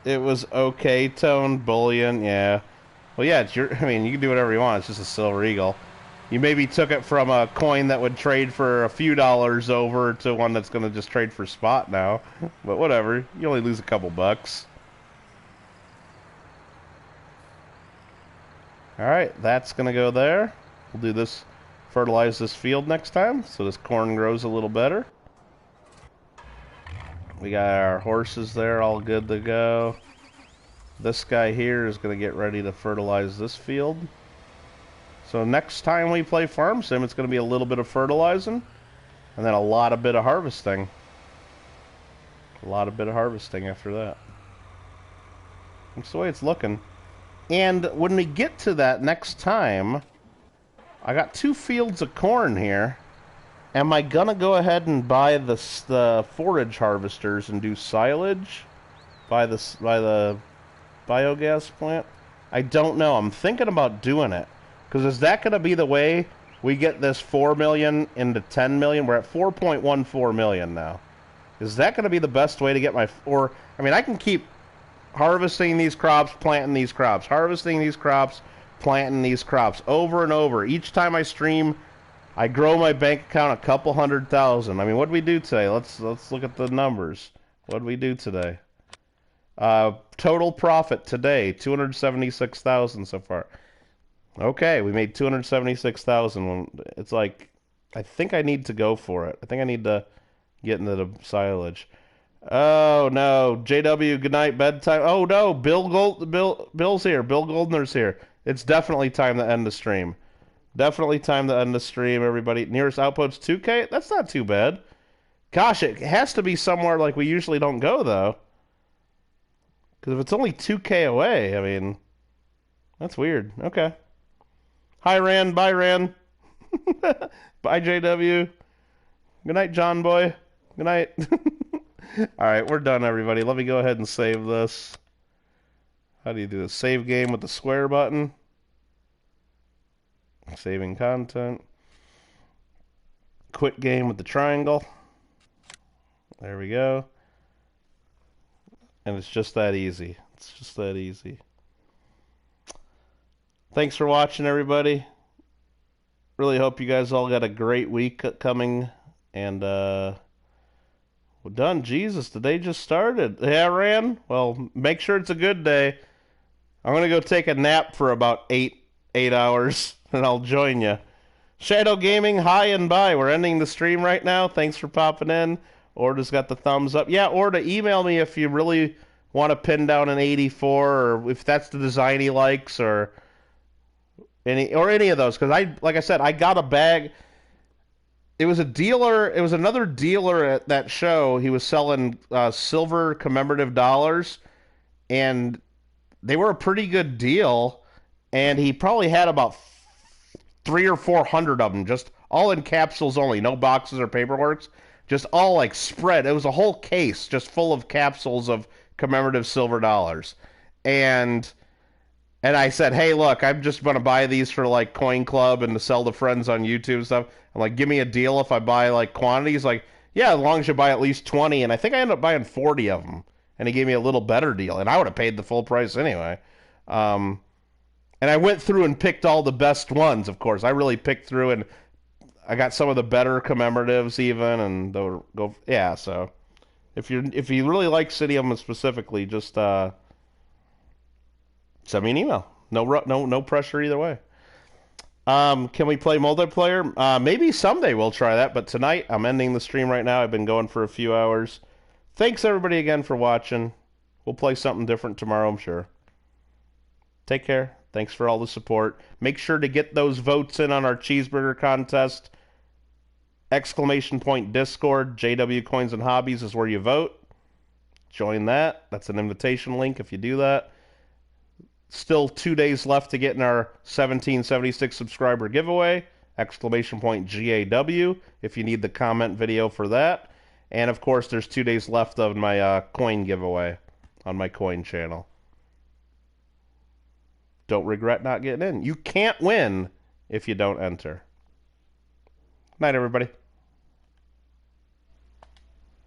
It was okay tone, bullion, yeah. Well, yeah, it's your, I mean, you can do whatever you want. It's just a silver eagle. You maybe took it from a coin that would trade for a few dollars over to one that's going to just trade for spot now. But whatever. You only lose a couple bucks. Alright, that's going to go there. We'll do this, fertilize this field next time so this corn grows a little better. We got our horses there all good to go. This guy here is going to get ready to fertilize this field. So next time we play Farm Sim, it's going to be a little bit of fertilizing and then a bit of harvesting. A bit of harvesting after that. That's the way it's looking. And when we get to that next time, I got 2 fields of corn here. Am I gonna go ahead and buy the forage harvesters and do silage by the biogas plant? I don't know. I'm thinking about doing it, because is that gonna be the way we get this 4 million into 10 million? We're at 4.14 million now. Is that gonna be the best way to get my? Or I mean, I can keep harvesting these crops, planting these crops, harvesting these crops, planting these crops over and over. Each time I stream, I grow my bank account a couple $100,000. I mean, what did we do today? Let's look at the numbers. What did we do today? Total profit today, 276,000 so far. Okay, we made 276,000. It's like, I think I need to go for it. I think I need to get into the silage. Oh no, JW, good night, bedtime. Oh no, Bill's here. Bill Goldner's here. It's definitely time to end the stream. Definitely time to end the stream, everybody. Nearest outpost 2K? That's not too bad. Gosh, it has to be somewhere like we usually don't go, though. Because if it's only 2K away, I mean, that's weird. Okay. Hi, Rand. Bye, Rand. Bye, JW. Good night, John Boy. Good night. Alright, we're done, everybody. Let me go ahead and save this. How do you do this? Save game with the square button. Saving content. Quit game with the triangle. There we go. And it's just that easy. It's just that easy. Thanks for watching, everybody. Really hope you guys all got a great week coming. And, we're done. Jesus, the day just started. Yeah, Ran? Well, make sure it's a good day. I'm going to go take a nap for about 8 hours, and I'll join you. Shadow Gaming, hi and bye. We're ending the stream right now. Thanks for popping in. Orta's got the thumbs up. Yeah, Orta, email me if you really want to pin down an 84, or if that's the design he likes, or any of those. Because like I said, I got a bag. It was a dealer. It was another dealer at that show. He was selling silver commemorative dollars, and they were a pretty good deal. And he probably had about 300 or 400 of them, just all in capsules only, no boxes or paperworks, just all like spread. It was a whole case just full of capsules of commemorative silver dollars. And I said, hey, look, I'm just going to buy these for like Coin Club and to sell to friends on YouTube and stuff. I'm like, give me a deal if I buy like quantities. Like, yeah, as long as you buy at least 20. And I think I ended up buying 40 of them. And he gave me a little better deal. And I would have paid the full price anyway. And I went through and picked all the best ones, of course. I really picked through, and I got some of the better commemoratives even. And yeah, so if you really like City of them specifically, just send me an email. No pressure either way. Can we play multiplayer? Maybe someday we'll try that, but tonight I'm ending the stream right now. I've been going for a few hours. Thanks everybody again for watching. We'll play something different tomorrow, I'm sure. Take care. Thanks for all the support. Make sure to get those votes in on our cheeseburger contest. Exclamation point Discord, JW Coins and Hobbies is where you vote. Join that. That's an invitation link if you do that. Still 2 days left to get in our 1776 subscriber giveaway. Exclamation point GAW if you need the comment video for that. And of course, there's 2 days left of my coin giveaway on my coin channel. Don't regret not getting in. You can't win if you don't enter. Night, everybody.